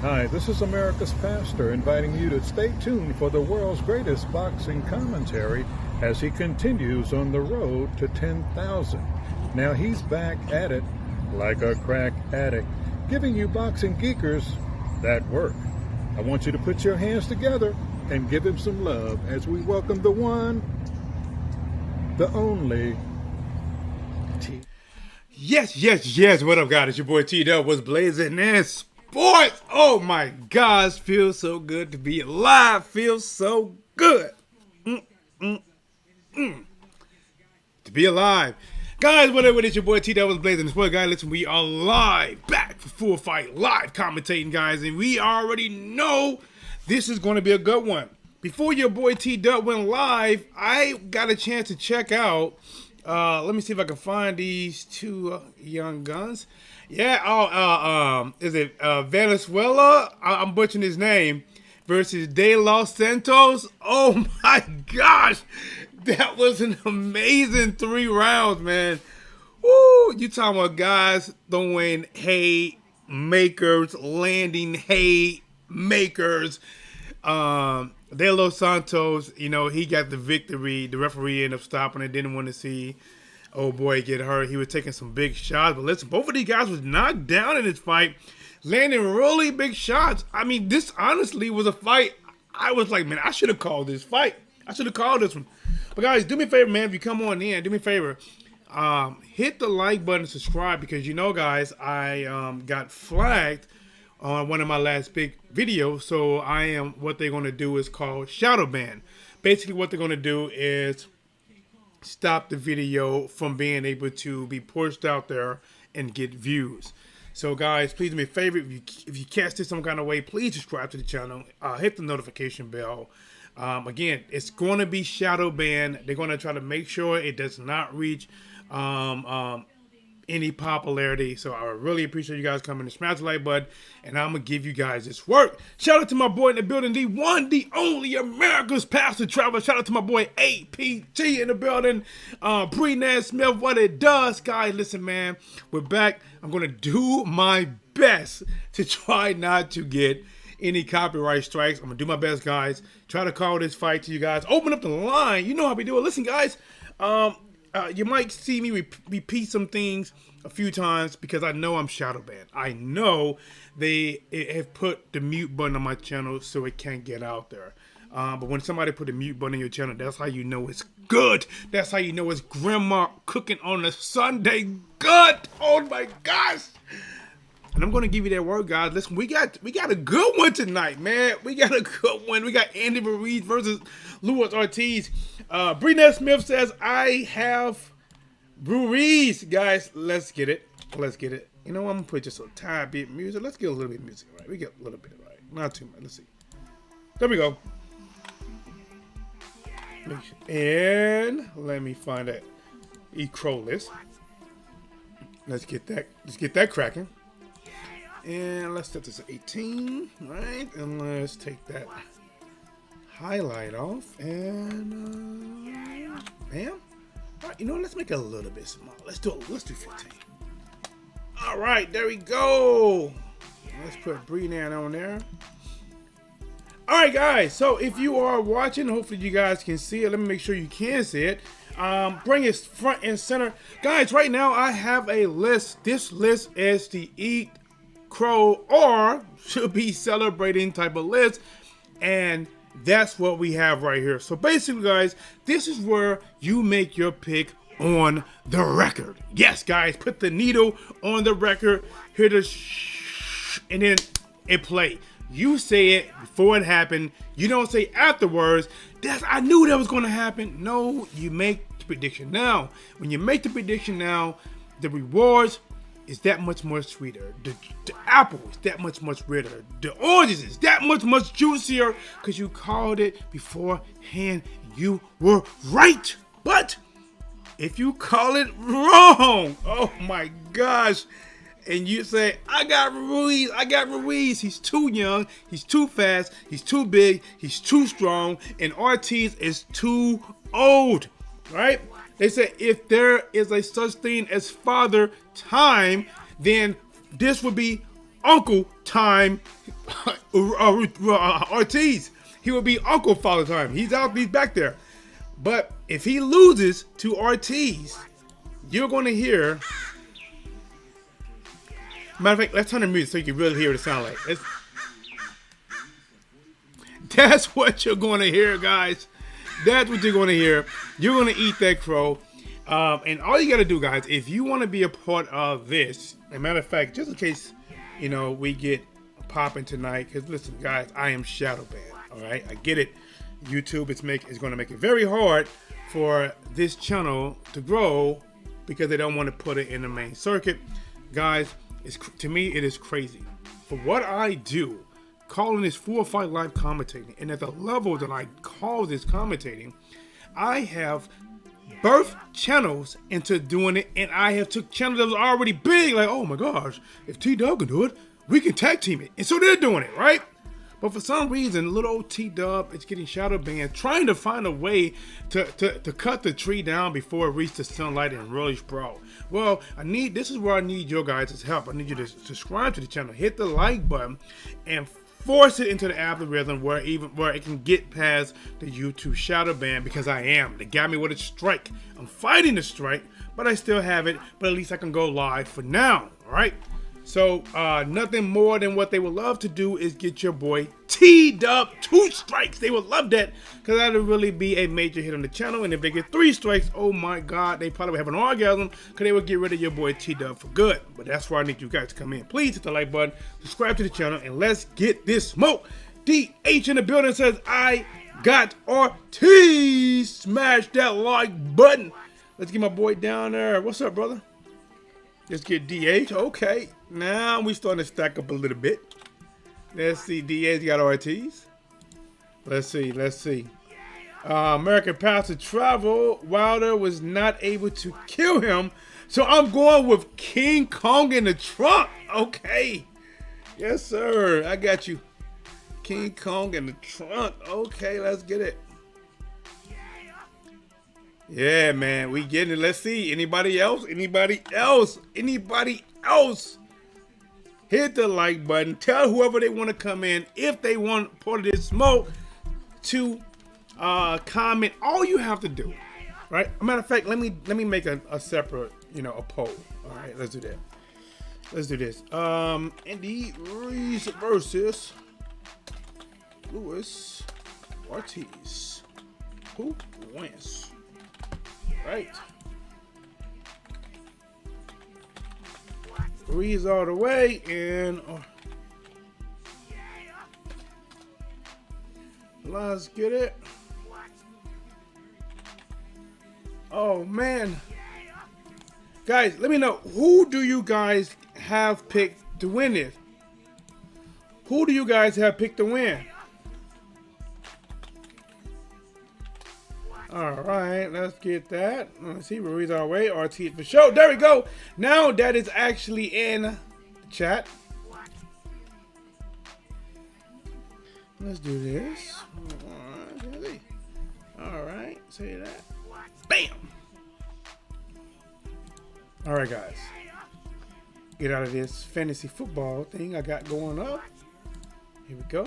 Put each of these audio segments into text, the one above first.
Hi, this is America's Pastor inviting you to stay tuned for the world's greatest boxing commentary as he continues on the road to 10,000. Now he's back at it like a crack addict, giving you boxing geekers that work. I want you to put your hands together and give him some love as we welcome the one, the only T. Yes. What up, guys? It's your boy TDub. What's blazing in sports? Oh my gosh, feels so good to be alive. Feels so good. To be alive. Guys, whatever it is, your boy TDub was blazing. Sports guy, listen, we are live, back for Full Fight, live commentating, guys, and we already know this is going to be a good one. Before your boy TDub went live, I got a chance to check out. Let me see if I can find these two young guns. Yeah, is it Venezuela? I'm butchering his name. Versus De Los Santos. Oh my gosh, that was an amazing 3 rounds, man. Woo, you talking about guys throwing hay makers, landing hay makers. De Los Santos, you know, he got the victory. The referee ended up stopping it. Didn't want to see old boy get hurt. He was taking some big shots. But listen, both of these guys was knocked down in this fight, landing really big shots. I mean, this honestly was a fight. I was like, man, I should have called this fight. I should have called this one. But guys, do me a favor, man. If you come on in, do me a favor. Hit the like button and subscribe because, you know, guys, I got flagged on one of my last big videos. So what they're going to do is called shadow ban. Basically, what they're going to do is stop the video from being able to be pushed out there and get views. So guys, please do me a favor. If you catch this some kind of way, please subscribe to the channel. Hit the notification bell. Again, it's going to be shadow banned. They're going to try to make sure it does not reach any popularity. So I really appreciate you guys coming to smash the like button, and I'm gonna give you guys this work. Shout out to my boy in the building, the one, the only America's Pastor Traveler. Shout out to my boy APT in the building. Bree Smith, what it does, guys. Listen, man, we're back. I'm gonna do my best to try not to get any copyright strikes. I'm gonna do my best, guys. Try to call this fight to you guys. Open up the line. You know how we do it. Listen, guys. You might see me repeat some things a few times because I know I'm shadow banned. I know they have put the mute button on my channel so it can't get out there. But when somebody put the mute button on your channel, that's how you know it's good. That's how you know it's grandma cooking on a Sunday good. Oh my gosh. And I'm gonna give you that word, guys. Listen, we got a good one tonight, man. We got a good one. We got Andy Ruiz versus Luis Ortiz. Bree Smith says, I have Ruiz. Guys, let's get it. Let's get it. You know, I'm gonna put just a tiny bit of music. Let's get a little bit of music, right? We get a little bit, right? Not too much. Let's see. There we go. And let me find that crow list. Let's get that cracking. And let's set this at 18, right? And let's take that highlight off, and bam. All right, you know what? Let's make it a little bit smaller. Let's do 15. All right, there we go. Let's put Bree on there. All right, guys. So if you are watching, hopefully you guys can see it. Let me make sure you can see it. Bring it front and center, guys. Right now, I have a list. This list is the Eat Crow or should be celebrating type of list, and that's what we have right here. So basically, guys, this is where you make your pick on the record. Yes, guys, put the needle on the record, hear the and then it play. You say it before it happened. You don't say afterwards. I knew that was going to happen. No, you make the prediction now. When you make the prediction now, the rewards is that much more sweeter. The apple is that much redder. The oranges is that much juicier because you called it beforehand. You were right. But if you call it wrong, oh my gosh, and you say, I got Ruiz, he's too young, he's too fast, he's too big, he's too strong, and Ortiz is too old, right? They say if there is a such thing as father time, then this would be uncle time. Ortiz, he would be uncle father time. He's back there. But if he loses to Ortiz, you're going to hear. Matter of fact, let's turn the music so you can really hear what it sounds like. That's what you're going to hear, guys. That's what you're going to hear. You're going to eat that crow. And all you got to do, guys, if you want to be a part of this, as a matter of fact, just in case, you know, we get popping tonight, because listen, guys, I am shadow banned. All right, I get it. YouTube is going to make it very hard for this channel to grow because they don't want to put it in the main circuit. Guys, to me, it is crazy. For what I do, calling this 4 or 5 live commentating, and at the level that I call this commentating, I have birthed channels into doing it, and I have took channels that was already big, like, oh my gosh, if TDub can do it, we can tag team it. And so they're doing it, right? But for some reason, little old TDub is getting shadow banned, trying to find a way to cut the tree down before it reaches the sunlight and really sprout. Well, this is where I need your guys' help. I need you to subscribe to the channel, hit the like button, and force it into the algorithm where it can get past the YouTube shadow ban, because they got me with a strike. I'm fighting the strike, but I still have it, but at least I can go live for now, all right? So nothing more than what they would love to do is get your boy TDub 2 strikes. They would love that, because that would really be a major hit on the channel. And if they get 3 strikes, oh my God, they probably would have an orgasm, because they would get rid of your boy TDub for good. But that's where I need you guys to come in. Please hit the like button, subscribe to the channel, and let's get this smoke. DH in the building says, I got Ortiz. Smash that like button. Let's get my boy down there. What's up, brother? Let's get DH. Okay. Now we starting to stack up a little bit. Let's see. DH got Ortiz. Let's see. Let's see. American Pastor travel. Wilder was not able to kill him. So I'm going with King Kong in the trunk. Okay. Yes, sir. I got you. King Kong in the trunk. Okay, let's get it. Yeah, man. We getting it. Let's see. Anybody else? Anybody else? Anybody else? Hit the like button. Tell whoever they want to come in, if they want part of this smoke, to comment. All you have to do, right? As a matter of fact, let me make a separate, a poll. All right, let's do that. Let's do this. Andy RUIZ versus Luis Ortiz. Who wins? Right. RUIZ all the way, and let's get it. Oh man, guys, let me know, who do you guys have picked to win this? Who do you guys have picked to win? All right, let's get that. Let's see, RUIZ our way, RT for sure. There we go. Now that is actually in the chat. Let's do this. All right, say that. Bam. All right, guys. Get out of this fantasy football thing I got going up. Here we go.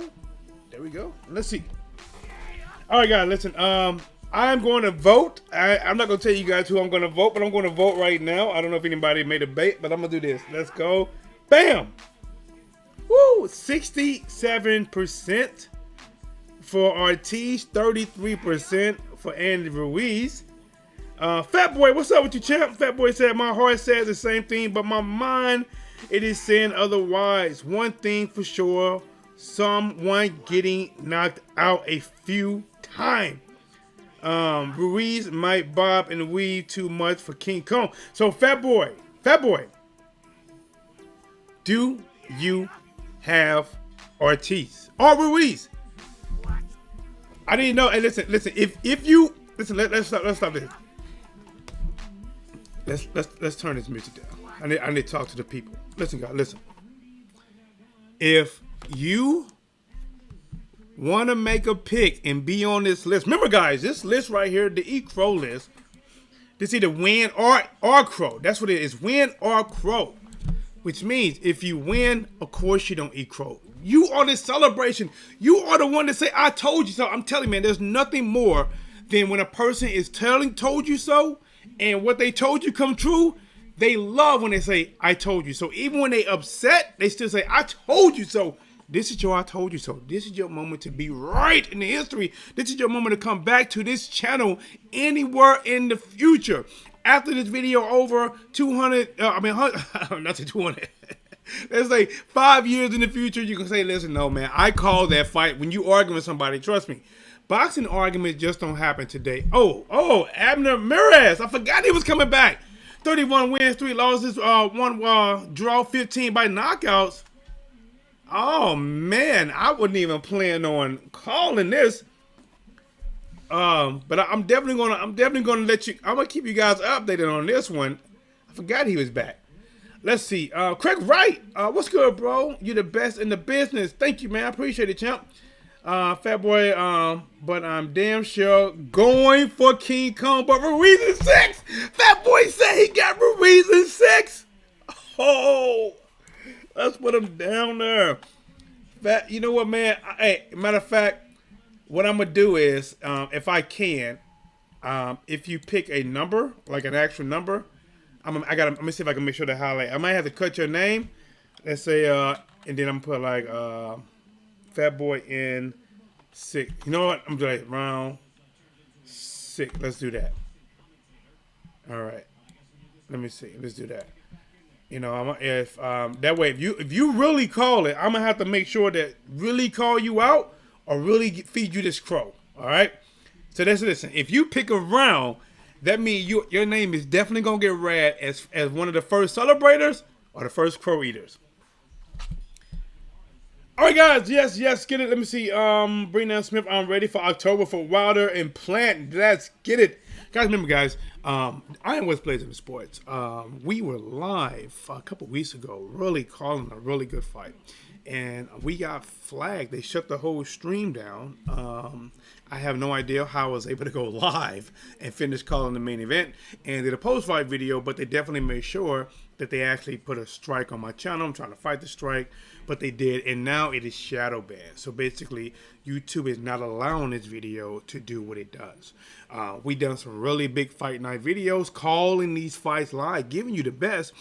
There we go. Let's see. All right, guys, listen. I'm going to vote. I'm not going to tell you guys who I'm going to vote, but I'm going to vote right now. I don't know if anybody made a bet, but I'm going to do this. Let's go. Bam. Woo. 67% for ORTIZ, 33% for Andy RUIZ. Fat Boy, what's up with you, champ? Fat Boy said, my heart says the same thing, but my mind, it is saying otherwise. One thing for sure, someone getting knocked out a few times. RUIZ might bob and weave too much for King Kong. So Fat Boy, do you have ORTIZ or RUIZ? I didn't know. And listen. If you listen, let's stop this. Let's turn this music down. I need to talk to the people. Listen, guys, listen. If you want to make a pick and be on this list, remember, guys, this list right here, the E-Crow list, this either win or crow. That's what it is, win or crow. Which means if you win, of course you don't eat crow. You are the celebration. You are the one to say, I told you so. I'm telling you, man, there's nothing more than when a person is told you so, and what they told you come true. They love when they say, I told you so. Even when they upset, they still say, I told you so. This is your I told you so. This is your moment to be right in the history. This is your moment to come back to this channel anywhere in the future. After this video over 200, not to 200. Let's say 5 years in the future, you can say, listen, no, man, I called that fight. When you argue with somebody, trust me, boxing arguments just don't happen today. Oh, Abner Ramirez. I forgot he was coming back. 31 wins, 3 losses, 1 draw, 15 by knockouts. Oh man, I wasn't even planning on calling this. But I'm definitely gonna let you. I'm gonna keep you guys updated on this one. I forgot he was back. Let's see. Craig Wright, what's good, bro? You're the best in the business. Thank you, man. I appreciate it, champ. Fat Boy, but I'm damn sure going for King Kong, but RUIZ in 6. Fat Boy said he got RUIZ in 6. Oh. Let's put him down there. You know what, man? Hey, matter of fact, what I'm gonna do is, if I can, if you pick a number, like an actual number, let me see if I can make sure to highlight. I might have to cut your name. Let's say, and then I'm gonna put like Fat Boy in 6. You know what? I'm doing round 6. Let's do that. All right. Let me see. Let's do that. You know, if that way, if you really call it, I'm gonna have to make sure that really call you out or really feed you this crow. All right. So listen. If you pick a round, that means your name is definitely gonna get read as one of the first celebrators or the first crow eaters. All right, guys. Yes, get it. Let me see. Breanna Smith, I'm ready for October for Wilder and Plant. Let's get it. Guys, remember, guys, I am Whatsblazing Sports. We were live a couple weeks ago, really calling a really good fight. And we got flagged. They shut the whole stream down. I have no idea how I was able to go live and finish calling the main event and did a post-fight video, but they definitely made sure that they actually put a strike on my channel. I'm trying to fight the strike, but they did, and now it is shadow banned. So basically, YouTube is not allowing this video to do what it does. We done some really big fight night videos, calling these fights live, giving you the best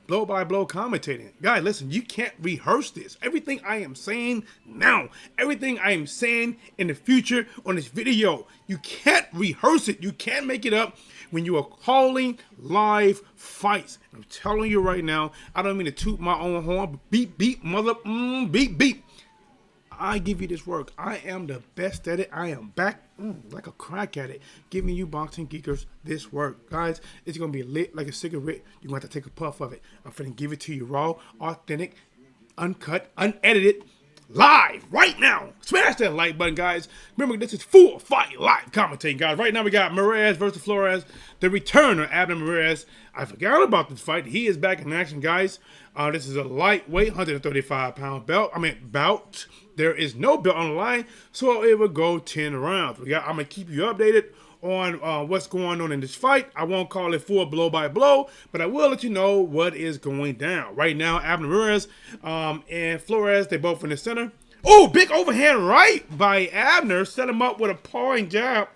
blow-by-blow commentating. Guys, listen, you can't rehearse this. Everything I am saying now, everything I am saying in the future on this video, you can't rehearse it. You can't make it up when you are calling live fights. I'm telling you right now, I don't mean to toot my own horn, but beep, beep, mother, beep, beep. I give you this work. I am the best at it. I am back like a crack at it, giving you boxing geekers this work. Guys, it's going to be lit like a cigarette. You're going to have to take a puff of it. I'm finna give it to you raw, authentic, uncut, unedited, live right now. Smash that like button, guys. Remember, this is full fight live commentating, guys. Right now we got Moraes versus Flores, the return of Abner Moraes. I forgot about this fight. He is back in action, guys. This is a lightweight 135-pound bout. There is no belt on the line, so it will go 10 rounds. I'm gonna keep you updated on what's going on in this fight. I won't call it full blow by blow, but I will let you know what is going down. Right now, Abner Moraes and Flores, they both in the center. Oh, big overhand right by Abner. Set him up with a pawing jab.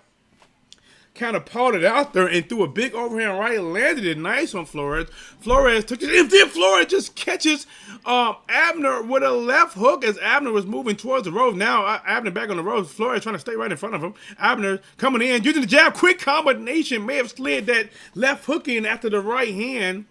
Kind of pawed it out there and threw a big overhand right, landed it nice on Flores. Flores took it, and then Flores just catches Abner with a left hook as Abner was moving towards the ropes. Now Abner back on the ropes. Flores trying to stay right in front of him. Abner coming in, using the jab, quick combination, may have slid that left hook in after the right hand.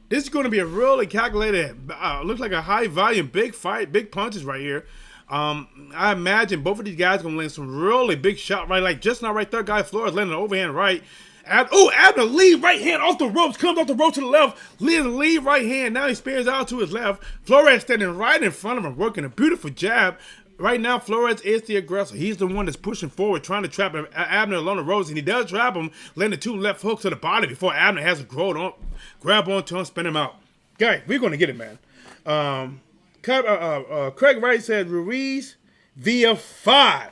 This is going to be a really calculated, looks like a high volume, big fight, big punches right here. I imagine both of these guys going to land some really big shot right, like just now right there, guy Flores landing an overhand right. Abner lead right hand off the ropes, comes off the ropes to the left, lead right hand. Now he spares out to his left. Flores standing right in front of him, working a beautiful jab. Right now, Flores is the aggressor. He's the one that's pushing forward, trying to trap Abner along the ropes, and he does trap him, landing two left hooks to the body before Abner has to grab onto him, spin him out. Guys, we're going to get it, man. Craig Wright said Ruiz via 5.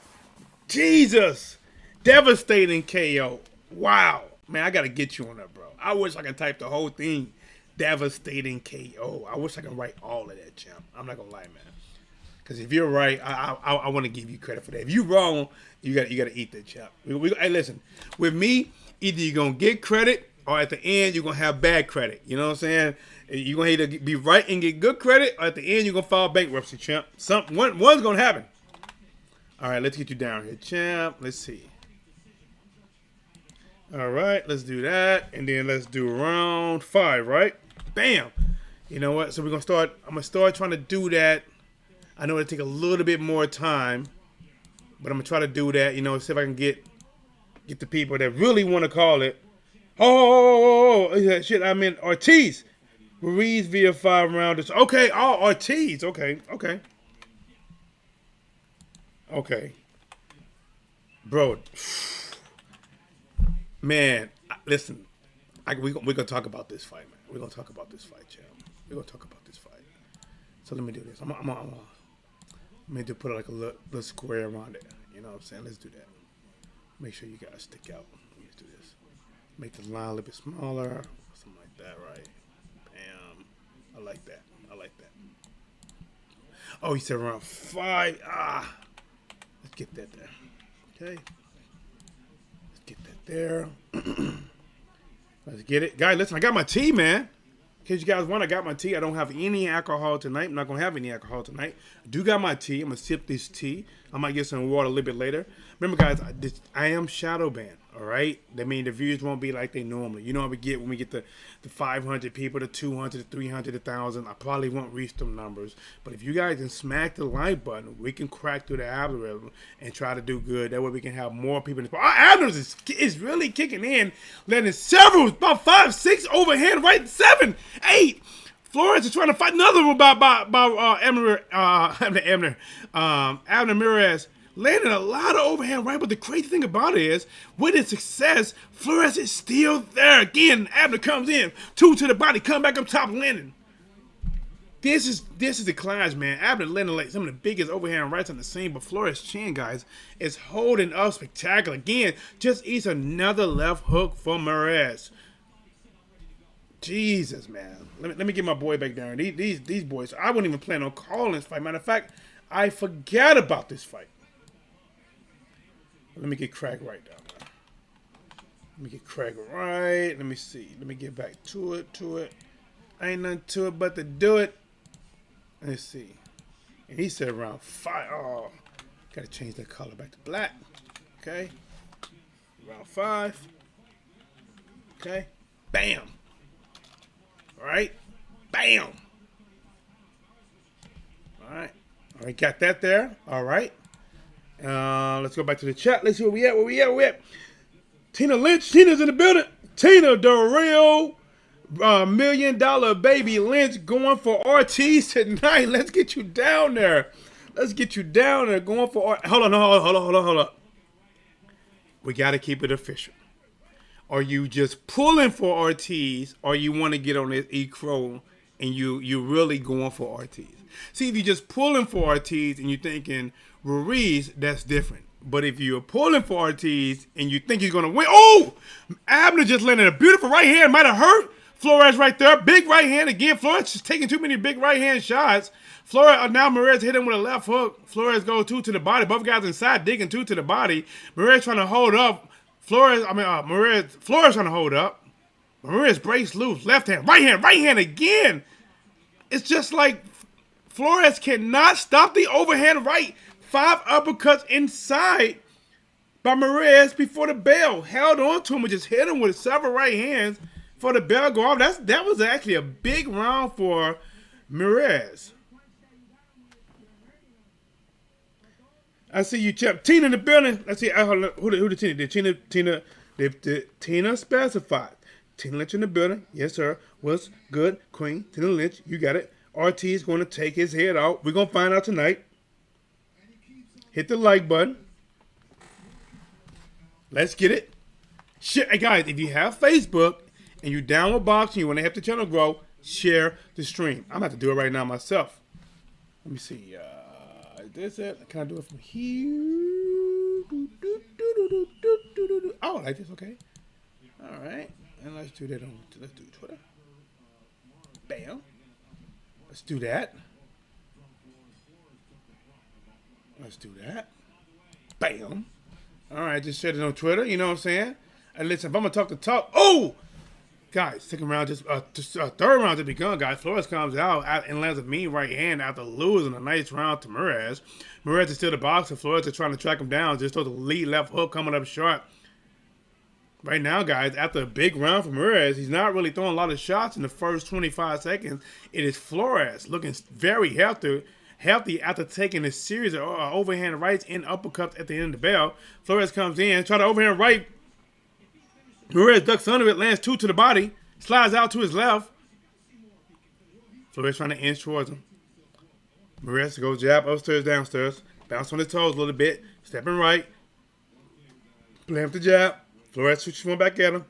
Jesus. Devastating KO. Wow. Man, I got to get you on that, bro. I wish I could type the whole thing. Devastating KO. I wish I could write all of that, champ. I'm not going to lie, man. Because if you're right, I want to give you credit for that. If you're wrong, you got to eat that, champ. Hey, listen. With me, either you're going to get credit or at the end, you're going to have bad credit. You know what I'm saying? You're going to either be right and get good credit, or at the end, you're going to file bankruptcy, champ. One's going to happen. All right, let's get you down here, champ. Let's see. All right, let's do that. And then let's do round 5, right? Bam. You know what? So we're going to start. I'm going to start trying to do that. I know it'll take a little bit more time, but I'm going to try to do that. You know, see if I can get the people that really want to call it. Oh, shit, I meant ORTIZ. Ruiz via 5 rounders. Okay, ORTIZ. Okay. Bro. Man, listen. We're going to talk about this fight, man. We're going to talk about this fight, champ. We're going to talk about this fight. So let me do this. I'm going to put like a little square around it. You know what I'm saying? Let's do that. Make sure you guys stick out. Let's do this. Make the line a little bit smaller. Something like that, right? Bam. I like that. Oh, he said around 5. Let's get that there. Okay. Let's get that there. Let's get it. Guys, listen, I got my tea, man. In case you guys want, I got my tea. I don't have any alcohol tonight. I'm not going to have any alcohol tonight. I do got my tea. I'm going to sip this tea. I might get some water a little bit later. Remember, guys, I am shadow banned, all right? That means the views won't be like they normally. You know what we get when we get the 500 people, the 200, the 300, the 1,000. I probably won't reach them numbers. But if you guys can smack the like button, we can crack through the algorithm and try to do good. That way we can have more people in the Abner is really kicking in, letting several, about 5, 6 overhand right, 7, 8. Flores is trying to fight another one by Abner Ramirez. Landing a lot of overhand right, but the crazy thing about it is, with his success, Flores is still there. Again, Abner comes in, 2 to the body, come back up top, landing. This is the clash, man. Abner landing like some of the biggest overhand rights on the scene, but Flores' chin, guys, is holding up spectacular. Again, just eats another left hook for Ramirez. Jesus, man. Let me get my boy back down. These boys, I wouldn't even plan on calling this fight. Matter of fact, I forgot about this fight. Let me get Craig right down there. Let me get Craig right. Let me see. Let me get back to it. Ain't nothing to it but to do it. Let's see. And he said round 5. Oh, gotta change that color back to black. Okay. Round 5. Okay. Bam. All right. Bam. All right. All right. Got that there. All right. Let's go back to the chat. Let's see where we at. Tina Lynch. Tina's in the building. Tina, the real $1 million baby Lynch, going for ORTIZ tonight. Let's get you down there. Going for Hold on. We got to keep it official. Are you just pulling for ORTIZ, or you want to get on this E-Crow and you really going for ORTIZ? See, if you're just pulling for ORTIZ and you're thinking RUIZ, that's different. But if you're pulling for ORTIZ and you think he's going to win, oh! Abner just landed a beautiful right hand. Might have hurt Flores right there. Big right hand again. Flores just taking too many big right hand shots. Flores, now Ramirez hit him with a left hook. Flores goes 2 to the body. Both guys inside digging 2 to the body. Ramirez trying to hold up. Flores trying to hold up. Ramirez breaks loose. Left hand, right hand again. It's just like Flores cannot stop the overhand right. 5 uppercuts inside by Ramirez before the bell. Held on to him and just hit him with several right hands for the bell go off. That was actually a big round for Ramirez. I see you, Chip. Tina in the building. Let's see who the Tina did. Tina specified. Tina Lynch in the building. Yes, sir. What's good, Queen? Tina Lynch, you got it. ORTIZ going to take his head out. We're going to find out tonight. Hit the like button. Let's get it. Share, hey guys, if you have Facebook and you download boxing, you want to help the channel grow, share the stream. I'm going to have to do it right now myself. Let me see. Is this it? Can I do it from here? Oh, like this, okay. All right. And let's do that let's do Twitter. Bam. Let's do that. Let's do that. Bam. All right, just shared it on Twitter. You know what I'm saying? And listen, if I'm gonna talk, oh, guys, second round third round just begun, guys. Flores comes out and lands a mean right hand after losing a nice round to Ramirez. Ramirez is still the boxer. Flores is trying to track him down. Just throws a lead left hook coming up short. Right now, guys, after a big round from Ramirez, he's not really throwing a lot of shots in the first 25 seconds. It is Flores looking very healthy after taking a series of overhand rights and uppercuts at the end of the bell. Flores comes in, try to overhand right. Ramirez ducks under it, lands 2 to the body, slides out to his left. Flores trying to inch towards him. Ramirez goes jab upstairs, downstairs, bounce on his toes a little bit, stepping right, play him the jab. Flores switches one back at him.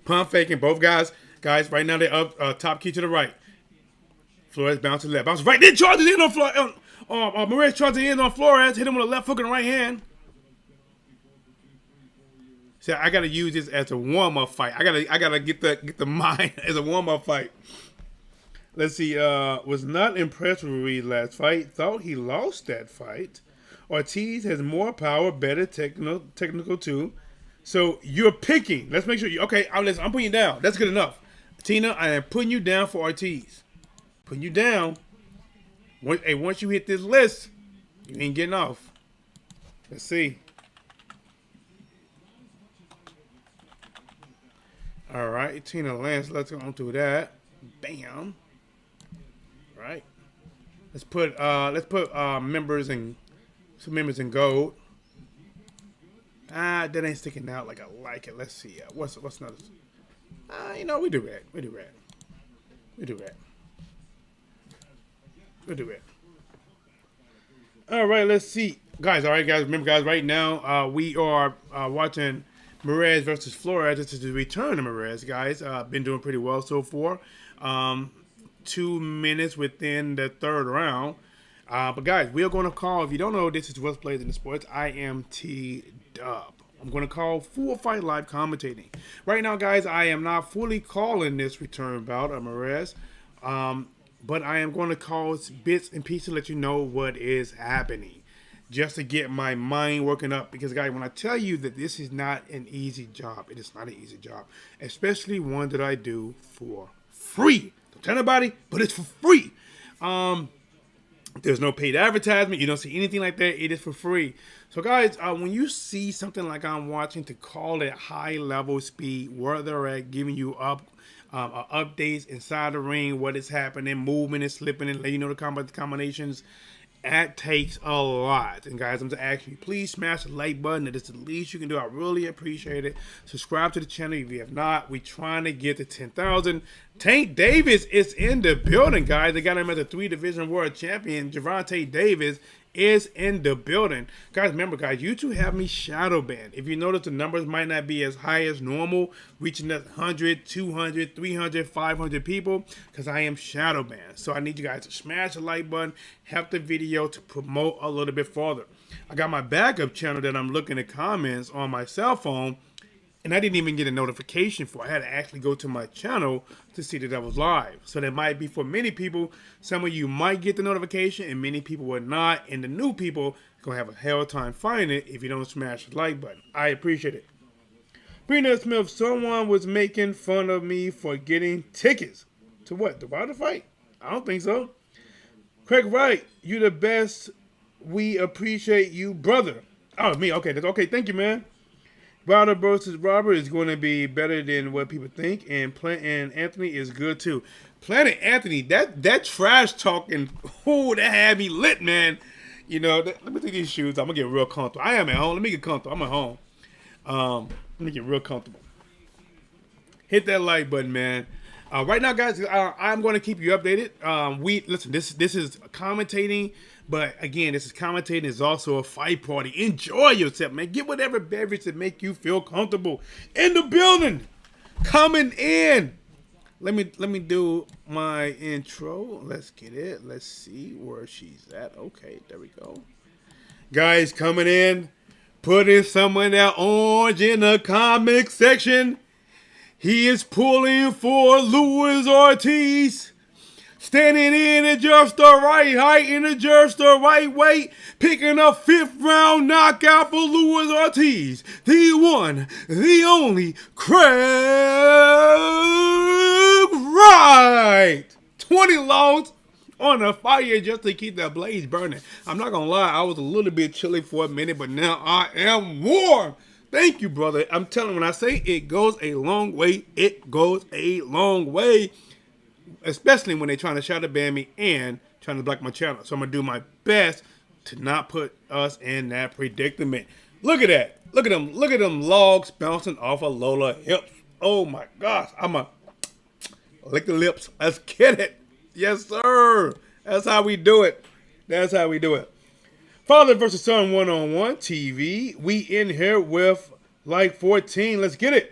Pump faking. Both guys right now they're up top key to the right. Flores bounces left. Bounces right. Then charges in on Flores. Ramirez charges in on Flores. Hit him with a left hook and right hand. See, I gotta use this as a warm-up fight. I gotta get the mind as a warm-up fight. Let's see. Was not impressed with RUIZ last fight. Thought he lost that fight. ORTIZ has more power, better technical too. So you're picking. Let's make sure you okay. I'm putting you down. That's good enough. Tina, I am putting you down for ORTIZ. Putting you down. Once you hit this list, you ain't getting off. Let's see. All right, Tina Lance. Let's go on to that. Bam. Right. Let's put members in gold. That ain't sticking out like I like it. Let's see. What's another? We do red. We'll do that. We'll do it. All right, let's see. Guys, all right, guys. Remember, guys, right now we are watching Perez versus Flores. This is the return of Perez, guys. Been doing pretty well so far. 2 minutes within the third round. But, guys, we are going to call, if you don't know, this is Whatsblazing the Sports. I am TDub. I'm going to call full fight live commentating. Right now, guys, I am not fully calling this return bout of Perez. But I am going to call bits and pieces to let you know what is happening. Just to get my mind working up. Because, guys, when I tell you that this is not an easy job, it is not an easy job. Especially one that I do for free. Don't tell anybody, but it's for free. There's no paid advertisement. You don't see anything like that. It is for free. So, guys, when you see something like I'm watching, to call it high-level speed, where they're at, giving you updates inside the ring, what is happening, movement and slipping, and let you know the combinations. That takes a lot. And guys, I'm just asking you, please smash the like button. That is the least you can do. I really appreciate it. Subscribe to the channel if you have not. We're trying to get to 10,000. Tank Davis is in the building, guys. They got him as a 3-division world champion. Gervonta Davis is in the building. Guys, remember, guys, you two have me shadow banned. If you notice, the numbers might not be as high as normal, reaching that 100, 200, 300, 500 people, because I am shadow banned. So I need you guys to smash the like button, help the video to promote a little bit further. I got my backup channel that I'm looking at comments on my cell phone, and I didn't even get a notification for. I had to actually go to my channel to see that I was live. So that might be for many people. Some of you might get the notification, and many people will not. And the new people are going to have a hell time finding it if you don't smash the like button. I appreciate it. Peanut Smith, someone was making fun of me for getting tickets. To what? The Wilder fight? I don't think so. Craig Wright, you the best. We appreciate you, brother. Oh, me. Okay, that's okay. Thank you, man. Wilder versus Robert is going to be better than what people think, and Anthony is good too. Planet Anthony, that trash talking, that had me lit, man. You know, let me take these shoes. I'm gonna get real comfortable. I am at home. Let me get comfortable. I'm at home. Let me get real comfortable. Hit that like button, man. Right now, guys, I'm going to keep you updated. Listen. This is commentating, but again, this is commentating. It's also a fight party. Enjoy yourself, man. Get whatever beverage that make you feel comfortable. In the building, coming in. Let me do my intro. Let's get it. Let's see where she's at. Okay, there we go. Guys, coming in, putting some of that orange in the comic section. He is pulling for Luis Ortiz. Standing in at just the right height, in at just the right weight. Picking a 5th round knockout for Luis Ortiz. The one, the only, Craig Wright. 20 logs on the fire just to keep that blaze burning. I'm not going to lie, I was a little bit chilly for a minute, but now I am warm. Thank you, brother. I'm telling you, when I say it goes a long way, it goes a long way. Especially when they're trying to shadow ban me and trying to block my channel. So I'm going to do my best to not put us in that predicament. Look at that. Look at them logs bouncing off of Lola hips. Oh my gosh. I'm going to lick the lips. Let's get it. Yes, sir. That's how we do it. That's how we do it. Father versus son 1-on-1 TV. We in here with like 14. Let's get it.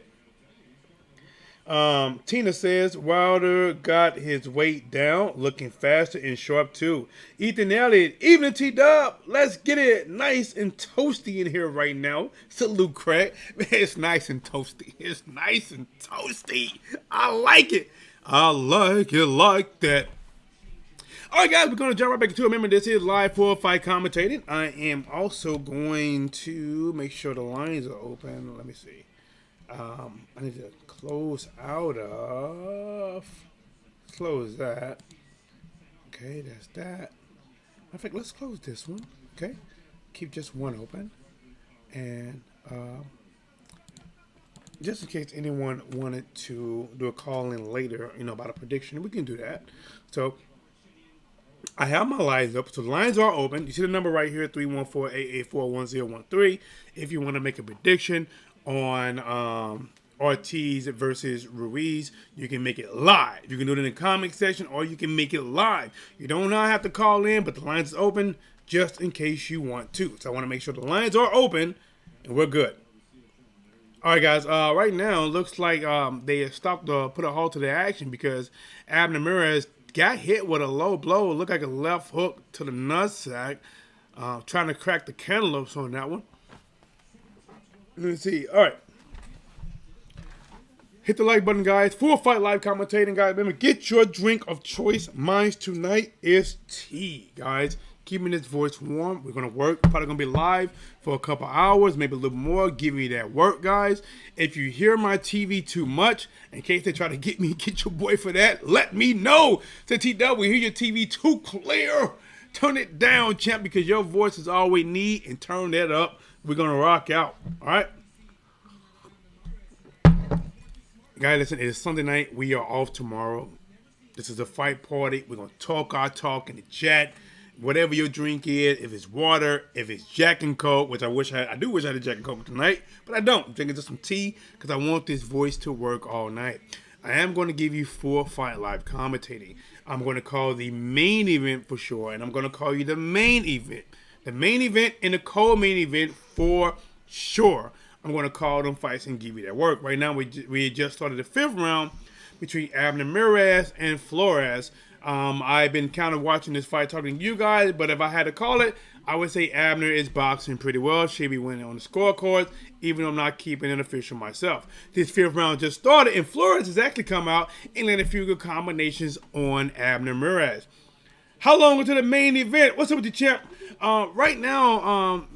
Tina says Wilder got his weight down, looking faster and sharp too. Ethan Elliott, evening TDub. Let's get it. Nice and toasty in here right now. Salute, Craig. Man, it's nice and toasty. It's nice and toasty. I like it. I like it like that. All right, guys, we're going to jump right back into it. Remember, this is live full fight commentating. I am also going to make sure the lines are open. Let me see. I need to close that. Okay, that's that. In fact, let's close this one. Okay, keep just one open. And just in case anyone wanted to do a call in later, about a prediction, we can do that. So I have my lines up. So the lines are open. You see the number right here, 314-884-1013. If you want to make a prediction on Ortiz versus Ruiz. You can make it live. You can do it in the comment section, or you can make it live. You don't have to call in, but the lines is open just in case you want to. So I want to make sure the lines are open, and we're good. All right, guys. Right now, it looks like they stopped put a halt to the action because Abner Ramirez got hit with a low blow. It looked like a left hook to the nutsack. Trying to crack the cantaloupes on that one. Let me see. All right. Hit the like button, guys. Full fight live commentating, guys. Remember, get your drink of choice. Mine tonight is tea, guys. Keeping this voice warm. We're going to work. Probably going to be live for a couple hours, maybe a little more. Give me that work, guys. If you hear my TV too much, in case they try to get me, get your boy for that, let me know. Say, TDub, we hear your TV too clear. Turn it down, champ, because your voice is all we need, and turn that up. We're going to rock out. All right? Guys, listen, it is Sunday night. We are off tomorrow. This is a fight party. We're going to talk our talk in the chat. Whatever your drink is, if it's water, if it's Jack and Coke, which I do wish I had a Jack and Coke tonight, but I don't. I'm drinking just some tea because I want this voice to work all night. I am going to give you full fight live commentating. I'm going to call the main event for sure, and I'm going to call you the main event. The main event and the co-main event for sure. I'm going to call them fights and give you that work. Right now, we just started the 5th round between Abner Ramirez and Flores. I've been kind of watching this fight, talking to you guys, but if I had to call it, I would say Abner is boxing pretty well. Should be winning on the scorecards, even though I'm not keeping it official myself. This 5th round just started, and Flores has actually come out and landed a few good combinations on Abner Ramirez. How long until the main event? What's up with you, champ? Right now,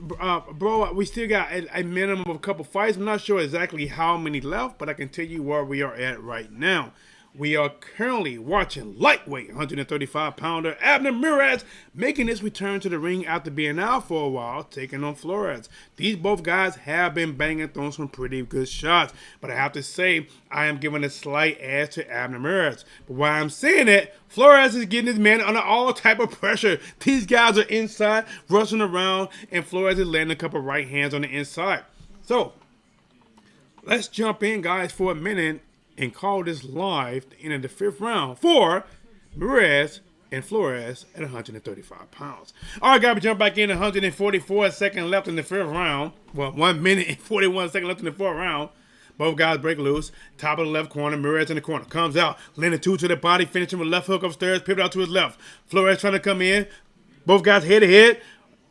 bro, we still got a minimum of a couple fights. I'm not sure exactly how many left, but I can tell you where we are at right now. We are currently watching lightweight 135-pounder Abner Ramirez making his return to the ring after being out for a while, taking on Flores. These both guys have been banging, throwing some pretty good shots. But I have to say, I am giving a slight edge to Abner Ramirez. But while I'm saying it, Flores is getting his man under all type of pressure. These guys are inside, rushing around, and Flores is landing a couple right hands on the inside. So, let's jump in, guys, for a minute and call this live the end of the 5th round for Ramirez and Flores at 135 pounds. All right, guys, we jump back in. 144 seconds left in the 5th round. Well, 1 minute and 41 seconds left in the 4th round. Both guys break loose. Top of the left corner. Ramirez in the corner. Comes out. Landing 2 to the body. Finishing with left hook upstairs. Pivot out to his left. Flores trying to come in. Both guys head to head.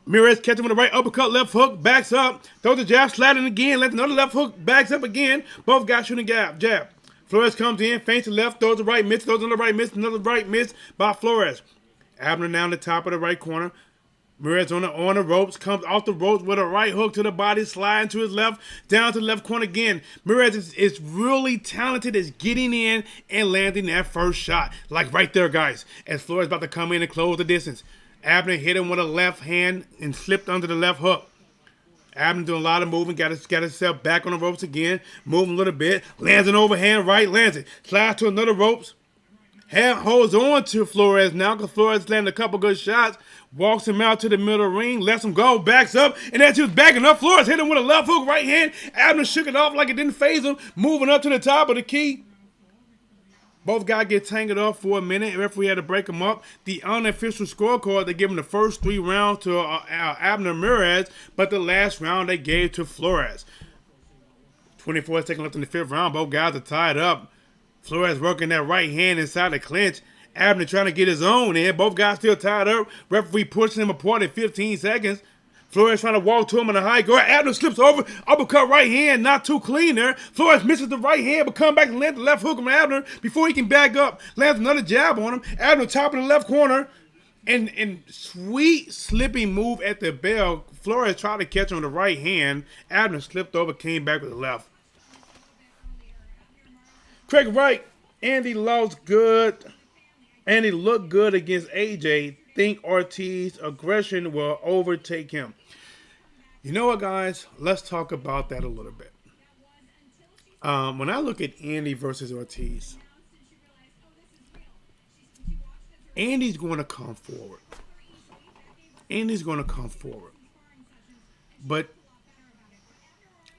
Ramirez catching with the right uppercut, left hook, backs up. Throws the jab, sliding again. Lands another left hook, backs up again. Both guys shooting jab. Flores comes in, feints the left, throws the right, miss, throws another right, miss, another right, miss by Flores. Abner now in the top of the right corner. Ramirez on the ropes, comes off the ropes with a right hook to the body, sliding to his left, down to the left corner again. Ramirez is really talented at getting in and landing that first shot. Like right there, guys, as Flores about to come in and close the distance. Abner hit him with a left hand and slipped under the left hook. Abner doing a lot of moving, got himself back on the ropes again, moving a little bit, lands an overhand right, lands it, slides to another ropes, holds on to Flores now because Flores landed a couple good shots, walks him out to the middle ring, lets him go, backs up, and as he was backing up, Flores hit him with a left hook right hand. Abner shook it off like it didn't faze him, moving up to the top of the key. Both guys get tangled up for a minute. The referee had to break them up. The unofficial scorecard, they give him the first 3 rounds to Abner Ramirez, but the last round they gave to Flores. 24 seconds left in the 5th round. Both guys are tied up. Flores working that right hand inside the clinch. Abner trying to get his own in. Both guys still tied up. Referee pushing him apart in 15 seconds. Flores trying to walk to him in a high guard. Abner slips over. Uppercut right hand. Not too clean there. Flores misses the right hand, but come back and land the left hook on Abner before he can back up. Lands another jab on him. Abner top of the left corner. And sweet slipping move at the bell. Flores tried to catch him with the right hand. Abner slipped over, came back with the left. Craig Wright. Andy lost good. Andy looked good against AJ. Think Ortiz aggression will overtake him. You know what, guys? Let's talk about that a little bit. When I look at Andy versus Ortiz, Andy's going to come forward. But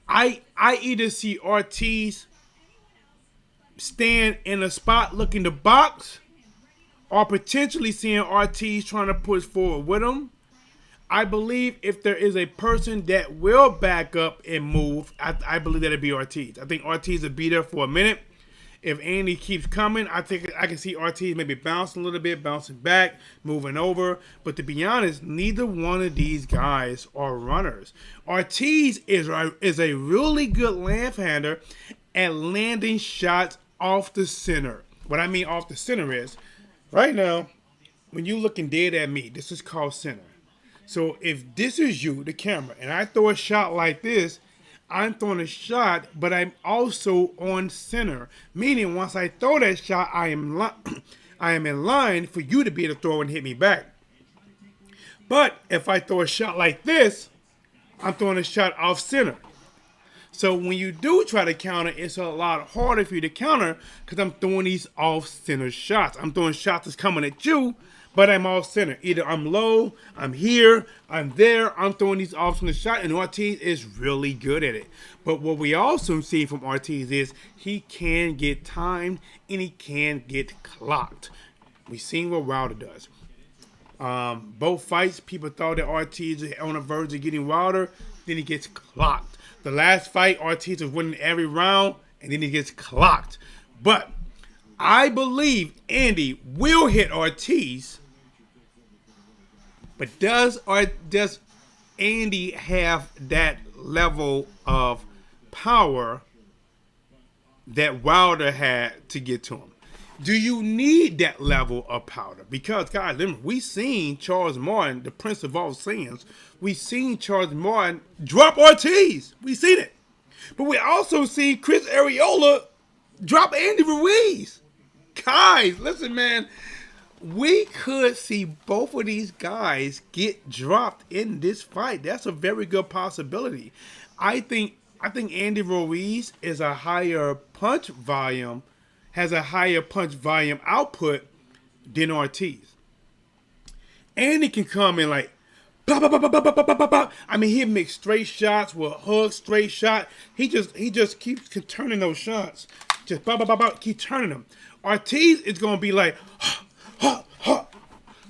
I either see Ortiz stand in a spot looking to box, or potentially seeing ORTIZ trying to push forward with him. I believe if there is a person that will back up and move, I believe that'll be ORTIZ. I think ORTIZ will be there for a minute. If Andy keeps coming, I think I can see ORTIZ maybe bouncing a little bit, bouncing back, moving over. But to be honest, neither one of these guys are runners. ORTIZ is a really good left-hander at landing shots off the center. What I mean off the center is, right now, when you're looking dead at me, this is called center. So if this is you, the camera, and I throw a shot like this, I'm throwing a shot, but I'm also on center. Meaning, once I throw that shot, I am in line for you to be able to throw and hit me back. But if I throw a shot like this, I'm throwing a shot off center. So when you do try to counter, it's a lot harder for you to counter because I'm throwing these off center shots. I'm throwing shots that's coming at you, but I'm off center. Either I'm low, I'm here, I'm there. I'm throwing these off center shots, and ORTIZ is really good at it. But what we also see from ORTIZ is he can get timed and he can get clocked. We've seen what Wilder does. Both fights, people thought that ORTIZ is on the verge of getting Wilder, then he gets clocked. The last fight, ORTIZ was winning every round, and then he gets clocked. But I believe Andy will hit ORTIZ. But does Andy have that level of power that Wilder had to get to him? Do you need that level of power? Because, guys, remember, we seen Charles Martin, the Prince of All Sins. We seen Charles Martin drop ORTIZ. We seen it. But we also seen Chris Arreola drop Andy Ruiz. Guys, listen, man. We could see both of these guys get dropped in this fight. That's a very good possibility. I think Andy Ruiz is a higher punch volume, has a higher punch volume output than ORTIZ. Andy can come in like, bah, bah, bah, bah, bah, bah, bah, bah, bah. I mean, he'll mix straight shots with hooks, straight shot. He just keeps turning those shots. Just bah, bah, bah, bah, keep turning them. ORTIZ is going to be like, ha, ha, ha,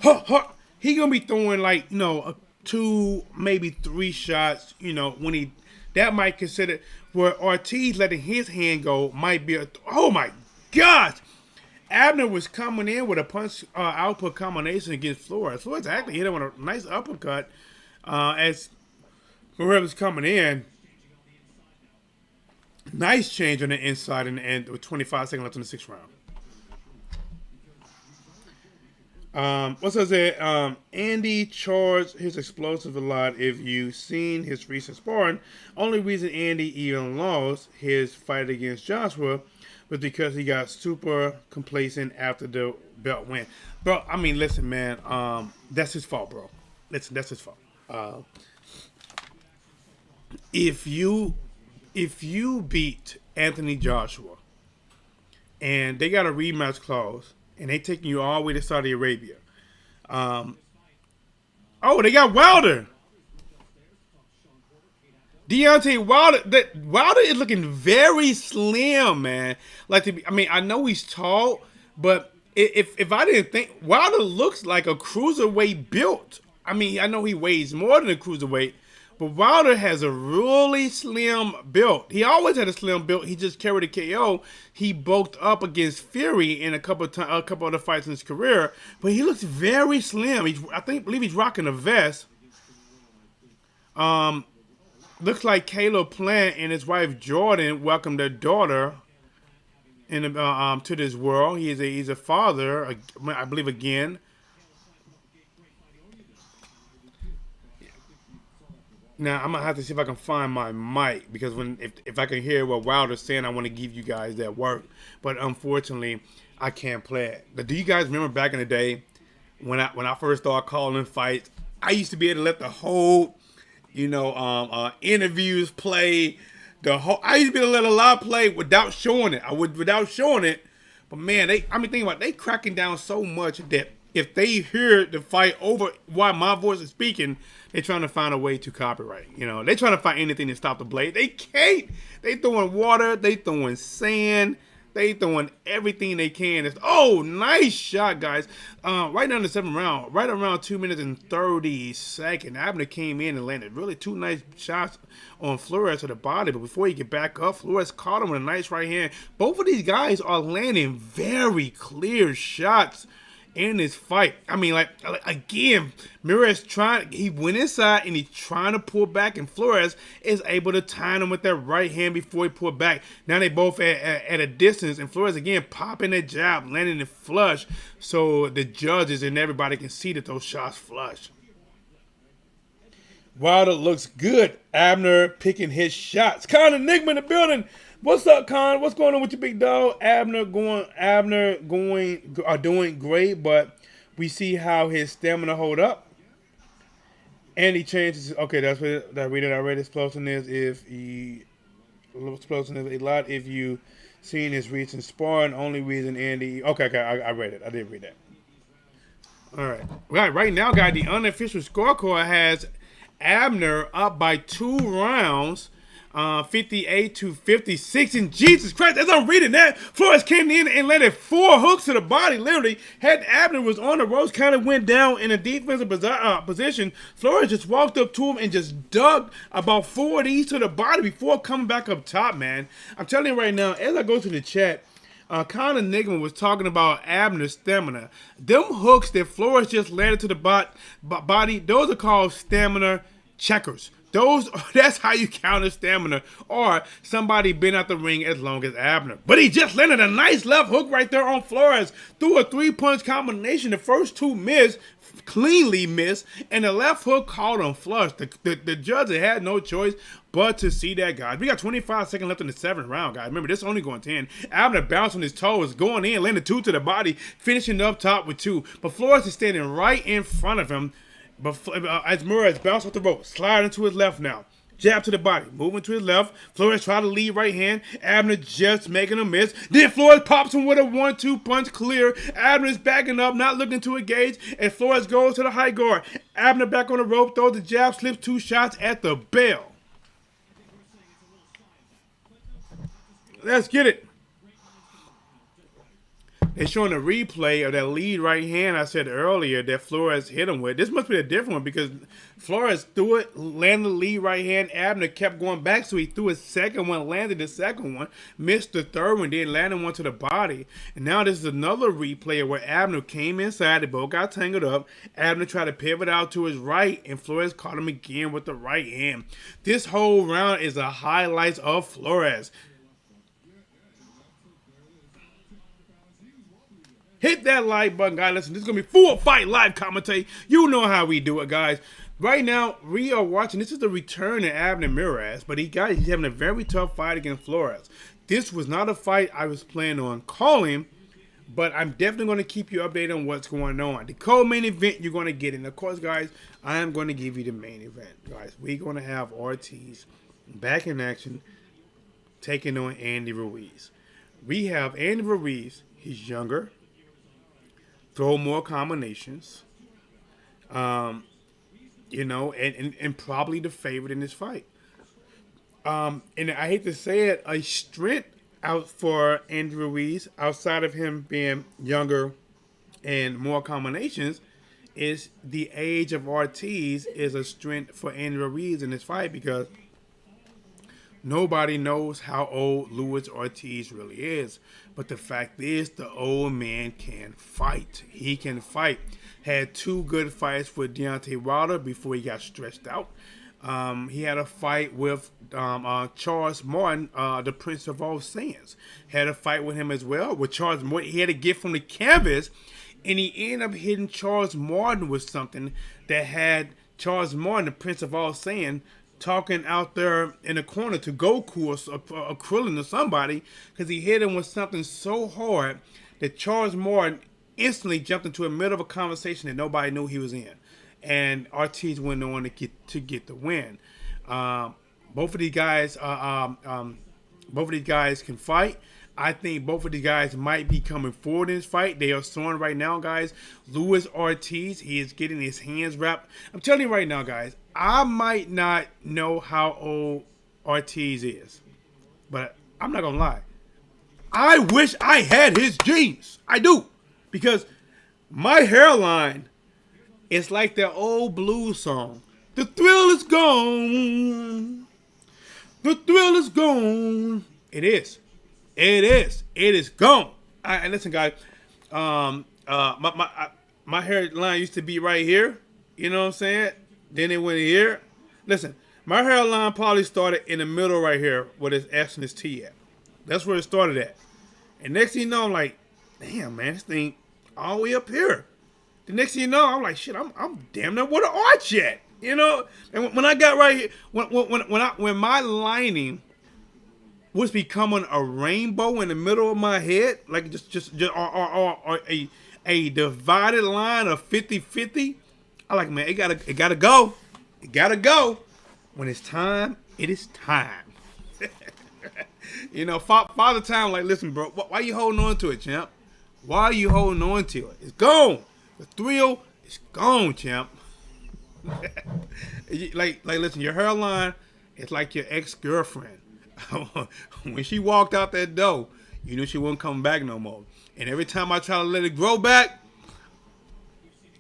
ha. He going to be throwing like, 2, maybe 3 shots, when he, that might consider, where ORTIZ letting his hand go might be oh my gosh. Abner was coming in with a punch output combination against Flores. Flores actually hit him with a nice uppercut as whoever was coming in. Nice change on the inside and with 25 seconds left in the 6th round. What's that? Andy charged his explosive a lot. If you've seen his recent sparring, only reason Andy even lost his fight against Joshua was because he got super complacent after the belt win. Bro, I mean, listen, man, that's his fault, bro. Listen, that's his fault. If you beat Anthony Joshua and they got a rematch clause and they taking you all the way to Saudi Arabia, they got Wilder. Deontay Wilder is looking very slim, man. I know he's tall, but if I didn't think, Wilder looks like a cruiserweight built. I mean, I know he weighs more than a cruiserweight, but Wilder has a really slim build. He always had a slim build. He just carried a KO. He bulked up against Fury in a couple of the fights in his career, but he looks very slim. I believe he's rocking a vest. Looks like Caleb Plant and his wife Jordan welcomed their daughter to this world. He's a father, I believe, again. Now I'm gonna have to see if I can find my mic because if I can hear what Wilder's saying, I want to give you guys that work. But unfortunately, I can't play it. But do you guys remember back in the day when I first started calling fights? I used to be able to let the whole interviews play. I used to be able to let a lot play without showing it. But man, thinking about it, they cracking down so much that if they hear the fight over while my voice is speaking, they're trying to find a way to copyright. They're trying to find anything to stop the blade. They can't. They throwing water. They throwing sand. They throwing everything they can. Oh, nice shot, guys. Right now in the 7th round, right around 2 minutes and 30 seconds, Abner came in and landed really 2 nice shots on Flores to the body. But before he could back up, Flores caught him with a nice right hand. Both of these guys are landing very clear shots in this fight. I mean, like again, Mirez he went inside and he's trying to pull back, and Flores is able to time him with that right hand before he pulled back. Now they both at a distance, and Flores again popping that jab, landing it flush, so the judges and everybody can see that those shots flush. Wilder looks good. Abner picking his shots. Con Enigma in the building. What's up, Con? What's going on with your big dog? Abner doing great, but we see how his stamina hold up. And he changes. Okay, that's what that read it already. Explosiveness a lot if you seen his recent sparring. Only reason Andy. Okay, I read it. I did read that. All right. Right now, guys, the unofficial scorecard has Abner up by 2 rounds. 58-56, and Jesus Christ, as I'm reading that, Flores came in and landed 4 hooks to the body, literally. Had Abner was on the ropes, kind of went down in a defensive position. Flores just walked up to him and just dug about 4 of these to the body before coming back up top, man. I'm telling you right now, as I go to the chat, Con Enigma was talking about Abner's stamina. Them hooks that Flores just landed to the body, those are called stamina checkers. That's how you counter stamina, or somebody been out the ring as long as Abner. But he just landed a nice left hook right there on Flores. Through a 3-punch combination. The first 2 cleanly missed, and the left hook caught him flush. The judge had no choice but to see that, guys. We got 25 seconds left in the 7th round, guys. Remember, this only going 10. Abner bounced on his toes, going in, landed 2 to the body, finishing up top with 2. But Flores is standing right in front of him. But as Mirez bounced off the rope, sliding to his left now. Jab to the body, moving to his left. Flores tried to lead right hand. Abner just making a miss. Then Flores pops him with a 1-2 punch clear. Abner is backing up, not looking to engage. And Flores goes to the high guard. Abner back on the rope, throws the jab, slips 2 shots at the bell. Let's get it. They're showing a replay of that lead right hand I said earlier that Flores hit him with. This must be a different one because Flores threw it, landed the lead right hand. Abner kept going back, so he threw his second one, landed the second one, missed the third one, then landed one to the body. And now this is another replay where Abner came inside. They both got tangled up. Abner tried to pivot out to his right, and Flores caught him again with the right hand. This whole round is a highlight of Flores. Hit that like button, guys. Listen, this is going to be full fight live commentary. You know how we do it, guys. Right now, we are watching. This is the return of Abner Mirez, but he's having a very tough fight against Flores. This was not a fight I was planning on calling, but I'm definitely going to keep you updated on what's going on. The co-main event you're going to get. And, of course, guys, I am going to give you the main event, guys. We're going to have ORTIZ back in action taking on Andy Ruiz. We have Andy Ruiz. He's younger. Throw more combinations, and probably the favorite in this fight. And I hate to say it, a strength out for Andy Ruiz, outside of him being younger and more combinations, is the age of ORTIZ is a strength for Andy Ruiz in this fight because nobody knows how old Luis Ortiz really is. But the fact is, the old man can fight. He can fight. Had 2 good fights with Deontay Wilder before he got stretched out. He had a fight with Charles Martin, the Prince of All Saiyans. Had a fight with him as well. With Charles Martin, he had to get from the canvas, and he ended up hitting Charles Martin with something that had Charles Martin, the Prince of All Saiyans, talking out there in the corner to Goku or Krillin or somebody, because he hit him with something so hard that Charles Martin instantly jumped into the middle of a conversation that nobody knew he was in, and Ortiz went on to get the win. Both of these guys can fight. I think both of these guys might be coming forward in this fight. They are showing right now, guys. Luis Ortiz, he is getting his hands wrapped. I'm telling you right now, guys, I might not know how old Ortiz is, but I'm not going to lie. I wish I had his genes. I do. Because my hairline is like that old blues song. The thrill is gone. The thrill is gone. It is. It is. It is gone. And listen, guys. My hairline used to be right here. You know what I'm saying? Then it went here. Listen, my hairline probably started in the middle right here where this S and this T at. That's where it started at. And next thing you know, I'm like, damn, man, this thing all the way up here. The next thing you know, I'm like, shit, I'm damn near where the arch at. You know? And when I got right here, when my lining was becoming a rainbow in the middle of my head, like just or a divided line of 50-50, I like, man, it gotta go. It gotta go. When it's time, it is time. You know, Father Time, like, listen, bro, why you holding on to it, champ? Why are you holding on to it? It's gone. The thrill is gone, champ. like, listen, your hairline is like your ex-girlfriend. When she walked out that door, you knew she wasn't coming back no more. And every time I try to let it grow back,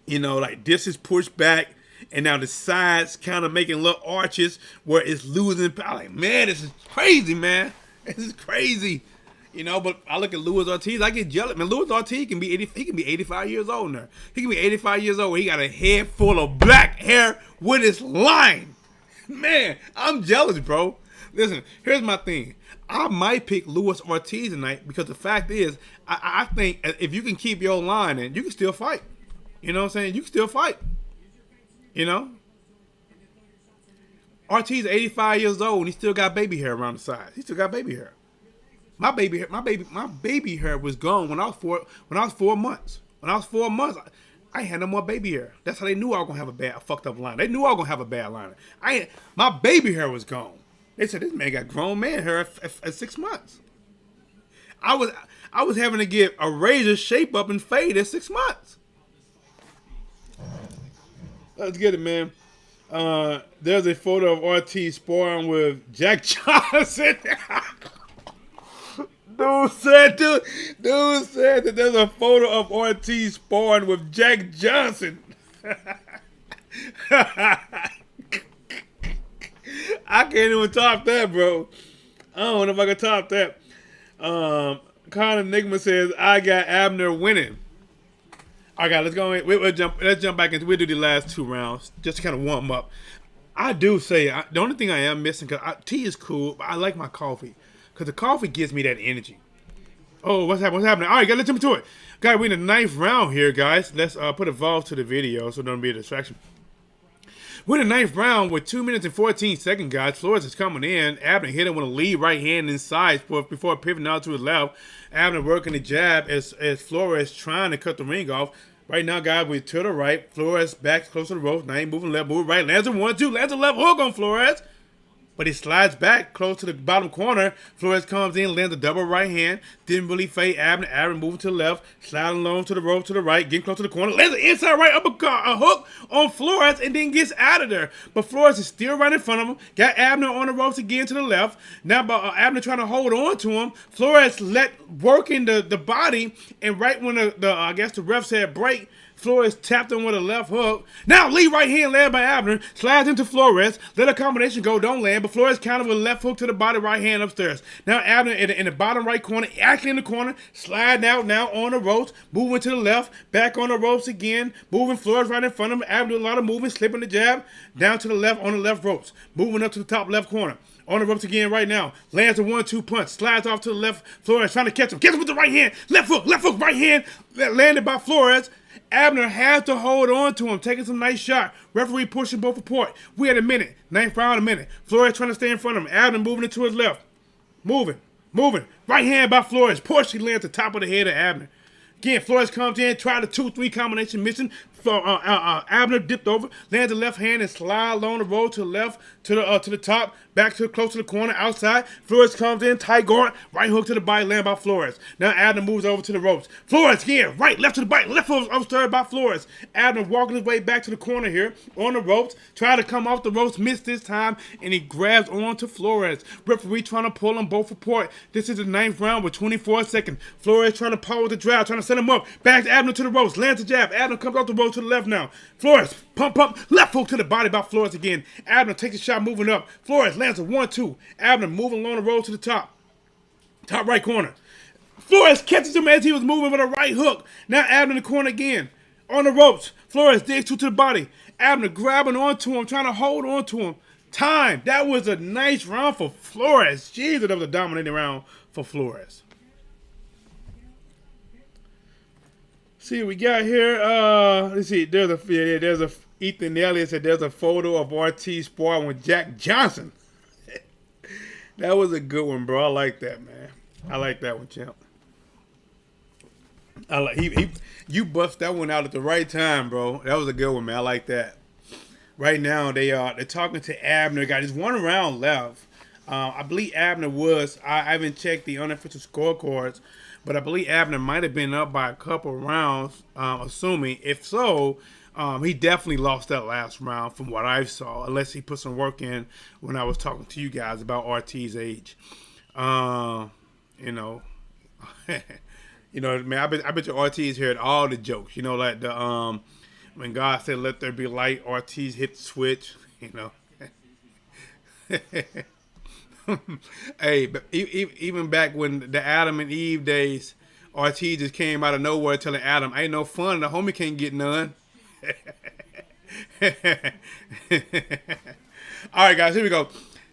you know, like this is pushed back, and now the sides kind of making little arches where it's losing power. Like, man, this is crazy, man. This is crazy. You know, but I look at Luis Ortiz, I get jealous. Man, Luis Ortiz can be 85 years old now. He can be 85 years old. He got a head full of black hair with his line. Man, I'm jealous, bro. Listen, here's my thing. I might pick Luis Ortiz tonight because the fact is, I think if you can keep your line in, you can still fight. You know what I'm saying? You can still fight. You know? Ortiz 85 years old and he still got baby hair around the sides. He still got baby hair. My baby hair was gone when I was 4 months. When I was 4 months, I ain't had no more baby hair. That's how they knew I was gonna have a fucked up line. They knew I was gonna have a bad line. My baby hair was gone. They said this man got grown man hair at 6 months. I was having to get a razor shape up and fade at 6 months. Let's get it, man. There's a photo of Ortiz sparring with Jack Johnson. Dude said that there's a photo of Ortiz sparring with Jack Johnson. I can't even top that, bro. I don't know if I can top that. Conor Enigma says, I got Abner winning. All right, let's go in. Let's jump back into. We'll do the last 2 rounds just to kind of warm up. I do say the only thing I am missing, because tea is cool, but I like my coffee because the coffee gives me that energy. Oh, what's happening? All right, let's jump into it. Guys, we're in the 9th round here, guys. Let's put a pause to the video so it don't be a distraction. We're in the 9th round with 2 minutes and 14 seconds, guys. Flores is coming in. Abner hit him with a lead right hand inside before pivoting out to his left. Abner working the jab as Flores trying to cut the ring off. Right now, guys, we're to the right. Flores back close to the ropes. Now he moving left, moving right. Lands a 1-2. Lands a left hook on Flores. But he slides back close to the bottom corner. Flores comes in, lands a double right hand. Didn't really fade Abner. Abner moving to the left. Sliding along to the rope to the right. Getting close to the corner. Lands an inside right uppercut, a hook on Flores, and then gets out of there. But Flores is still right in front of him. Got Abner on the ropes again to the left. Now Abner trying to hold on to him. Flores working the body. And right when I guess the ref said break, Flores tapped him with a left hook. Now lead right hand landed by Abner. Slides into Flores. Let a combination go. Don't land. But Flores countered with a left hook to the body right hand upstairs. Now Abner in the bottom right corner. Actually in the corner. Sliding out now on the ropes. Moving to the left. Back on the ropes again. Moving Flores right in front of him. Abner doing a lot of movement. Slipping the jab. Down to the left on the left ropes. Moving up to the top left corner. On the ropes again right now. Lands a 1-2 punch. Slides off to the left. Flores trying to catch him. Catch him with the right hand. Left hook, right hand. Landed by Flores. Abner has to hold on to him, taking some nice shot. Referee pushing both report. We had a minute. 9th round, a minute. Flores trying to stay in front of him. Abner moving it to his left. Moving. Right hand by Flores. Push, he lands the top of the head of Abner. Again, Flores comes in, try the 2-3 combination mission. Abner dipped over, lands the left hand and slide along the road to the left, to the top, back to close to the corner, outside. Flores comes in, tight guard, right hook to the body, land by Flores. Now Abner moves over to the ropes. Flores again, right, left to the body, left upstairs by Flores. Abner walking his way back to the corner here on the ropes, try to come off the ropes, missed this time, and he grabs onto Flores. Referee trying to pull them both apart. This is the 9th round with 24 seconds. Flores trying to power the drive, trying to set him up. Back to Abner to the ropes, lands the jab. Abner comes off the ropes to the left now. Flores, pump, left hook to the body by Flores again. Abner takes a shot moving up. Flores lands a 1-2. Abner moving along the road to the top right corner. Flores catches him as he was moving with a right hook. Now Abner in the corner again. On the ropes. Flores digs to the body. Abner grabbing onto him, trying to hold onto him. Time. That was a nice round for Flores. Jesus, that was a dominating round for Flores. See what we got here. Let's see. There's a Ethan Elliott said there's a photo of RT sparring with Jack Johnson. That was a good one, bro. I like that, man. I like that one, champ. You bust that one out at the right time, bro. That was a good one, man. I like that. Right now they're talking to Abner. Got just 1 round left. I believe Abner was. I haven't checked the unofficial scorecards, but I believe Abner might have been up by a couple rounds. Assuming if so, he definitely lost that last round from what I saw, unless he put some work in when I was talking to you guys about RT's age. You know, man, I bet your RT's heard all the jokes. You know, like the when God said, "Let there be light," RT's hit the switch. You know. Hey, but even back when the Adam and Eve days, RT just came out of nowhere telling Adam, "Ain't no fun. The homie can't get none." All right, guys, here we go.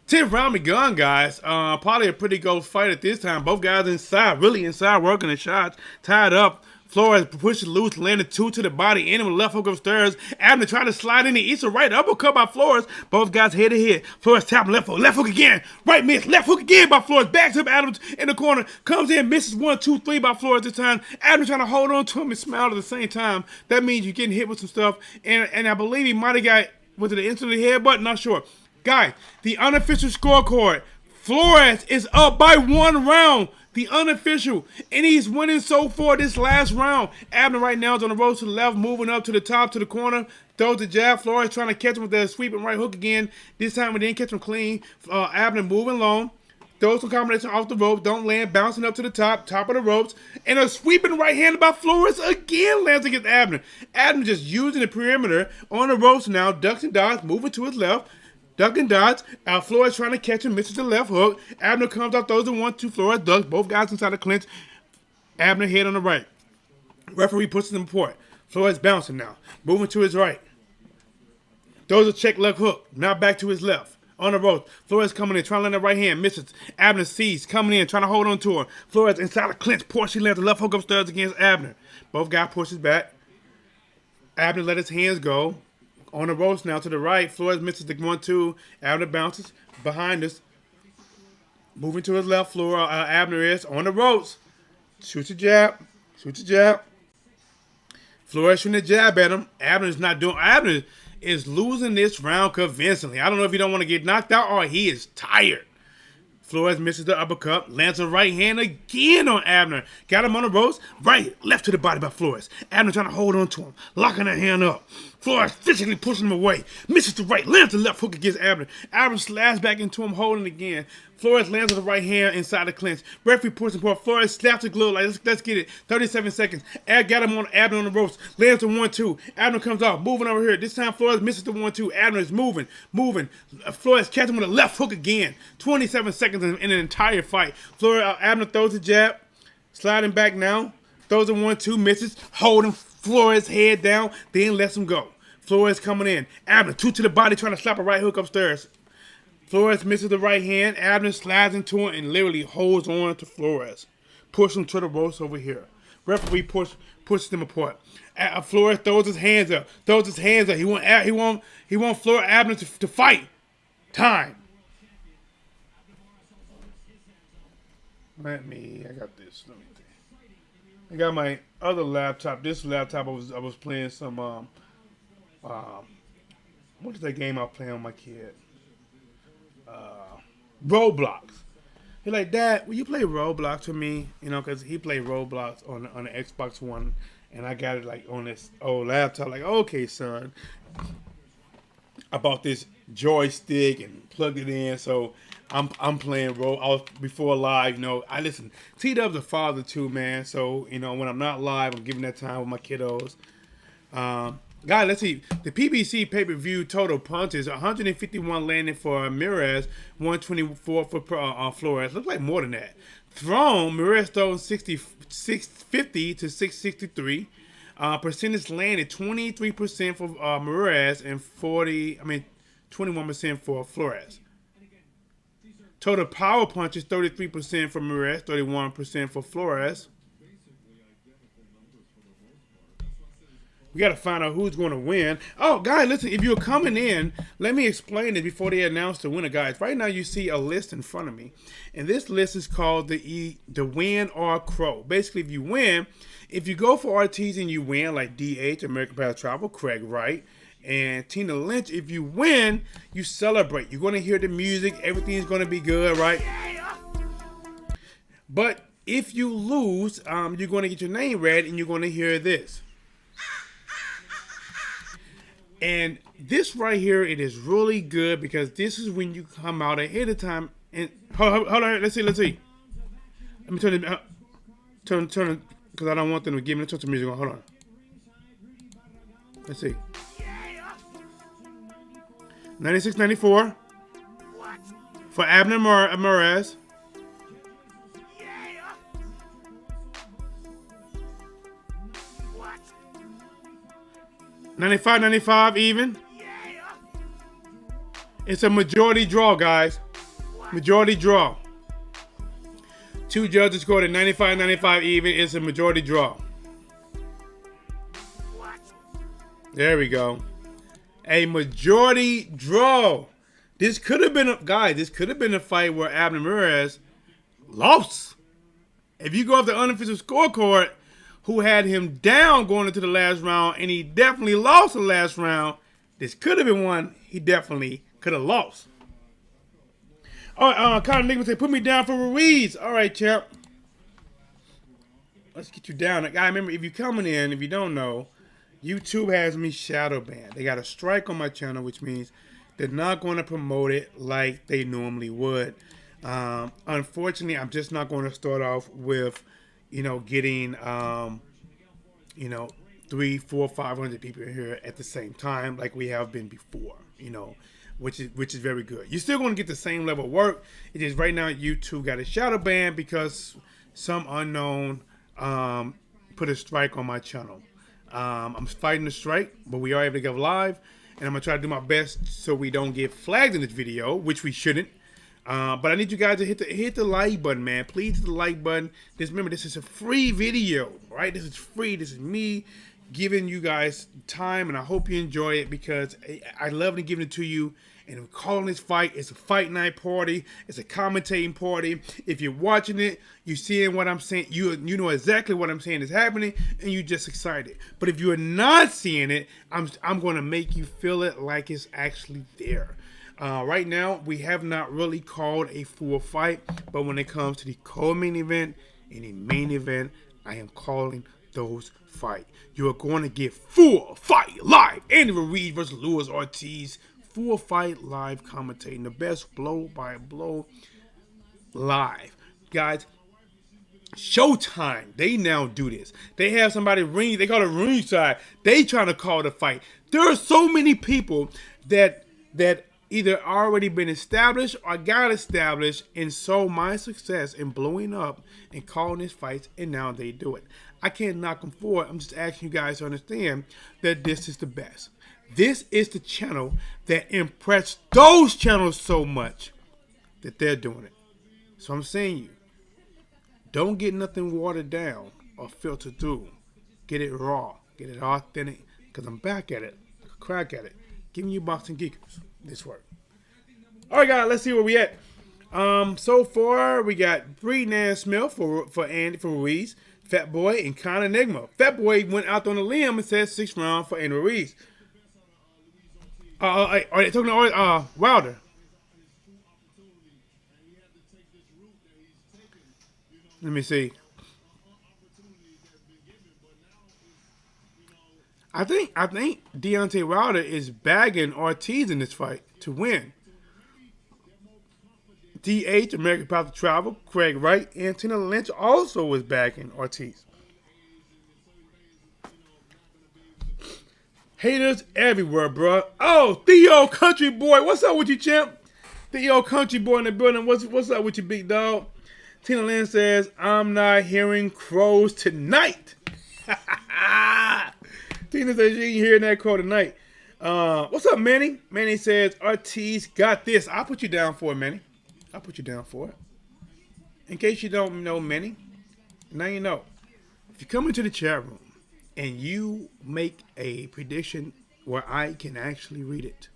10th round begun, guys. Probably a pretty close fight at this time. Both guys inside, really inside, working the shots. Tied up. Flores pushes loose, landed 2 to the body, in with left hook upstairs. Abner trying to slide in the east, a right uppercut by Flores. Both guys head to head. Flores tapping left hook again. Right miss, left hook again by Flores. Backs up Adams in the corner. Comes in, misses 1, 2, 3 by Flores this time. Abner trying to hold on to him and smile at the same time. That means you're getting hit with some stuff. And I believe he might have got, was it an instant headbutt? Not sure. Guys, the unofficial scorecard. Flores is up by 1 round. The unofficial. And he's winning so far this last round. Abner right now is on the road to the left, moving up to the top, to the corner. Throws the jab. Flores trying to catch him with that sweeping right hook again. This time we didn't catch him clean. Abner moving long. Throws some combination off the rope. Don't land. Bouncing up to the top of the ropes. And a sweeping right hand by Flores again lands against Abner. Abner just using the perimeter on the ropes now. Ducks and dodge. Moving to his left. Duck and dodge. Flores trying to catch him, misses the left hook. Abner comes out, throws the 1-2. Flores ducks. Both guys inside the clinch. Abner head on the right. Referee pushes him apart. Flores bouncing now. Moving to his right. Throws a check left hook. Now back to his left. On the ropes. Flores coming in, trying to land the right hand. Misses. Abner sees. Coming in, trying to hold on to her. Flores inside the clinch. She lands the left hook upstairs against Abner. Both guys pushes back. Abner let his hands go. On the ropes now to the right. Flores misses the 1-2. Abner bounces behind us. Moving to his left. Abner is on the ropes. Shoots a jab. Flores shooting a jab at him. Abner is losing this round convincingly. I don't know if he don't want to get knocked out or he is tired. Flores misses the uppercut, lands a right hand again on Abner. Got him on the ropes, right, left to the body by Flores. Abner trying to hold on to him, locking that hand up. Flores physically pushing him away, misses the right, lands the left hook against Abner. Abner slashes back into him, holding again. Flores lands with the right hand inside the clinch. Referee pushes him. Flores slaps the glove like, let's get it. 37 seconds. Got him on Abner on the ropes. Lands the 1-2. Abner comes off, moving over here. This time Flores misses the 1-2. Abner is moving. Flores catches him with a left hook again. 27 seconds in an entire fight. Abner throws the jab, sliding back now. Throws a 1-2, misses, holding Flores' head down, then lets him go. Flores coming in. Abner 2 to the body, trying to slap a right hook upstairs. Flores misses the right hand. Abner slides into it and literally holds on to Flores. Push him to the ropes over here. Referee pushes them apart. Flores throws his hands up. He want Abner to fight. Time. I got this. Let me think. I got my other laptop. This laptop, I was playing some what is that game I was playing with my kid? Roblox. He's like, Dad, will you play Roblox with me? You know, because he played Roblox on the Xbox One, and I got it like on this old laptop. Like, okay, son. I bought this joystick and plugged it in, so I'm playing before live. You know, I listen. TDub's a father too, man. So you know, when I'm not live, I'm giving that time with my kiddos. Guys, let's see. The PBC pay-per-view total punches: 151 landing for Mirez, 124 for Flores. Looks like more than that. Thrown, Mirez thrown 650 to 663. Percentage landed 23% for Mirez and 21% for Flores. Total power punches 33% for Mirez, 31% for Flores. We got to find out who's going to win. Oh, guys, listen, if you're coming in, let me explain it before they announce the winner, guys. Right now, you see a list in front of me. And this list is called the Win or Crow. Basically, if you win, if you go for ORTIZ and you win, like DH, American Pass Travel, Craig Wright, and Tina Lynch, if you win, you celebrate. You're going to hear the music. Everything's going to be good, right? But if you lose, you're going to get your name read, and you're going to hear this. And this right here, it is really good because this is when you come out ahead of time. And hold on, let's see. Let me turn it, turn it, because I don't want them to give me the music on. Hold on. Let's see. 96-94 for Abner Mirez. $95 even. It's a majority draw, guys. Majority draw. Two judges scored at 95 even. It's a majority draw. There we go. A majority draw. This could have been this could have been a fight where Abner Mirez lost. If you go off the unofficial scorecard, who had him down going into the last round, and he definitely lost the last round. This could have been one he definitely could have lost. All right, Connor Nicholas say, put me down for RUIZ. All right, champ. Let's get you down. Guy, remember, if you're coming in, if you don't know, YouTube has me shadow banned. They got a strike on my channel, which means they're not going to promote it like they normally would. Unfortunately, I'm just not going to start off with getting, 300, 400, 500 people here at the same time like we have been before, which is very good. You're still going to get the same level of work. It is right now YouTube got a shadow ban because some unknown put a strike on my channel. I'm fighting the strike, but we are able to go live, and I'm going to try to do my best so we don't get flagged in this video, which we shouldn't. But I need you guys to hit the like button, man. Please hit the like button. Remember, this is a free video, right? This is free. This is me giving you guys time, and I hope you enjoy it because I love giving it to you. And we're calling this fight. It's a fight night party. It's a commentating party. If you're watching it, you're seeing what I'm saying. You know exactly what I'm saying is happening, and you're just excited. But if you're not seeing it, I'm going to make you feel it like it's actually there. Right now, we have not really called a full fight, but when it comes to the co-main event and the main event, I am calling those fights. You are going to get full fight live. Andy Ruiz versus Luis Ortiz. Full fight live commentating. The best blow by blow live. Guys, Showtime, they now do this. They have somebody ring, they call it ringside. They trying to call the fight. There are so many people that either already been established or got established and saw my success in blowing up and calling these fights, and now they do it. I can't knock them for it. I'm just asking you guys to understand that this is the best. This is the channel that impressed those channels so much that they're doing it. So I'm saying you, don't get nothing watered down or filtered through. Get it raw. Get it authentic. Because I'm back at it. Crack at it. Giving you boxing geekers this work. All right, guys, let's see where we at. So far, we got Breeden Smith for Ruiz. Fat Boy and Con Enigma. Fat Boy went out on a limb and said 6th round for Andy Ruiz. Are they talking to Wilder? Let me see. I think Deontay Wilder is bagging Ortiz in this fight to win. DH, American Path to Travel, Craig Wright, and Tina Lynch also was bagging Ortiz. Haters everywhere, bro. Oh, Theo Country Boy. What's up with you, champ? Theo Country Boy in the building. What's up with you, big dog? Tina Lynch says, I'm not hearing crows tonight. Tina says she ain't hearing that crow tonight. What's up, Manny? Manny says, Ortiz got this. I'll put you down for it, Manny. I'll put you down for it. In case you don't know Manny, now you know. If you come into the chat room and you make a prediction where I can actually read it,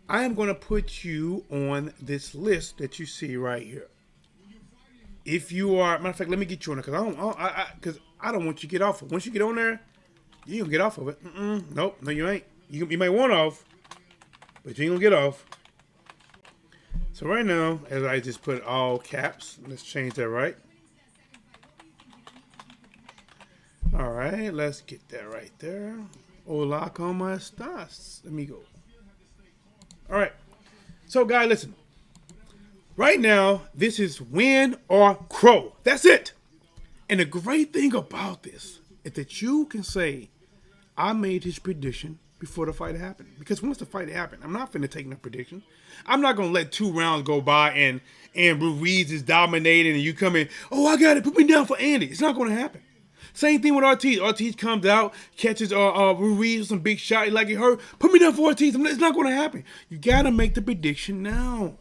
I am going to put you on this list that you see right here. If you are, matter of fact, let me get you on it because I don't want you to get off of it. Once you get on there, you ain't gonna get off of it. Nope, no, you ain't. You might want off, but you ain't gonna get off. So right now, as I just put all caps, let's change that right. All right, let's get that right there. Hola, ¿cómo estás? Let me go. All right. So, guys, listen. Right now, this is win or crow. That's it. And the great thing about this is that you can say, I made his prediction before the fight happened. Because once the fight happened, I'm not finna take no prediction. I'm not gonna let 2 rounds go by and Ruiz is dominating and you come in, oh, I got it, put me down for Andy. It's not gonna happen. Same thing with Ortiz. Ortiz comes out, catches Ruiz with some big shot like he hurt. Put me down for Ortiz. It's not gonna happen. You gotta make the prediction now.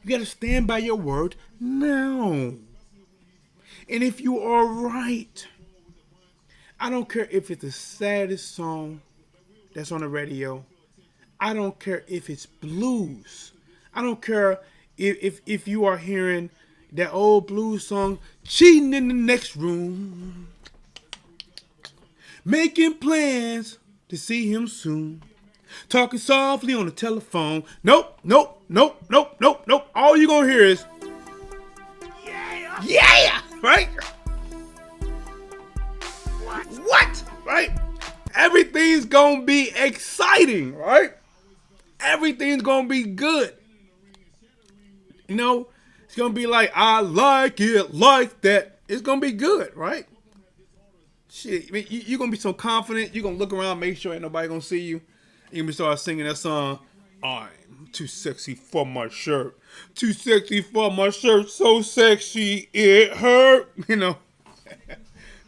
You gotta stand by your word now. And if you are right, I don't care if it's the saddest song that's on the radio. I don't care if it's blues. I don't care if you are hearing that old blues song, cheating in the next room, making plans to see him soon, talking softly on the telephone. Nope. All you gonna hear is, yeah, right? What? Right? Everything's gonna be exciting, right? Everything's gonna be good. You know, it's gonna be like, I like it like that. It's gonna be good, right? Shit, I mean, you're gonna be so confident. You're gonna look around, make sure ain't nobody gonna see you. You're gonna start singing that song, I'm too sexy for my shirt. Too sexy for my shirt, so sexy it hurt. You know,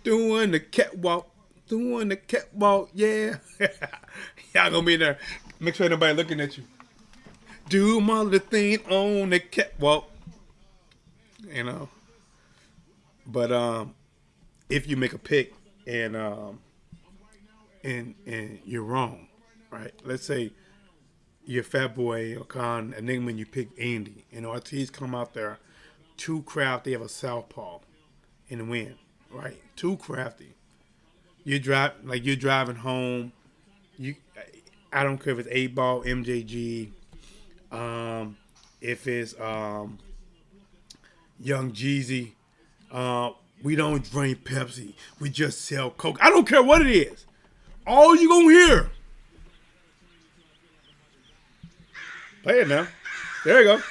doing the catwalk, yeah. Y'all gonna be there. Make sure ain't nobody looking at you. Do my little thing on the catwalk. You know. But if you make a pick and you're wrong, right? Let's say you're Fat Boy or Con Enigma and you pick Andy and Ortiz come out there too crafty, have a southpaw and win, right? Too crafty. You're driving home. I don't care if it's 8-Ball, MJG, if it's Young Jeezy. We don't drink Pepsi. We just sell Coke. I don't care what it is. All you gonna hear. Play it now. There you go.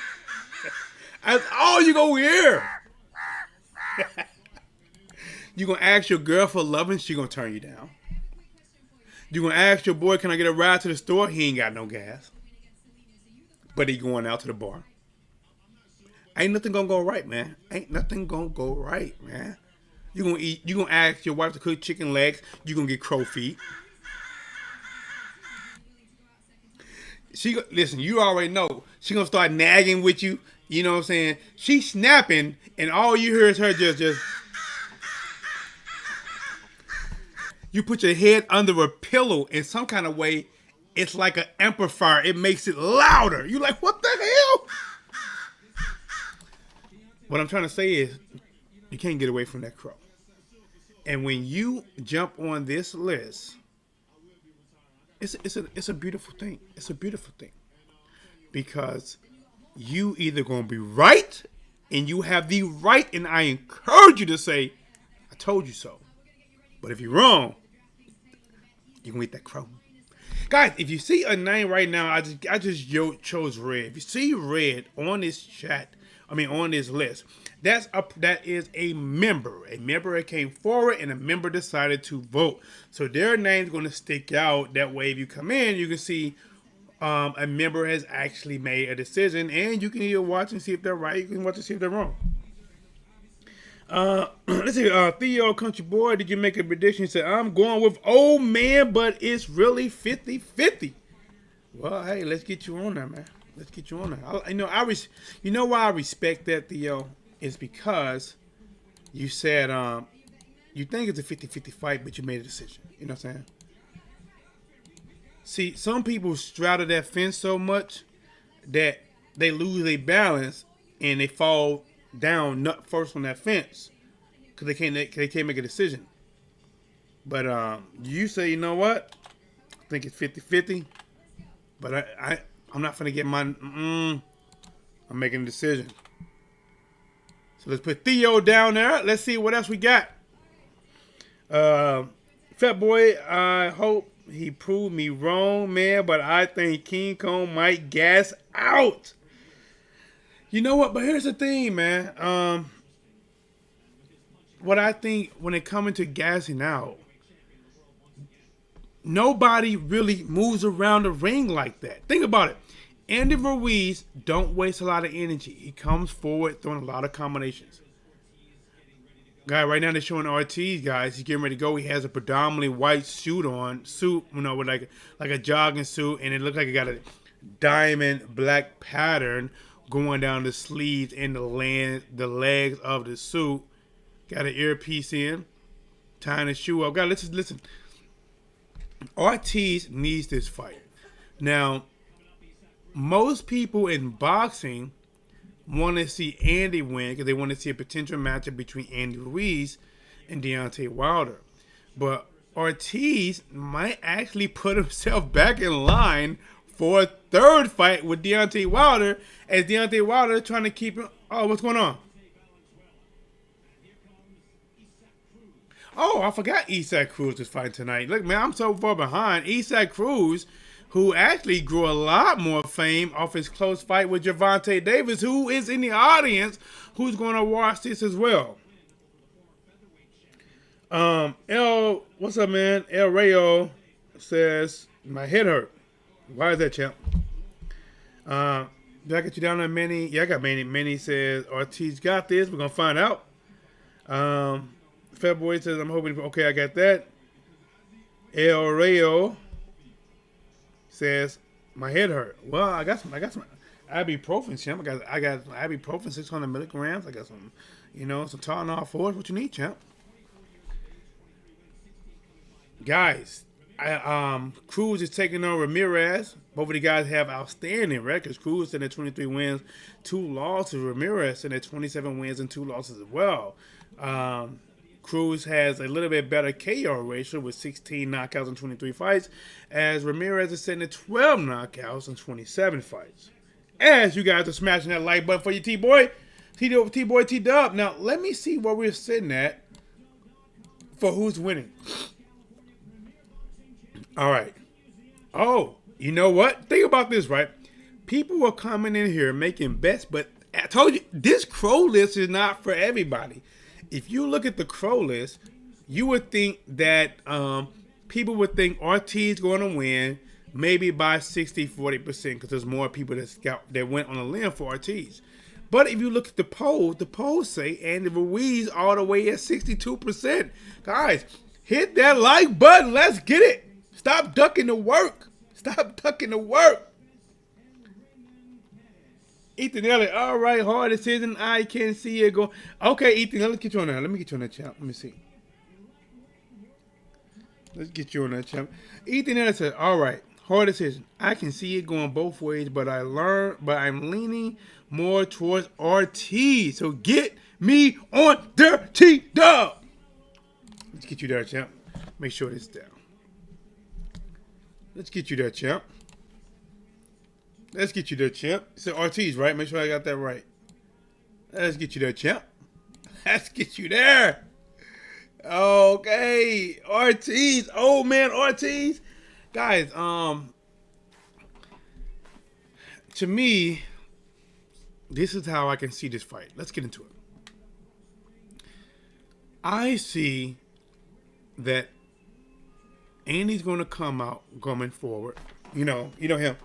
That's all you gonna hear. You gonna ask your girl for loving, she gonna turn you down. You gonna ask your boy, can I get a ride to the store? He ain't got no gas. But he going out to the bar. Ain't nothing gonna go right, man. Ain't nothing gonna go right, man. You gonna ask your wife to cook chicken legs, you gonna get crow feet. Listen, you already know. She gonna start nagging with you. You know what I'm saying? She's snapping, and all you hear is her just. You put your head under a pillow in some kind of way. It's like an amplifier. It makes it louder. You like, what the hell? What I'm trying to say is, you can't get away from that crow. And when you jump on this list, it's a beautiful thing. It's a beautiful thing. Because you either going to be right, and you have the right, and I encourage you to say, I told you so. But if you're wrong, you can eat that crow. Guys, if you see a name right now, I just chose red. If you see red on this on this list, that is a member. A member that came forward, and a member decided to vote. So their name's going to stick out. That way, if you come in, you can see a member has actually made a decision, and you can either watch and see if they're right. You can watch and see if they're wrong. Let's see. Theo Country Boy, did you make a prediction? He said, I'm going with old man, but it's really 50-50. Well, hey, let's get you on there, man. Let's get you on there. You know why I respect that, Theo? Is because you said you think it's a 50-50 fight, but you made a decision. You know what I'm saying? See, some people straddle that fence so much that they lose their balance and they fall down nut first on that fence because they can't make a decision. But you say, you know what? I think it's 50-50. But I'm not finna get mine. I'm making a decision. So let's put Theo down there. Let's see what else we got. Fat Boy, I hope he proved me wrong, man, but I think King Kong might gas out. You know what? But here's the thing, man. What I think when it comes to gassing out, nobody really moves around the ring like that. Think about it. Andy Ruiz don't waste a lot of energy. He comes forward throwing a lot of combinations. Guy, right now they're showing ORTIZ, guys. He's getting ready to go. He has a predominantly white suit, with like a jogging suit, and it looks like he got a diamond black pattern going down the sleeves and the legs of the suit. Got an earpiece in, tying his shoe up. Guys, listen. ORTIZ needs this fight. Now, most people in boxing want to see Andy win because they want to see a potential matchup between Andy Ruiz and Deontay Wilder. But ORTIZ might actually put himself back in line for a third fight with Deontay Wilder, as Deontay Wilder trying to keep him. Oh, what's going on? Oh, I forgot USYK Cruz is fighting tonight. Look, man, I'm so far behind. USYK Cruz, who actually grew a lot more fame off his close fight with Gervonta Davis, who is in the audience, who's going to watch this as well. What's up, man? El Rayo says, my head hurt. Why is that, champ? Did I get you down there, Manny? Yeah, I got Manny. Manny says, ORTIZ got this. We're going to find out. February says, I'm hoping. Okay, I got that. El Rayo says, my head hurt. Well, I got some ibuprofen, champ. I got ibuprofen, 600 milligrams. I got some, some Tylenol force. What you need, champ? Guys, Cruz is taking on Ramirez. Both of the guys have outstanding records. Cruz sitting at 23 wins, 2 losses. Ramirez sitting at 27 wins and 2 losses as well. Cruz has a little bit better KO ratio with 16 knockouts in 23 fights, as Ramirez is sitting at 12 knockouts in 27 fights. As you guys are smashing that like button for your T-Boy, TDub. Now, let me see where we're sitting at for who's winning. All right. Oh, you know what? Think about this, right? People are coming in here making bets, but I told you, this crow list is not for everybody. If you look at the crow list, you would think that people would think ORTIZ going to win maybe by 60-40% because there's more people that went on a limb for ORTIZ. But if you look at the polls say Andy Ruiz all the way at 62%. Guys, hit that like button. Let's get it. Stop ducking the work. Ethan Elliott, all right, hard decision. I can see it go. Okay, Ethan, let's get you on there. Let me get you on that, champ. Let me see. Let's get you on that, champ. Ethan Elliott said, all right, hard decision. I can see it going both ways, but I'm leaning more towards ORTIZ. So get me on there, TDub. Let's get you there, champ. Make sure this is down. Let's get you there, champ. Let's get you there, champ. It's ORTIZ, right? Make sure I got that right. Let's get you there, champ. Let's get you there. Okay, ORTIZ. Oh man, ORTIZ. Guys, to me, this is how I can see this fight. Let's get into it. I see that Andy's going to come out coming forward. You know him.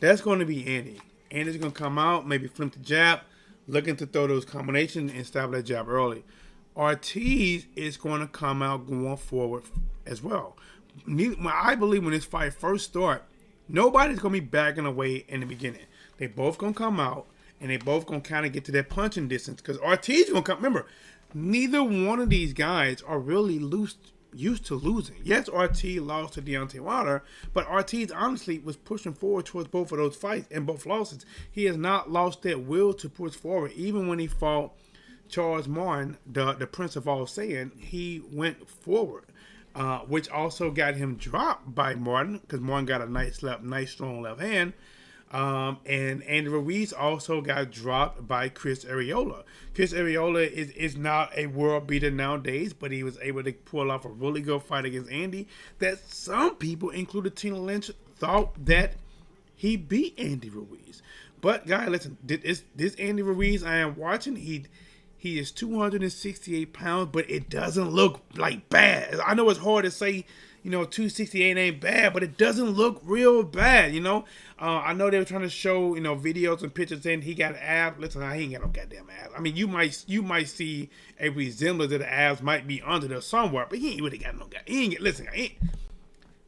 That's going to be Andy. Andy's going to come out, maybe flip the jab, looking to throw those combinations and stop that jab early. ORTIZ is going to come out going forward as well. I believe when this fight first starts, nobody's going to be backing away in the beginning. They both going to come out, and they both going to kind of get to that punching distance. Because ORTIZ is going to come. Remember, neither one of these guys are really used to losing. Yes, ORTIZ lost to Deontay Wilder, but ORTIZ honestly was pushing forward towards both of those fights and both losses. He has not lost that will to push forward. Even when he fought Charles Martin, the Prince of All Saying, he went forward, which also got him dropped by Martin because Martin got a nice strong left hand. And Andy Ruiz also got dropped by Chris Arreola. Chris Arreola is not a world beater nowadays, but he was able to pull off a really good fight against Andy that some people, including Tina Lynch, thought that he beat Andy Ruiz. But guys, listen, this Andy Ruiz I am watching, he is 268 pounds, but it doesn't look like bad. I know it's hard to say, 268 ain't bad, but it doesn't look real bad, I know they were trying to show, videos and pictures saying he got abs. Listen, he ain't got no goddamn abs. I mean, you might see a resemblance of the abs might be under there somewhere, but he ain't really got no abs. He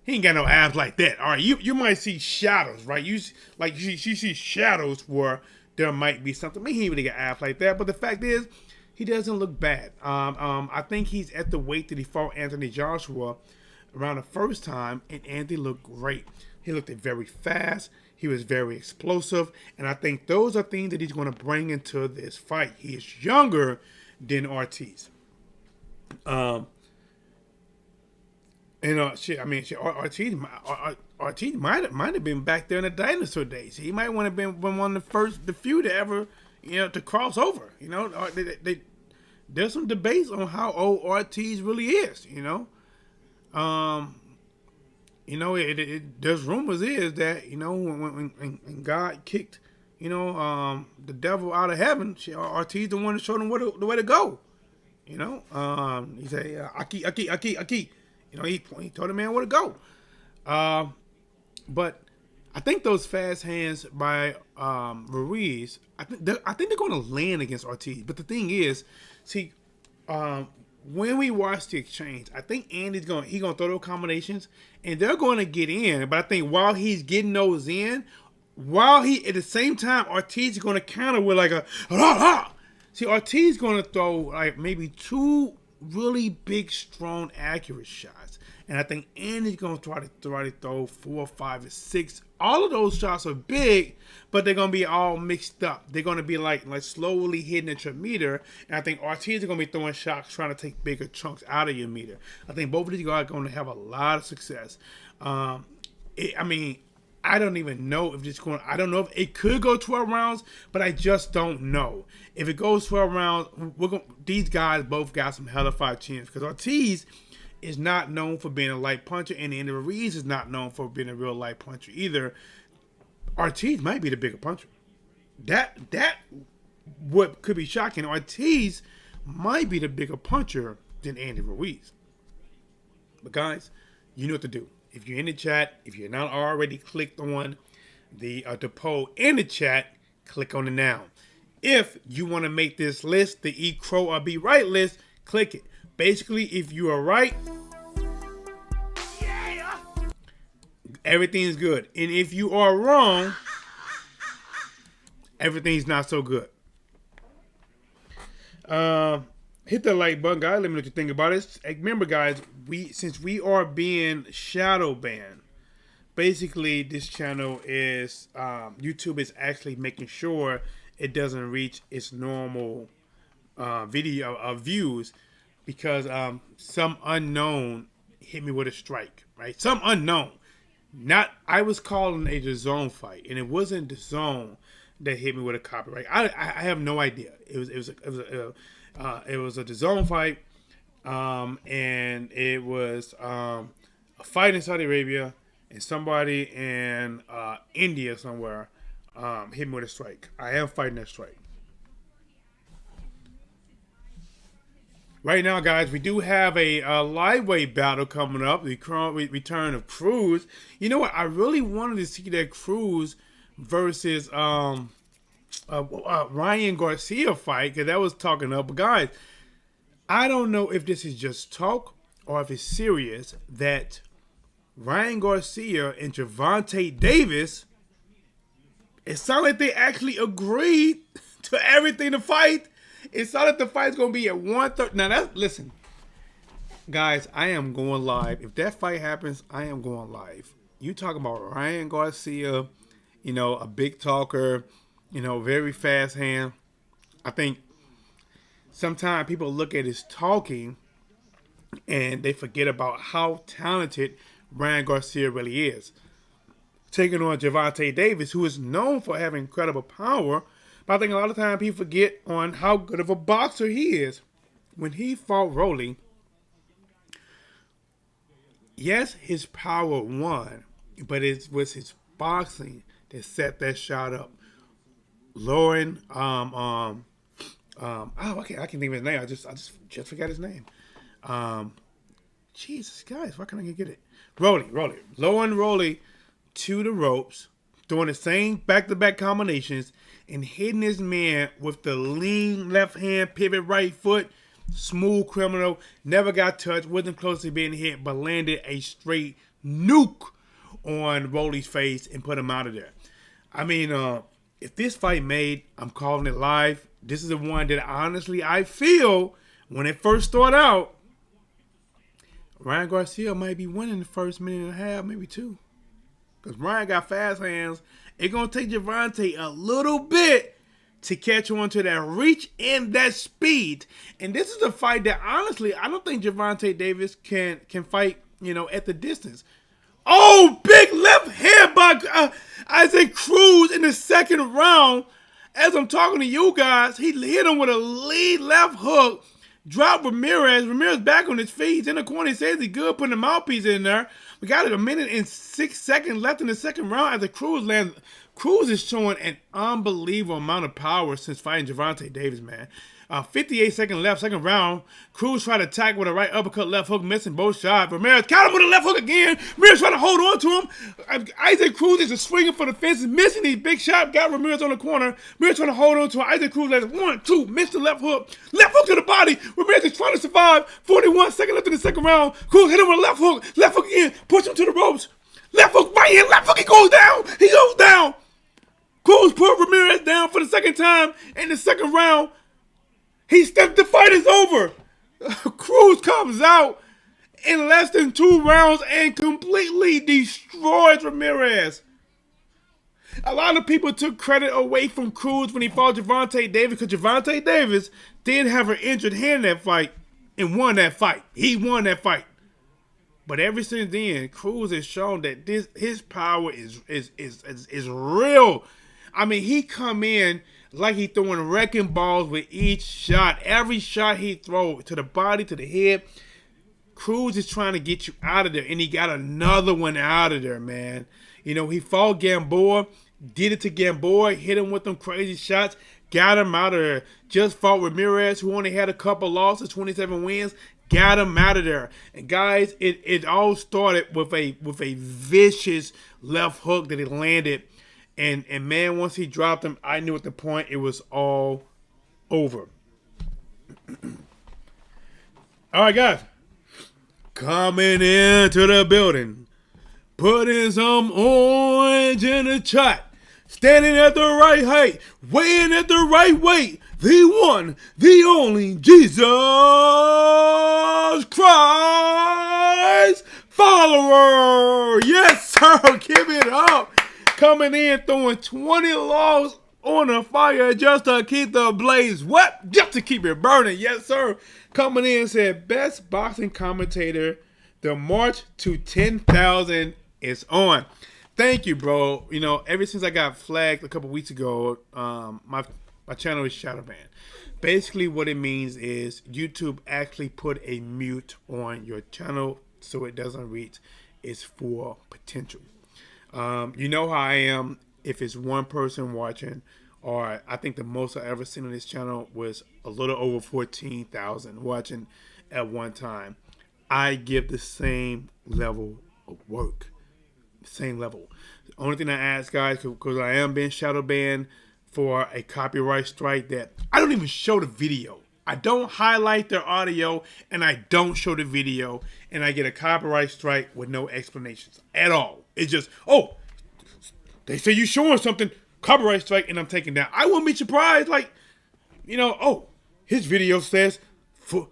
ain't got no abs like that. All right, you might see shadows, right? You see shadows where there might be something. I mean, he ain't really got abs like that, but the fact is, he doesn't look bad. I think he's at the weight that he fought Anthony Joshua around the first time, and Andy looked great. He looked very fast. He was very explosive, and I think those are things that he's going to bring into this fight. He is younger than ORTIZ. ORTIZ might have been back there in the dinosaur days. He might want to have been one of the few to ever, to cross over. There's some debates on how old ORTIZ really is. There's rumors is that when God kicked the devil out of heaven, ORTIZ the one that showed him the way to go. He said Aki. He told the man where to go. But I think those fast hands by Ruiz, I think they're going to land against ORTIZ. But the thing is, see, when we watch the exchange, I think Andy's gonna throw those combinations, and they're going to get in. But I think while he's getting those in, at the same time, ORTIZ is going to counter with like a See, ORTIZ is going to throw like maybe two really big, strong, accurate shots. And I think Andy's going to try to throw 4, 5, and 6. All of those shots are big, but they're going to be all mixed up. They're going to be like slowly hitting at your meter. And I think ORTIZ is going to be throwing shots, trying to take bigger chunks out of your meter. I think both of these guys are going to have a lot of success. I don't even know if it's going. I don't know if it could go 12 rounds, but I just don't know. If it goes 12 rounds, these guys both got some hella fight chance, because ORTIZ is not known for being a light puncher, and Andy Ruiz is not known for being a real light puncher either. ORTIZ might be the bigger puncher. That what could be shocking. ORTIZ might be the bigger puncher than Andy Ruiz. But guys, you know what to do. If you're in the chat, if you're not already clicked on the poll in the chat, click on it now. If you want to make this list, the E Crow or Be Right list, click it. Basically, if you are right, everything's good. And if you are wrong, everything's not so good. Hit the like button, guys. Let me know what you think about it. Remember, guys, since we are being shadow banned, basically this channel is YouTube is actually making sure it doesn't reach its normal video views. because some unknown hit me with a strike, right? Some unknown. Not, I was calling a DAZN fight, and it wasn't DAZN that hit me with a copyright. I have no idea. It was a DAZN fight, and it was a fight in Saudi Arabia, and somebody in India somewhere hit me with a strike. I am fighting that strike. Right now, guys, we do have a lightweight battle coming up. The return of RUIZ. You know what? I really wanted to see that RUIZ versus Ryan Garcia fight, because that was talking up. But guys, I don't know if this is just talk or if it's serious that Ryan Garcia and Gervonta Davis, it sounds like they actually agreed to everything to fight. It sounds like the fight's going to be at 1:30. Now, listen, guys, I am going live. If that fight happens, I am going live. You talk about Ryan Garcia, you know, a big talker, you know, very fast hand. I think sometimes people look at his talking and they forget about how talented Ryan Garcia really is. Taking on Gervonta Davis, who is known for having incredible power, but I think a lot of times people forget on how good of a boxer he is. When he fought Rolly, yes, his power won, but it was his boxing that set that shot up. Lauren, I can't think of his name. I just forgot his name. Jesus, guys, why can't I get it? Rolly. Lauren Rolly to the ropes, doing the same back-to-back combinations, and hitting his man with the lean left hand, pivot right foot. Smooth criminal, never got touched, wasn't close to being hit, but landed a straight nuke on Rolly's face and put him out of there. I mean, if this fight made, I'm calling it live. This is the one that honestly I feel when it first started out, Ryan Garcia might be winning the first minute and a half, maybe two. Because Ryan got fast hands. It's going to take Gervonta a little bit to catch on to that reach and that speed. And this is a fight that, honestly, I don't think Gervonta Davis can fight, you know, at the distance. Oh, big left hand by Isaac Cruz in the second round. As I'm talking to you guys, he hit him with a lead left hook. Dropped Ramirez. Ramirez back on his feet. He's in the corner. He says he's good, putting the mouthpiece in there. We got it 1 minute and 6 seconds left in the second round as the Cruz lands. Cruz is showing an unbelievable amount of power since fighting Gervonta Davis, man. 58 seconds left, second round. Cruz tried to attack with a right uppercut, left hook, missing both shots. Ramirez caught him with a left hook again. Ramirez trying to hold on to him. Isaac Cruz is just swinging for the fences, missing these big shots. Got Ramirez on the corner. Ramirez trying to hold on to him. Isaac Cruz lands 1, 2, missed the left hook. Left hook to the body. Ramirez is trying to survive. 41 seconds left in the second round. Cruz hit him with a left hook. Left hook again. Push him to the ropes. Left hook, right hand, left hook. He goes down. He goes down. Cruz put Ramirez down for the second time in the second round. He stepped, the fight is over. Cruz comes out in less than 2 rounds and completely destroys Ramirez. A lot of people took credit away from Cruz when he fought Gervonta Davis, because Gervonta Davis did have an injured hand in that fight and won that fight. He won that fight. But ever since then, Cruz has shown that his power is real. I mean, he come in like he throwing wrecking balls with each shot. Every shot he throws, to the body, to the head, Cruz is trying to get you out of there. And he got another one out of there, man. You know, he fought Gamboa, did it to Gamboa, hit him with them crazy shots, got him out of there. Just fought Ramirez, who only had a couple losses, 27 wins, got him out of there. And guys, it all started with a vicious left hook that he landed. And man, once he dropped him, I knew at the point it was all over. All right, guys. Coming into the building. Putting some orange in the chat. Standing at the right height. Weighing at the right weight. The one, the only, Jesus Christ follower. Yes, sir. Give it up. Coming in, throwing 20 logs on a fire just to keep the blaze. What? Just to keep it burning. Yes, sir. Coming in and said, best boxing commentator. The march to 10,000 is on. Thank you, bro. You know, ever since I got flagged a couple weeks ago, my channel is shadow banned. Basically, what it means is YouTube actually put a mute on your channel so it doesn't reach its full potential. You know how I am if it's one person watching, or I think the most I ever seen on this channel was a little over 14,000 watching at one time. I give the same level of work. Same level. The only thing I ask, guys, because I am being shadow banned for a copyright strike, that I don't even show the video. I don't highlight their audio and I don't show the video, and I get a copyright strike with no explanations at all. It's just, oh, they say you're showing something, copyright strike, and I'm taking down. I wouldn't be surprised, like, you know, oh, his video says for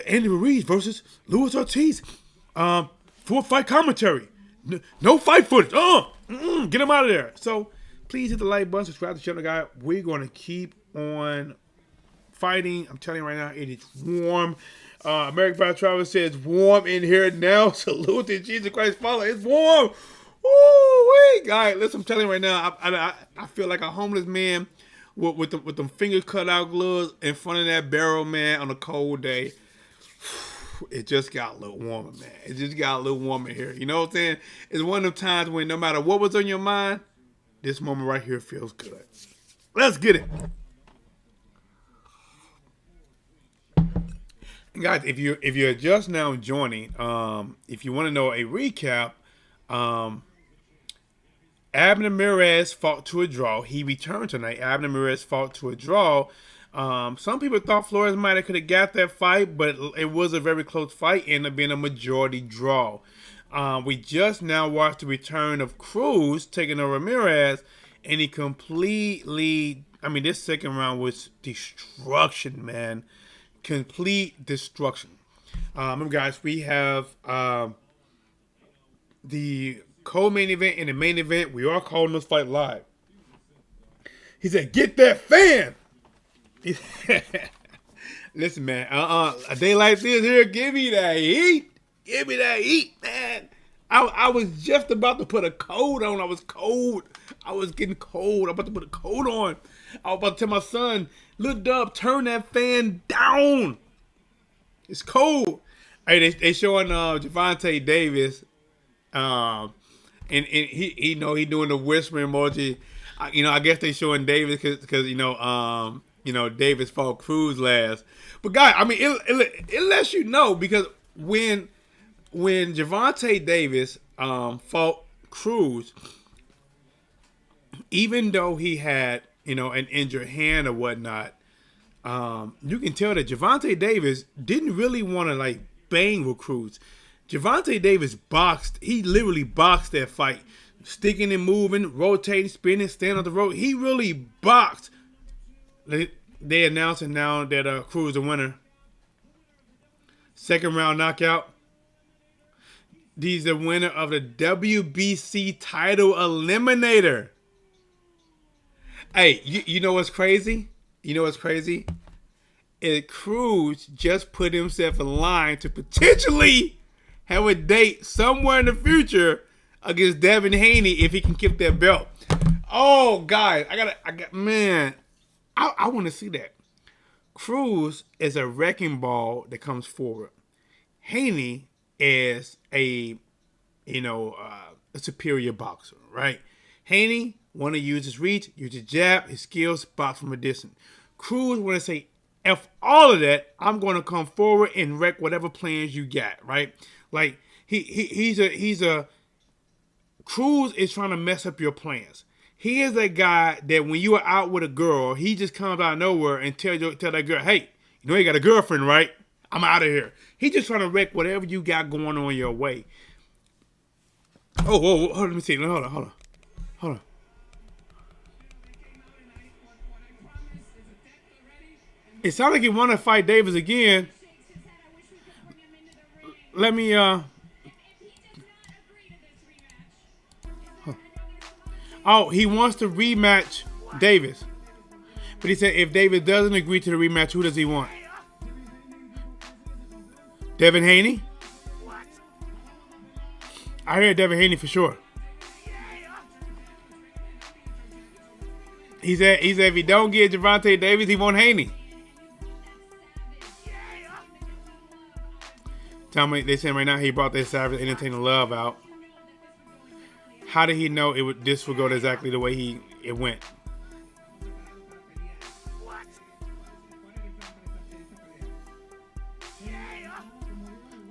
Andy Ruiz versus Luis Ortiz, full fight commentary, no fight footage. Get him out of there. So please hit the like button, subscribe to the channel, guys. We're gonna keep on fighting. I'm telling you right now, it is warm. American Fire Travel says it's warm in here now. Salute to Jesus Christ, Father. It's warm. Woo, guys. Listen, I'm telling you right now, I feel like a homeless man with them finger cut out gloves in front of that barrel, man, on a cold day. It just got a little warmer, man. It just got a little warmer here. You know what I'm saying? It's one of them times when no matter what was on your mind, this moment right here feels good. Let's get it. And guys, if you're just now joining, if you want to know a recap, Abner Mirez fought to a draw. He returned tonight. Abner Mirez fought to a draw. Some people thought Flores might have could have got that fight, but it was a very close fight. Ended up being a majority draw. We just now watched the return of Cruz taking over Ramirez, and he completely, I mean, this second round was destruction, man. Complete destruction. Guys, we have the co-main event and the main event. We are calling this fight live. He said, get that fan. Listen, man, a day like this here, give me that heat. Give me that heat, man. I was just about to put a coat on. I was cold. I was getting cold. I'm about to put a coat on. I was about to tell my son, look up, turn that fan down. It's cold. Hey, they showing Gervonta Davis, and he know he doing the whispering emoji. I guess they showing Davis because Davis fought Cruz last. But guys, I mean, it lets you know, because when Gervonta Davis fought Cruz, even though he had an injured hand or whatnot, you can tell that Gervonta Davis didn't really want to like bang with Cruz. Gervonta Davis boxed. He literally boxed that fight, sticking and moving, rotating, spinning, standing on the road. He really boxed. They announcing now that Cruz is the winner. Second round knockout. He's the winner of the WBC title eliminator. Hey, you know what's crazy? You know what's crazy? Cruz just put himself in line to potentially have a date somewhere in the future against Devin Haney if he can keep that belt. Oh, guys, I want to see that. Cruz is a wrecking ball that comes forward. Haney is a superior boxer, right? Haney want to use his reach, use his jab, his skills, box from a distance. Cruz want to say, F all of that, I'm going to come forward and wreck whatever plans you got, right? Like, Cruz is trying to mess up your plans. He is a guy that when you are out with a girl, he just comes out of nowhere and tell that girl, hey, you got a girlfriend, right? I'm out of here. He just trying to wreck whatever you got going on your way. Oh, hold on, let me see. Hold on. It sounds like he want to fight Davis again. Let me, Oh, he wants to rematch Davis. But he said if Davis doesn't agree to the rematch, who does he want? Devin Haney? I heard Devin Haney for sure. He said if he don't get Gervonta Davis, he want Haney. Tell me, they saying right now he brought their Savage Entertainer Love out. How did he know this would go exactly the way it went?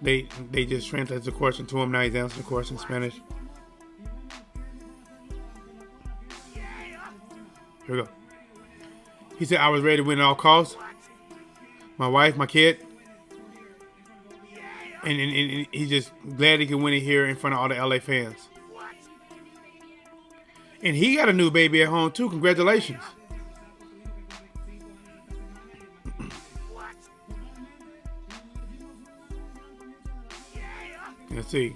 They just translated the question to him. Now he's answering the question in Spanish. Here we go. He said, I was ready to win at all costs. My wife, my kid. And he's just glad he can win it here in front of all the LA fans. And he got a new baby at home too. Congratulations. Let's see.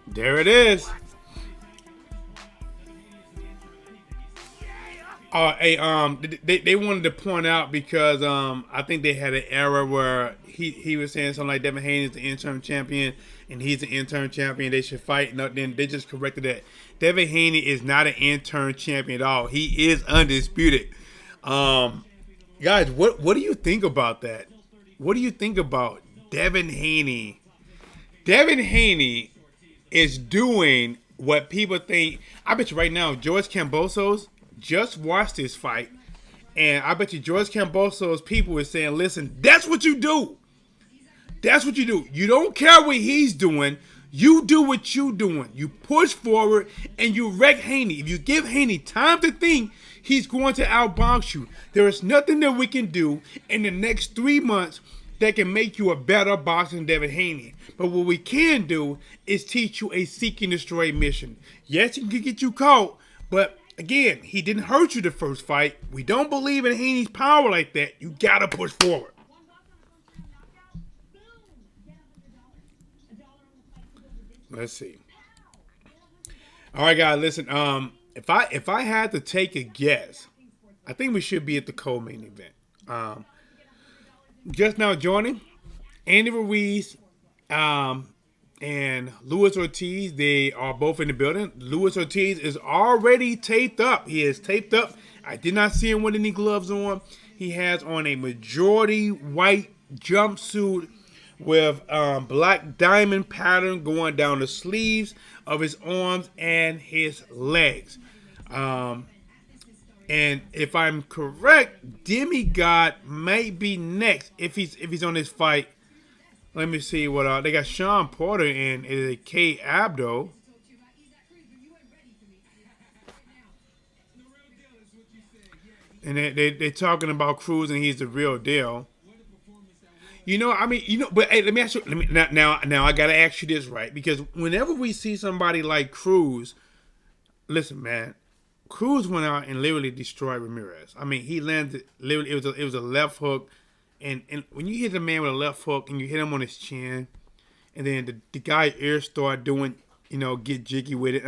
There it is. They wanted to point out because I think they had an error where he was saying something like Devin Haney is the interim champion and he's the interim champion. They should fight. No, then they just corrected that. Devin Haney is not an interim champion at all. He is undisputed. Guys, what do you think about that? What do you think about Devin Haney? Devin Haney is doing what people think. I bet you right now, George Kambosos just watched this fight, and I bet you George Kambosos' people is saying, listen, that's what you do. That's what you do. You don't care what he's doing. You do what you doing. You push forward, and you wreck Haney. If you give Haney time to think, he's going to outbox you. There is nothing that we can do in the next 3 months that can make you a better boxer than Devin Haney. But what we can do is teach you a seek and destroy mission. Yes, he can get you caught, but again, he didn't hurt you the first fight. We don't believe in Haney's power like that. You gotta push forward. Let's see. All right, guys, listen. If I had to take a guess, I think we should be at the co-main event. Just now joining Andy Ruiz and Luis Ortiz. They are both in the building. Luis Ortiz is already taped up. He is taped up. I did not see him with any gloves on. He has on a majority white jumpsuit with black diamond pattern going down the sleeves of his arms and his legs. And if I'm correct, Demigod might be next if he's on this fight. Let me see what they got. Sean Porter and is a K Abdo. And they're talking about Cruz and he's the real deal. But hey, let me ask you. Now I gotta ask you this, right? Because whenever we see somebody like Cruz, listen, man. Cruz went out and literally destroyed Ramirez. I mean, he landed literally. It was a left hook, and when you hit a man with a left hook and you hit him on his chin, and then the guy ears start doing, get jiggy with it.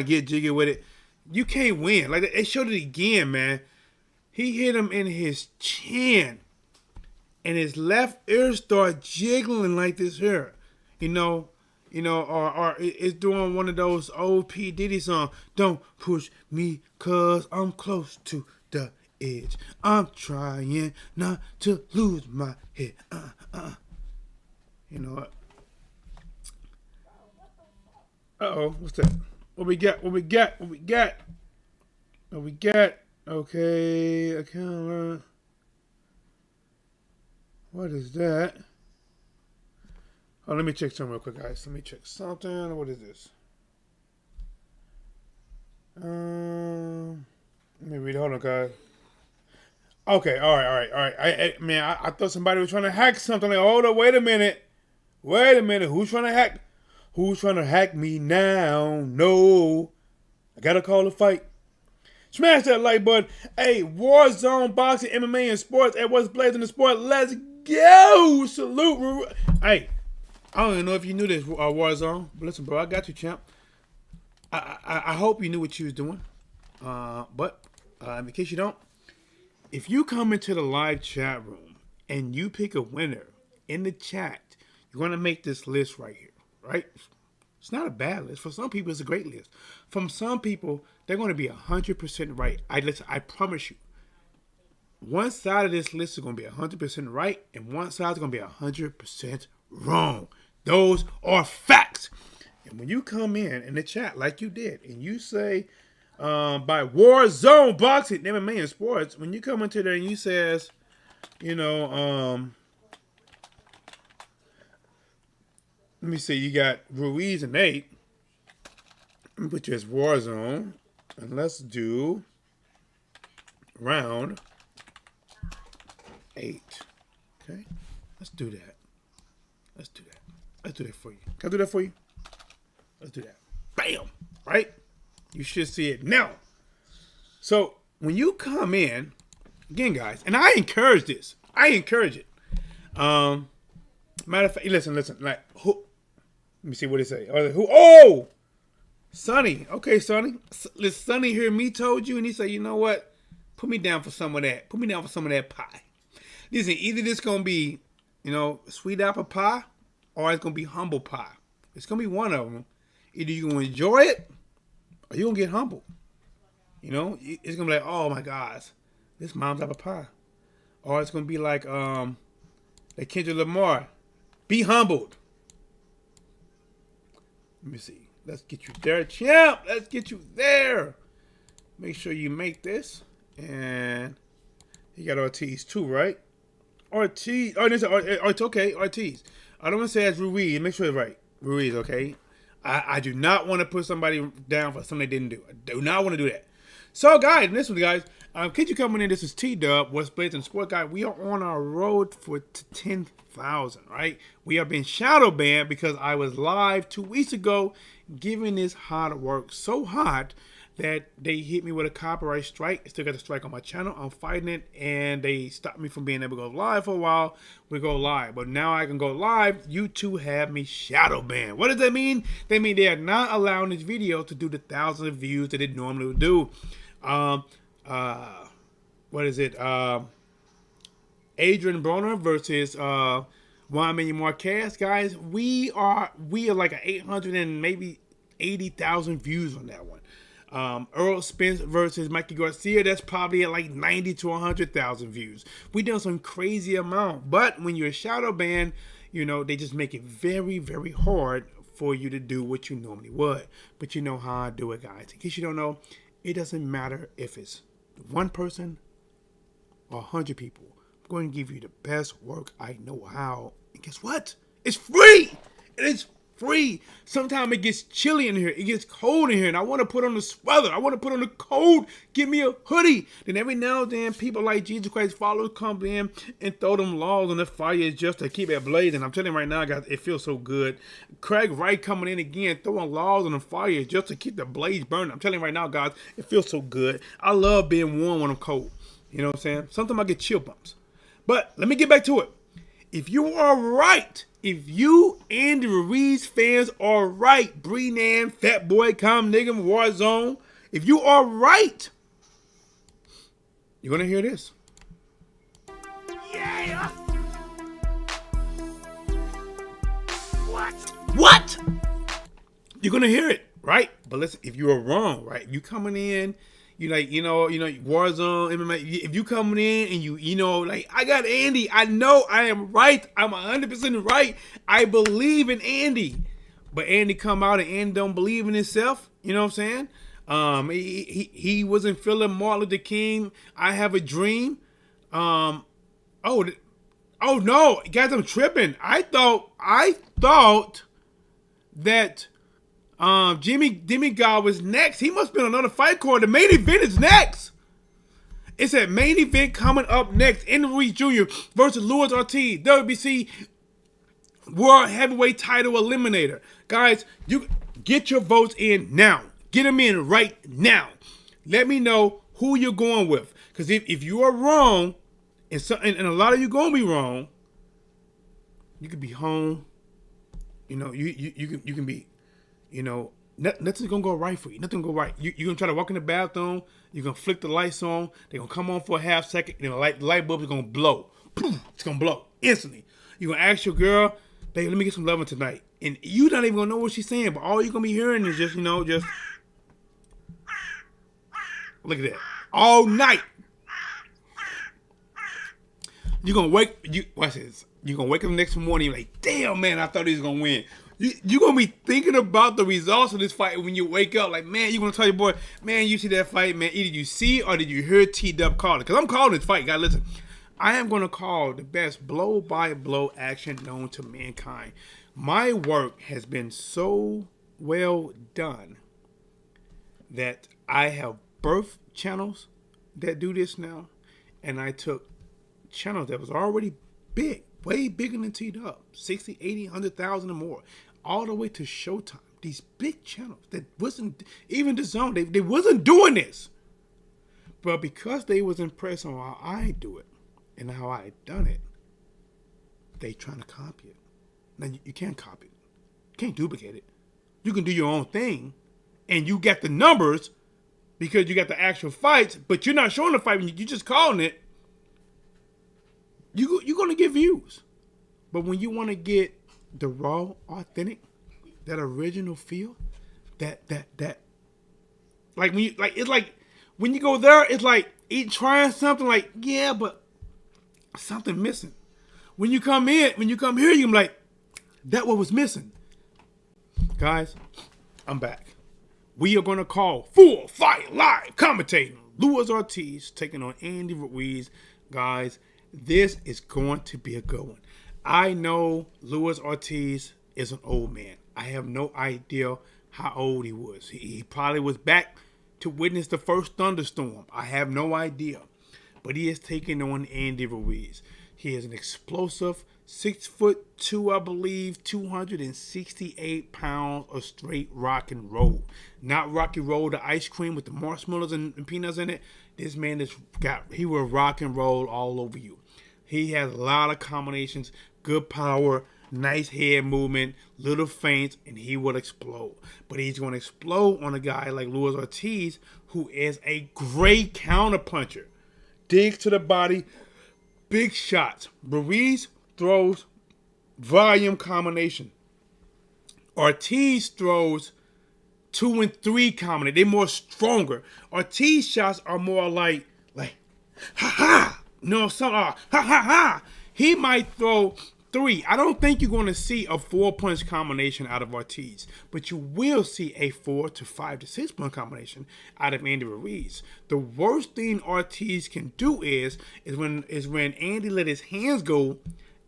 Get jiggy with it. You can't win. Like they showed it again, man. He hit him in his chin, and his left ear started jiggling like this here, or it's doing one of those old P. Diddy songs. Don't push me, cause I'm close to the edge. I'm trying not to lose my head. You know what? Uh-oh, what's that? What we got? Okay, I can't learn. What is that? Oh, let me check something real quick, guys. Let me check something. What is this? Let me read it. Hold on, guys. Okay, all right. I thought somebody was trying to hack something. Like, hold up, wait a minute. Who's trying to hack? Who's trying to hack me now? No. I gotta call a fight. Smash that like button. Hey, Warzone, boxing, MMA, and sports at Whatsblazing the sport. Let's go. Salute. Hey, I don't even know if you knew this, Warzone. But listen, bro, I got you, champ. I hope you knew what you was doing. But in case you don't, if you come into the live chat room and you pick a winner in the chat, you're going to make this list right here, right? It's not a bad list. For some people, it's a great list. From some people, they're going to be 100% right. I promise you. One side of this list is going to be 100% right, and one side is going to be 100% wrong. Those are facts. And when you come in the chat like you did, and you say, by Warzone, boxing, MMA, and sports, when you come into there and you says, you know, let me see, you got RUIZ and 8. Let me put you as Warzone. And let's do round 8. Okay? Let's do that. Let's do that. Let's do that for you. Can I do that for you? Let's do that. Bam! Right? You should see it now. So, when you come in, again, guys, and I encourage this. I encourage it. Matter of fact, listen. Like, who? Let me see what it say. Who? Oh! Sonny. Okay, Sonny. Listen, Sonny hear me told you, and he said, you know what? Put me down for some of that. Put me down for some of that pie. Listen, either this going to be, you know, sweet apple pie, or it's going to be humble pie. It's going to be one of them. Either you're going to enjoy it, or you're going to get humble. You know, it's going to be like, oh my gosh, this mom's apple pie. Or it's going to be like Kendrick Lamar, be humbled. Let me see. Let's get you there, champ. Let's get you there. Make sure you make this. And you got ORTIZ too, right? ORTIZ. Oh, it's okay. ORTIZ. I don't want to say it's RUIZ. Make sure it's right. RUIZ, okay? I do not want to put somebody down for something they didn't do. I do not want to do that. So, guys, this one, guys. Kids, you coming in. This is TDub, Whatsblazing Sport Guy. We are on our road for 10,000, right? We have been shadow banned because I was live 2 weeks ago giving this hard work so hot that they hit me with a copyright strike. I still got the strike on my channel. I'm fighting it, and they stopped me from being able to go live for a while. We go live, but now I can go live. YouTube have me shadow banned. What does that mean? They mean they are not allowing this video to do the thousands of views that it normally would do. What is it? Adrian Broner versus Juan Manuel Marquez, guys. We are like a 800 and maybe 80,000 views on that one. Earl Spence versus Mikey Garcia, that's probably at like 90 to 100,000 views. We done some crazy amount, but when you're a shadow banned, you know, they just make it very, very hard for you to do what you normally would. But you know how I do it, guys. In case you don't know, it doesn't matter if it's one person or 100 people. I'm going to give you the best work I know how. And guess what? It's free. It is free. Sometimes it gets chilly in here. It gets cold in here. And I want to put on the sweater. I want to put on the coat. Give me a hoodie. Then every now and then, people like Jesus Christ followers come in and throw them logs on the fire just to keep it blazing. I'm telling you right now, guys, it feels so good. Craig Wright coming in again, throwing logs on the fire just to keep the blaze burning. I'm telling you right now, guys, it feels so good. I love being warm when I'm cold. You know what I'm saying? Sometimes I get chill bumps. But let me get back to it. If you are right, if you and the RUIZ fans are right, Breenan, Fat Boy, Com Nigga, Warzone, if you are right, you're going to hear this. Yeah! What? You're going to hear it, right? But listen, if you are wrong, right? You coming in, you like, you know, Warzone, MMA. If you coming in and you know, like, I got Andy. I know I am right. I'm 100% right. I believe in Andy. But Andy come out and Andy don't believe in himself. You know what I'm saying? He wasn't feeling Martin Luther King. I have a dream. Oh no, guys, I'm tripping. I thought that Jimmy Demigod was next. He must have been on another fight card. The main event is next. It said main event coming up next. Andy Ruiz Jr. versus Luis Ortiz. WBC World Heavyweight Title Eliminator. Guys, you get your votes in now. Get them in right now. Let me know who you're going with. Because if you are wrong, and a lot of you going to be wrong, you could be home. You know, you can be, you know, nothing's going to go right for you. Nothing going to go right. You're going to try to walk in the bathroom. You're going to flick the lights on. They're going to come on for a half second. And the light bulb is going to blow. It's going to blow instantly. You're going to ask your girl, babe, let me get some loving tonight. And you're not even going to know what she's saying. But all you're going to be hearing is just, you know, just. Look at that. All night. You're going to watch this. You're going to wake up the next morning and you're like, damn, man, I thought he was going to win. You're going to be thinking about the results of this fight when you wake up. Like, man, you're going to tell your boy, man, you see that fight, man. Either you see or did you hear TDub call it? Because I'm calling this fight, guys. Listen, I am going to call the best blow-by-blow action known to mankind. My work has been so well done that I have birth channels that do this now. And I took channels that was already big, way bigger than TDub, 60, 80, 100,000 or more, all the way to Showtime. These big channels that wasn't even the zone. They wasn't doing this. But because they was impressed on how I do it and how I done it, they trying to copy it. Now you can't copy it. You can't duplicate it. You can do your own thing and you get the numbers because you got the actual fights, but you're not showing the fight when you're just calling it. You're going to get views. But when you want to get the raw, authentic, that original feel, that like when you like, it's like when you go there, it's like trying something like, yeah, but something missing. When you come here, you're like, that what was missing. Guys, I'm back. We are going to call Full Fight Live commentating. Luis Ortiz taking on Andy Ruiz. Guys, this is going to be a good one. I know Luis Ortiz is an old man. I have no idea how old he was. He probably was back to witness the first thunderstorm. I have no idea. But he is taking on Andy Ruiz. He is an explosive 6'2", I believe, 268 pounds of straight rock and roll. Not Rocky Roll, the ice cream with the marshmallows and peanuts in it. This man he will rock and roll all over you. He has a lot of combinations, good power, nice head movement, little feints, and he will explode. But he's going to explode on a guy like Luis Ortiz, who is a great counterpuncher. Digs to the body, big shots. Ruiz throws volume combination. Ortiz throws 2 and 3 combination. They're more stronger. Ortiz shots are more like ha ha. No, ha ha ha. He might throw 3. I don't think you're going to see a 4-punch combination out of Ortiz, but you will see a 4 to 5 to 6-punch combination out of Andy Ruiz. The worst thing Ortiz can do is when Andy let his hands go,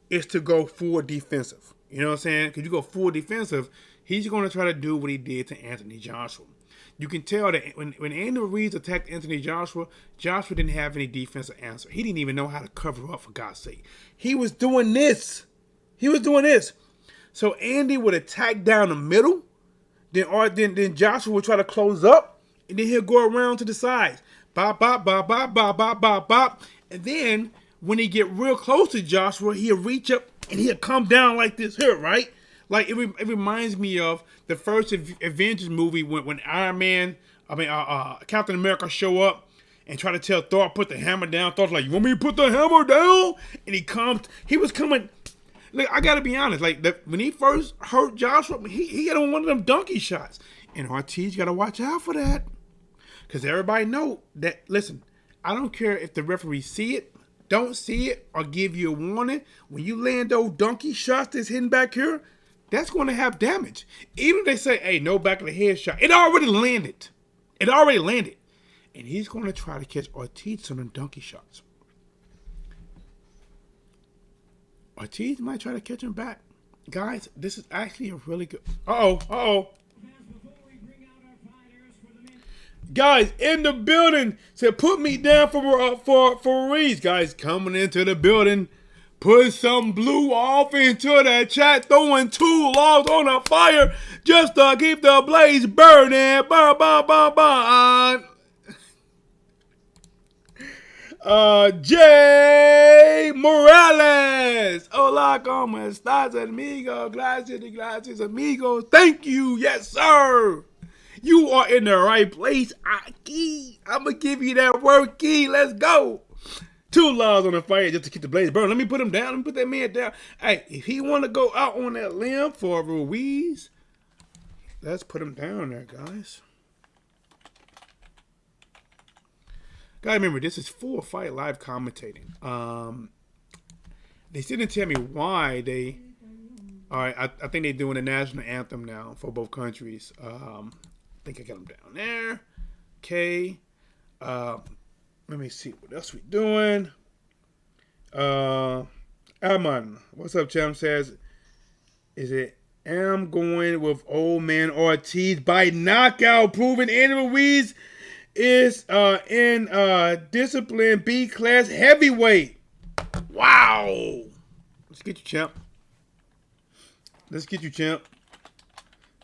is to go full defensive. You know what I'm saying? Because you go full defensive, he's going to try to do what he did to Anthony Joshua. You can tell that when Andy Ruiz attacked Anthony Joshua, Joshua didn't have any defensive answer. He didn't even know how to cover up, for God's sake. He was doing this. So Andy would attack down the middle, then Joshua would try to close up, and then he'll go around to the sides. Bop, bop, bop, bop, bop, bop, bop, bop. And then when he get real close to Joshua, he'll reach up and he'll come down like this here, right? Like it reminds me of the first Avengers movie when Captain America show up and try to tell Thor, put the hammer down. Thor's like, you want me to put the hammer down? And he was coming. Look, I gotta be honest. Like when he first hurt Joshua, he had on one of them donkey shots. And Ortiz gotta watch out for that, because everybody know that. Listen, I don't care if the referee see it, don't see it, or give you a warning. When you land those donkey shots that's hidden back here, that's going to have damage. Even if they say, hey, no back of the head shot, it already landed. And he's going to try to catch Ortiz on the donkey shots. Ortiz might try to catch him back. Guys, this is actually a really good... Uh-oh. Guys, in the building, said put me down for Ruiz. Guys, coming into the building. Put some blue off into that chat, throwing 2 logs on a fire just to keep the blaze burning. Bah, bah, bah, bah. Jay Morales. Hola, ¿cómo estás, amigo? Gracias, amigos. Thank you. Yes, sir. You are in the right place. I'm going to give you that word key. Let's go. 2 laws on the fire just to keep the blaze burning. Let me put him down. Let me put that man down. Hey, if he want to go out on that limb for RUIZ, let's put him down there, guys. Guys, remember, this is full fight live commentating. They still didn't tell me why they... All right, I think they're doing the national anthem now for both countries. I think I got them down there. Okay. Let me see what else we doing. Alman, what's up, champ? Says, is it I'm going with old man Ortiz by knockout, proving Andy Ruiz is in discipline B class heavyweight. Wow. Let's get you, champ. Let's get you, champ.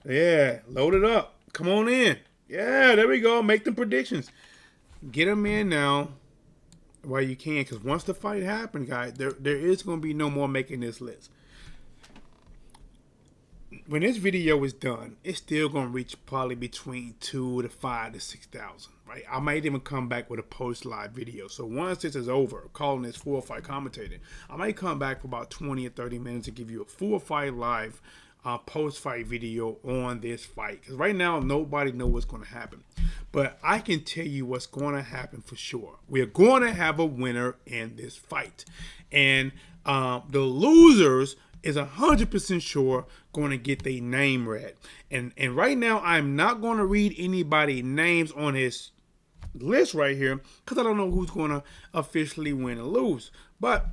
Yeah, load it up. Come on in. Yeah, there we go. Make them predictions. Get them in now while you can, because once the fight happens, guys, there is going to be no more making this list. When this video is done, it's still going to reach probably between 2 to 5 to 6,000, right? I might even come back with a post-live video. So once this is over, calling this full fight commentating, I might come back for about 20 or 30 minutes to give you a full fight live post-fight video on this fight. Because right now, nobody knows what's going to happen. But I can tell you what's going to happen for sure. We're going to have a winner in this fight. And the losers is 100% sure going to get their name read. And right now, I'm not going to read anybody's names on his list right here because I don't know who's going to officially win or lose. But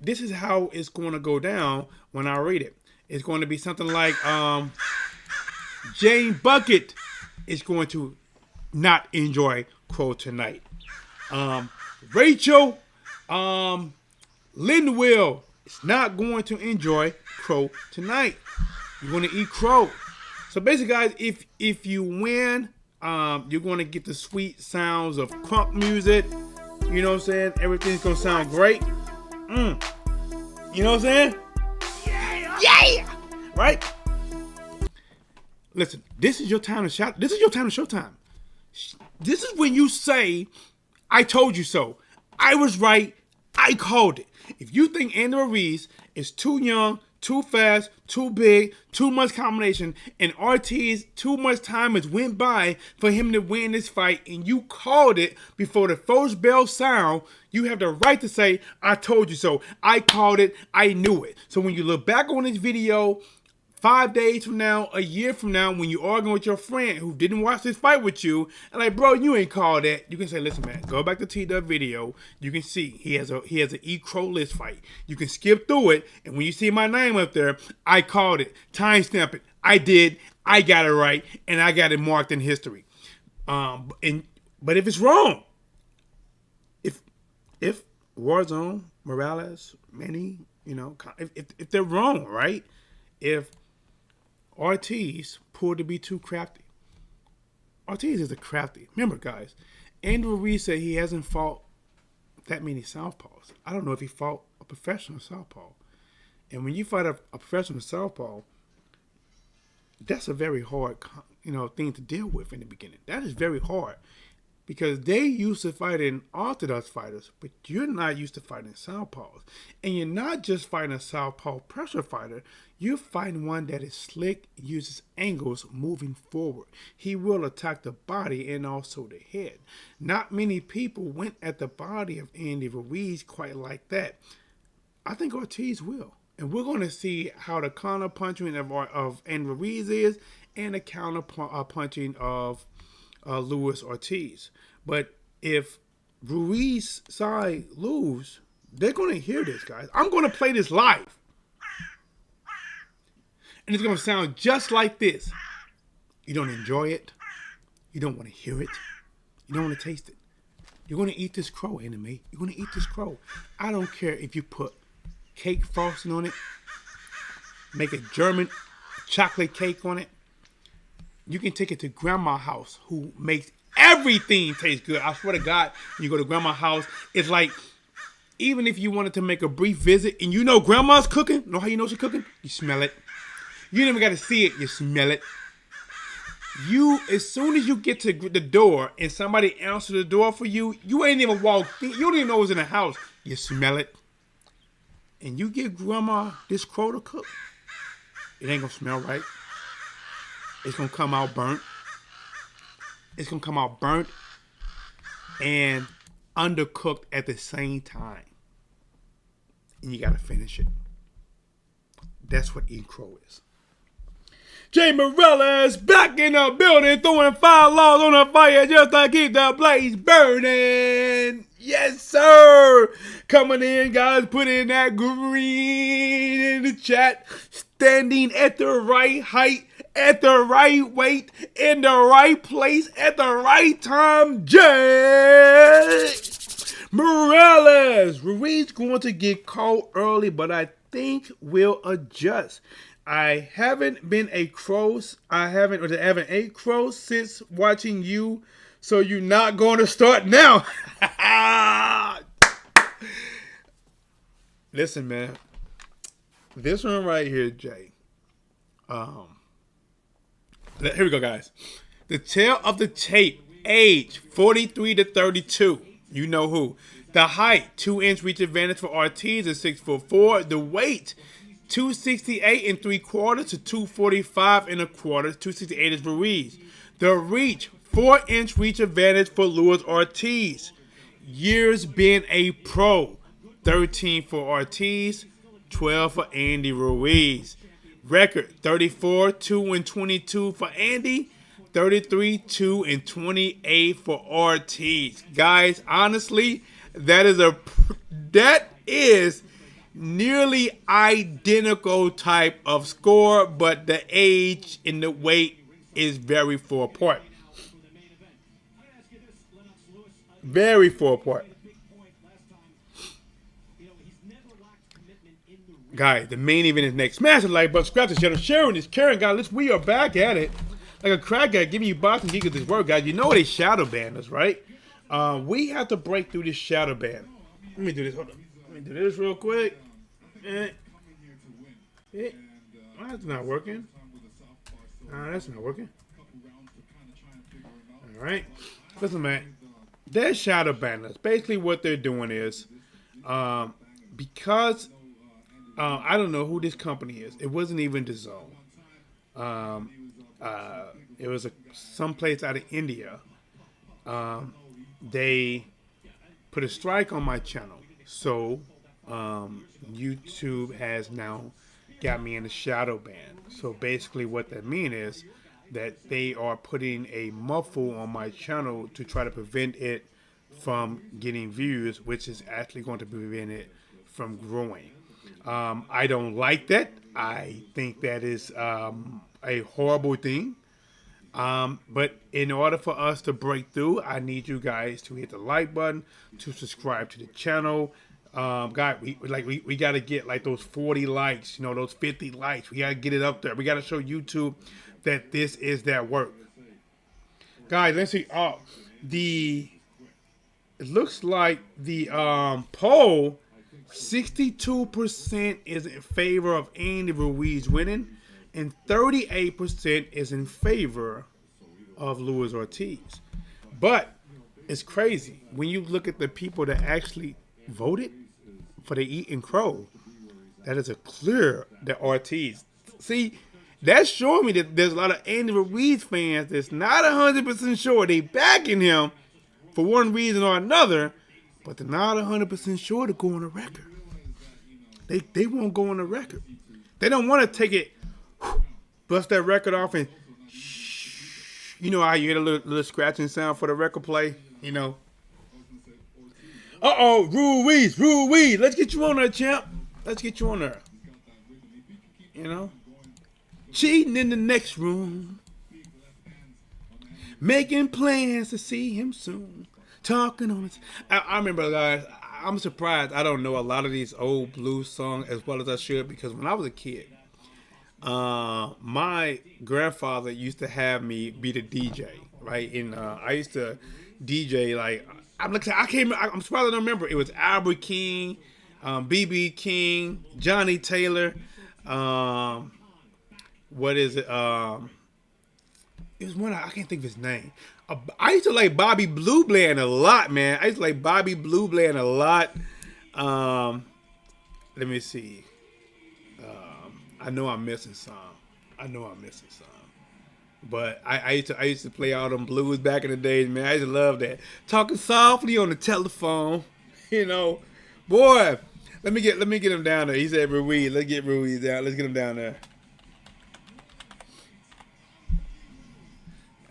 this is how it's going to go down when I read it. It's going to be something like Jane Bucket is going to not enjoy Crow tonight. Rachel Linwell is not going to enjoy Crow tonight. You're going to eat Crow. So basically, guys, if you win, you're going to get the sweet sounds of crunk music. You know what I'm saying? Everything's going to sound great. You know what I'm saying? Yeah! Right? Listen, this is your time to shout. This is your time to showtime. This is when you say, I told you so. I was right. I called it. If you think Andy Ruiz is too young, too fast, too big, too much combination, and ORTIZ, too much time has went by for him to win this fight, and you called it before the first bell sound, you have the right to say, I told you so. I called it. I knew it. So when you look back on this video 5 days from now, a year from now, when you're arguing with your friend who didn't watch this fight with you, and like, bro, you ain't called that. You can say, listen, man, go back to TDub video. You can see he has an E Crow list fight. You can skip through it, and when you see my name up there, I called it. Timestamp it. I did. I got it right, and I got it marked in history. But if it's wrong, if Warzone, Morales, Manny, you know, if they're wrong, right? If ORTIZ proved to be too crafty. ORTIZ is a crafty. Remember, guys, Andy Ruiz said he hasn't fought that many southpaws. I don't know if he fought a professional southpaw. And when you fight a professional southpaw, that's a very hard, thing to deal with in the beginning. That is very hard because they used to fighting orthodox fighters, but you're not used to fighting southpaws. And you're not just fighting a southpaw pressure fighter. You're fighting one that is slick, uses angles moving forward. He will attack the body and also the head. Not many people went at the body of Andy Ruiz quite like that. I think ORTIZ will. And we're going to see how the counter punching of Andy Ruiz is and the counter punching of Luis Ortiz. But if Ruiz side lose, they're going to hear this, guys. I'm going to play this live. And it's going to sound just like this. You don't enjoy it. You don't want to hear it. You don't want to taste it. You're going to eat this crow, enemy. You're going to eat this crow. I don't care if you put cake frosting on it. Make a German chocolate cake on it. you can take it to grandma's house, who makes everything taste good. I swear to God, when you go to grandma's house, it's like, even if you wanted to make a brief visit and you know grandma's cooking, know how you know she's cooking? You smell it. You don't even got to see it, you smell it. As soon as you get to the door and somebody answers the door for you, you ain't even walked in. You don't even know what's in the house. You smell it. And you give grandma this crow to cook. It ain't going to smell right. It's going to come out burnt. It's going to come out burnt and undercooked at the same time. And you got to finish it. That's what eating crow is. Jay Morales back in the building, throwing 5 logs on the fire just to keep the blaze burning. Yes, sir. Coming in, guys, put in that green in the chat. Standing at the right height, at the right weight, in the right place, at the right time. Jay Morales. RUIZ going to get caught early, but I think we'll adjust. I haven't been a crow. I haven't ate crow since watching you. So you're not going to start now. Listen, man. This one right here, Jay. Here we go, guys. The tail of the tape. Age 43 to 32. You know who. The height 2-inch reach advantage for ORTIZ is 6'4". The weight 268 3/4 to 245 1/4. 268 is RUIZ. The reach 4-inch reach advantage for ORTIZ. Years being a pro 13 for ORTIZ, 12 for Andy Ruiz. Record 34-2-22 for Andy, 33-2-28 for ORTIZ. Guys, honestly, that is nearly identical type of score, but the age and the weight is very far apart. Very far apart. Guys, the main event is next. Smash the like button, subscribe to the channel, sharing this, caring, guys. We are back at it. Like a crack guy giving you boxing geek of this word, guys. You know they shadow ban us, right? We have to break through this shadow ban. Let me do this. Hold on. Let me do this real quick. That's not working. That's not working. All right. Listen, man. They're shadow banners. Basically, what they're doing is, because I don't know who this company is. It wasn't even DAZN. It was someplace out of India. They put a strike on my channel, so YouTube has now got me in a shadow ban. So basically, what that means is that they are putting a muffle on my channel to try to prevent it from getting views, which is actually going to prevent it from growing. I don't like that. I think that is a horrible thing. But in order for us to break through, I need you guys to hit the like button, to subscribe to the channel. God, we got to get like those 40 likes, you know, those 50 likes. We got to get it up there. We got to show YouTube that this is that work. Guys, let's see. It looks like the poll, 62% is in favor of Andy Ruiz winning, and 38% is in favor of ORTIZ. But it's crazy when you look at the people that actually voted for the eating crow. That is a clear that ORTIZ. See, that's showing me that there's a lot of Andy Ruiz fans that's not 100% sure they backing him for one reason or another, but they're not 100% sure to go on the record. They won't go on the record. They don't want to take it, bust that record off and you know how you get a little scratching sound for the record play, you know. Ruiz, let's get you on there, champ. Let's get you on there. You know, cheating in the next room, making plans to see him soon, talking on his. I remember, guys. I'm surprised I don't know a lot of these old blues songs as well as I should, because when I was a kid, my grandfather used to have me be the DJ, right? And I used to DJ like I'm surprised I don't remember. It was Albert King, BB King, Johnny Taylor. What is it? It was one I can't think of his name. I used to like Bobby Blue Bland a lot, man. I used to like Bobby Blue Bland a lot. Let me see. I know I'm missing some. But I used to play all them blues back in the days, man. I used to love that. Talking softly on the telephone, you know. Boy, let me get him down there. He said Ruiz. Let's get Ruiz down. Let's get him down there.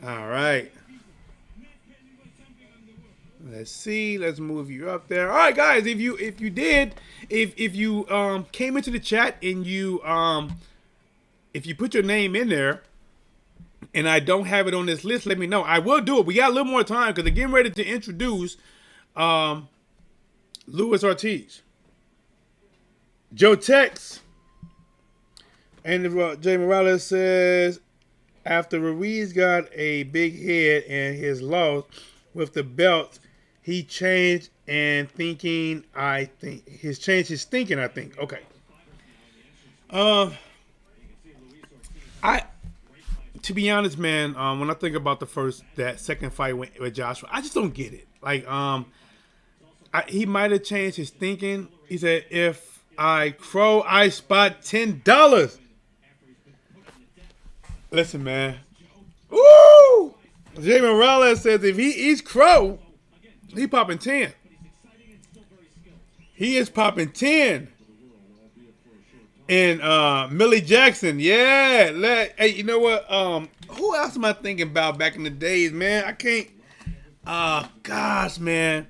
All right. Let's see. Let's move you up there. All right, guys. If you came into the chat and if you put your name in there, and I don't have it on this list, let me know. I will do it. We got a little more time because they're getting ready to introduce Luis Ortiz. Joe Tex and Jay Morales says, after Ruiz got a big head and his loss with the belt, he changed his thinking, I think. Okay. To be honest, man, when I think about that second fight with Joshua, I just don't get it. Like, he might have changed his thinking. He said, if I crow, I spot $10. Listen, man. Woo! Jay Morales says if he eats crow, he popping 10. He is popping 10. And Millie Jackson, yeah. Hey, you know what? Who else am I thinking about back in the days, man? I can't. Gosh, man.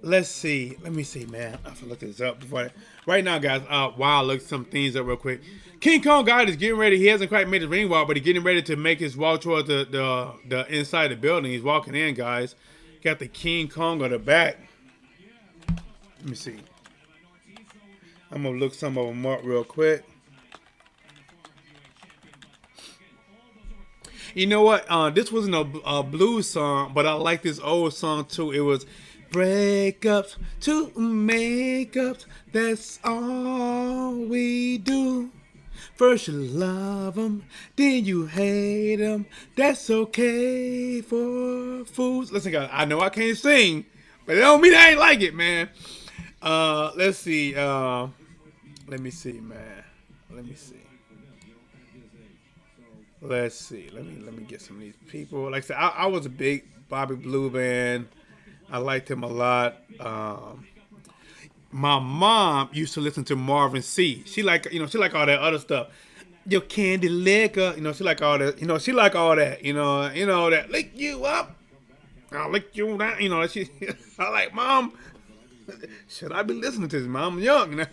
Let's see. Let me see, man. I have to look this up before. Right now, guys. Wow, look some things up real quick. King Kong guy is getting ready. He hasn't quite made his ring walk, but he's getting ready to make his walk towards the inside the building. He's walking in, guys. Got the King Kong on the back. Let me see. I'm gonna look some of them up real quick. You know what? This wasn't a blues song, but I like this old song too. It was breakups to makeups. That's all we do. First you love them, then you hate them. That's okay for fools. Listen, guys, I know I can't sing, but it don't mean I ain't like it, man. Let's see. Let me see, man. Let me see. Let me get some of these people. Like I said, I was a big Bobby Blue fan. I liked him a lot. My mom used to listen to Marvin C. She like all that other stuff. Your candy liquor, she like all that. She like all that. That lick you up, I'll lick you down. She. I like, Mom. Should I be listening to this, Mom? I'm young.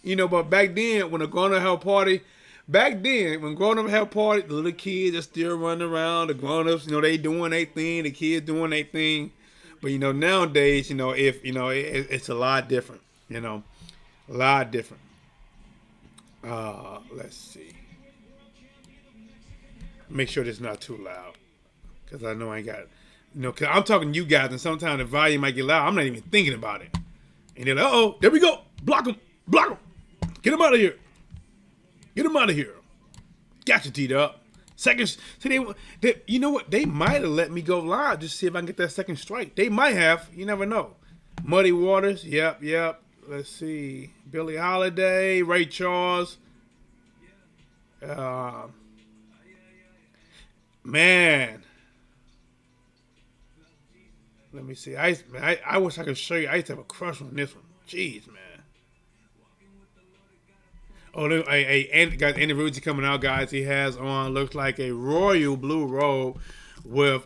But back then, when a grown-up had a party, the little kids are still running around. The grown-ups, they doing their thing. The kids doing their thing. But, nowadays, it's a lot different. A lot different. Let's see. Make sure it's not too loud. Because I know I ain't got it. Because I'm talking to you guys, and sometimes the volume might get loud. I'm not even thinking about it. And they're like, uh-oh, there we go. Block him. Get him out of here. Got you, TDub. Seconds. See, you know what? They might have let me go live just to see if I can get that second strike. They might have. You never know. Muddy Waters. Yep. Let's see. Billie Holiday. Ray Charles. Man. Let me see. I wish I could show you. I used to have a crush on this one. Jeez, man. Oh, look, guys, Andy Ruiz coming out, guys. He has on, looks like a royal blue robe with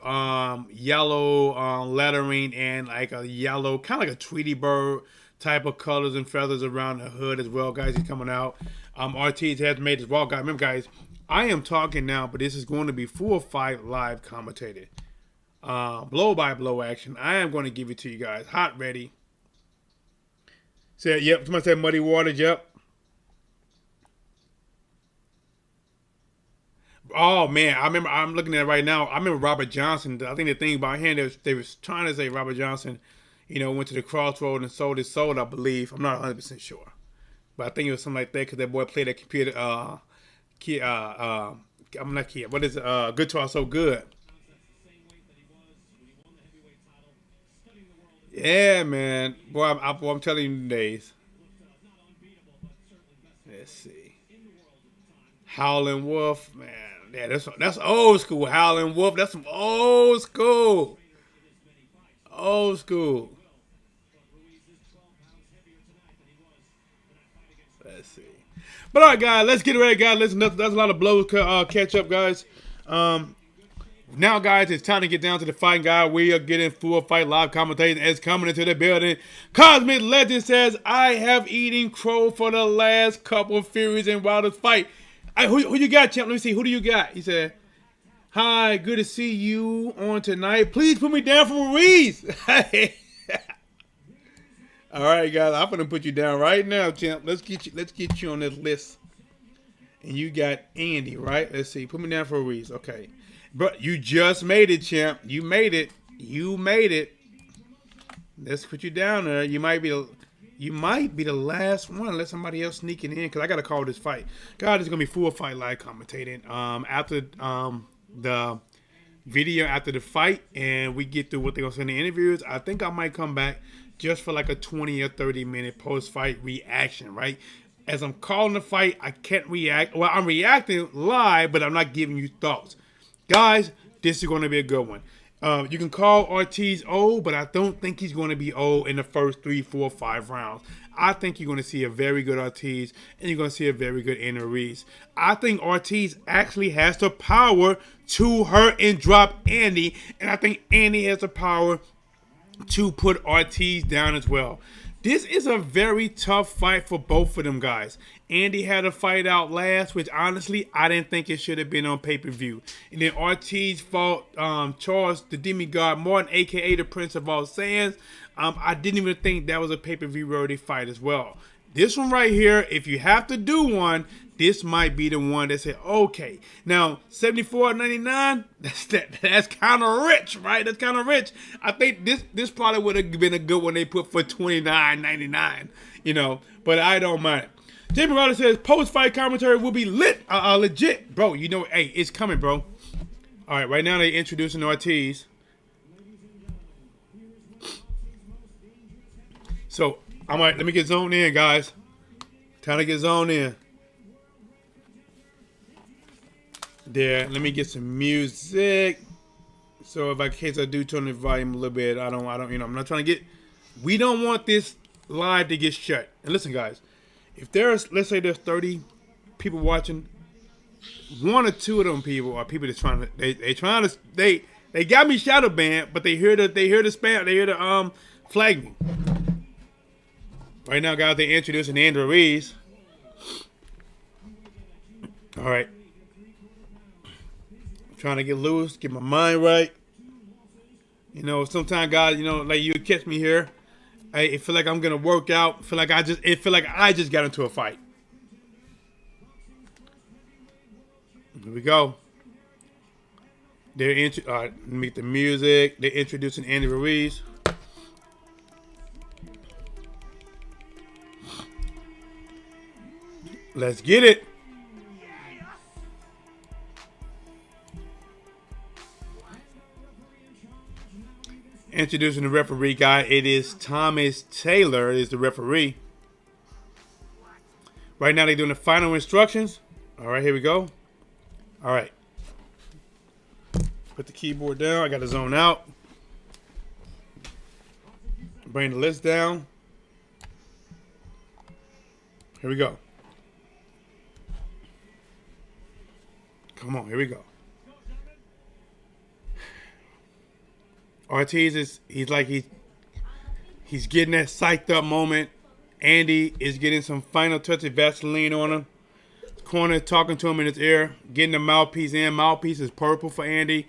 yellow lettering and like a yellow, kind of like a Tweety bird type of colors and feathers around the hood as well, guys. He's coming out. ORTIZ has made his walk, guys. Remember, guys, I am talking now, but this is going to be full fight live commentated. Blow by blow action. I am going to give it to you guys. Hot, ready. Said, yep. Somebody said Muddy Waters, yep. Oh man, I remember. I'm looking at it right now. I remember Robert Johnson. I think the thing about him, they was trying to say Robert Johnson, went to the crossroad and sold his soul. I believe. I'm not 100% sure, but I think it was something like that because that boy played that computer. Key, I'm not key. What is it? Guitar so good. Yeah, man. Boy, I'm telling you days. Let's see. Howlin' Wolf, man. Yeah, that's old school. Howlin' Wolf. That's some old school. Old school. Let's see. But all right, guys, let's get ready, guys. Listen, that's a lot of blows. Catch up, guys. Now, guys, it's time to get down to the fight, guy. We are getting full fight live commentating as coming into the building. Cosmic Legend says, I have eaten crow for the last couple of Furies and Wildest fight. Who you got, champ? Let me see. Who do you got? He said, hi, good to see you on tonight. Please put me down for RUIZ. All right, guys, I'm gonna put you down right now, champ. Let's get you on this list. And you got Andy, right? Let's see. Put me down for RUIZ. Okay. But you just made it, champ. You made it. You made it. Let's put you down there. You might be the last one unless somebody else sneaking in, because I gotta call this fight. God, it's gonna be full fight live commentating. After the video after the fight, and we get through what they're gonna say in the interviews, I think I might come back just for like a 20 or 30-minute post-fight reaction, right? As I'm calling the fight, I can't react. Well, I'm reacting live, but I'm not giving you thoughts. Guys, this is going to be a good one. You can call ORTIZ old, but I don't think he's going to be old in the first 3, 4, 5 rounds. I think you're going to see a very good ORTIZ, and you're going to see a very good RUIZ. I think ORTIZ actually has the power to hurt and drop Andy, and I think Andy has the power to put ORTIZ down as well. This is a very tough fight for both of them guys. Andy had a fight out last, which honestly, I didn't think it should have been on pay-per-view. And then ORTIZ fought Charles the Demigod Martin, a.k.a. the Prince of All Sands. I didn't even think that was a pay-per-view worthy fight as well. This one right here, if you have to do one, this might be the one that said, okay. Now, $74.99, that's kind of rich, right? That's kind of rich. I think this probably would have been a good one they put for $29.99, but I don't mind. Jamie Ryder says, post-fight commentary will be legit. Bro, hey, it's coming, bro. All right, right now they're introducing ORTIZ. So, let me get zoned in, guys. Time to get zoned in. There, let me get some music. So in case I do turn the volume a little bit, I don't, I'm not trying to get, we don't want this live to get shut. And listen, guys, if there's, let's say there's 30 people watching, 1 or 2 of them people are people that's trying to, they got me shadow banned, but they hear the spam, they hear the flag me. Right now, guys, they're introducing Andrew RUIZ. All right. Trying to get loose, get my mind right. Sometimes, guys, like you catch me here. I feel like I'm gonna work out. Feel like I just got into a fight. Here we go. Meet the music. They're introducing Andy RUIZ. Let's get it. Introducing the referee guy. It is Thomas Taylor is the referee. Right now they're doing the final instructions. All right, here we go. All right. Put the keyboard down. I got to zone out. Bring the list down. Here we go. Come on, here we go. ORTIZ he's getting that psyched up moment. Andy is getting some final touch of Vaseline on him. Corner talking to him in his ear, getting the mouthpiece in. Mouthpiece is purple for Andy.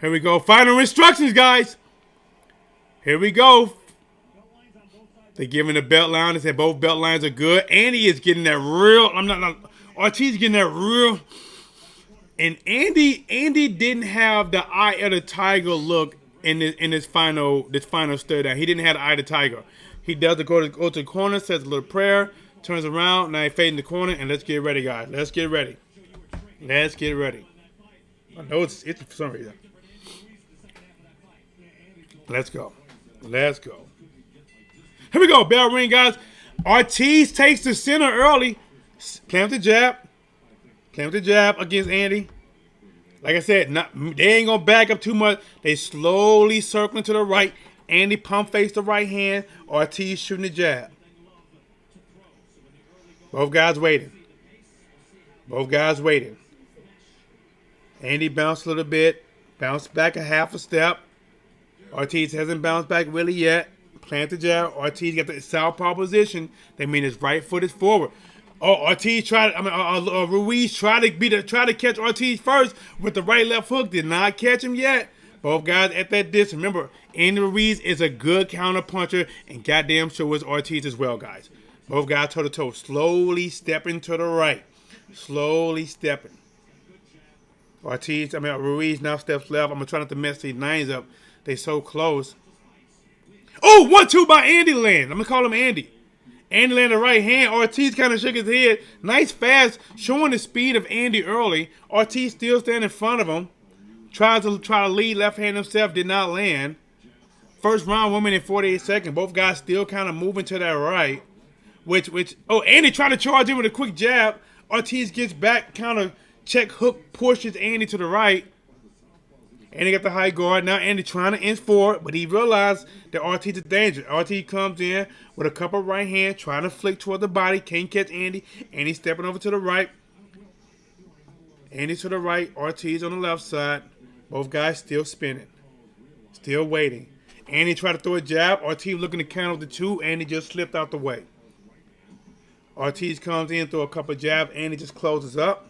Here we go. Final instructions, guys. Here we go. They're giving the belt line. They said both belt lines are good. Andy is getting that real. ORTIZ is getting that real. And Andy didn't have the eye of the tiger look in this final stare down. He didn't have the eye of the tiger. He does go to the corner, says a little prayer, turns around, now he fades in the corner, and let's get ready, guys. Let's get ready. Let's get ready. I know it's for some reason. Let's go. Let's go. Here we go. Bell ring, guys. Ortiz takes the center early. Clamp the jab. Clamp the jab against Andy. Like I said, they ain't going to back up too much. They slowly circling to the right. Andy pump face the right hand. Ortiz shooting the jab. Both guys waiting. Both guys waiting. Andy bounced a little bit. Bounced back a half a step. Ortiz hasn't bounced back really yet. Plant the jab. Ortiz got the southpaw position. That means his right foot is forward. Oh, Ortiz tried. Ruiz tried to catch Ortiz first with the right left hook. Did not catch him yet. Both guys at that distance. Remember, Andy Ruiz is a good counter puncher, and goddamn sure is Ortiz as well, guys. Both guys toe to toe, slowly stepping to the right, slowly stepping. Ruiz now steps left. I'm gonna try not to mess these nines up. They so close. Oh, 1-2 by Andy land. I'm gonna call him Andy. Andy landed the right hand. Ortiz kind of shook his head. Nice fast, showing the speed of Andy early. Ortiz still standing in front of him. Tries to lead left hand himself. Did not land. First round, 1 minute 48 seconds. Both guys still kind of moving to that right. Andy tried to charge in with a quick jab. Ortiz gets back, kind of check hook, pushes Andy to the right. Andy got the high guard. Now Andy trying to inch forward, but he realized that Ortiz is dangerous. Ortiz comes in with a couple right hands, trying to flick toward the body. Can't catch Andy. Andy stepping over to the right. Andy to the right. Ortiz on the left side. Both guys still spinning. Still waiting. Andy tried to throw a jab. Ortiz looking to counter the two. Andy just slipped out the way. Ortiz comes in, throw a couple jabs. Andy just closes up.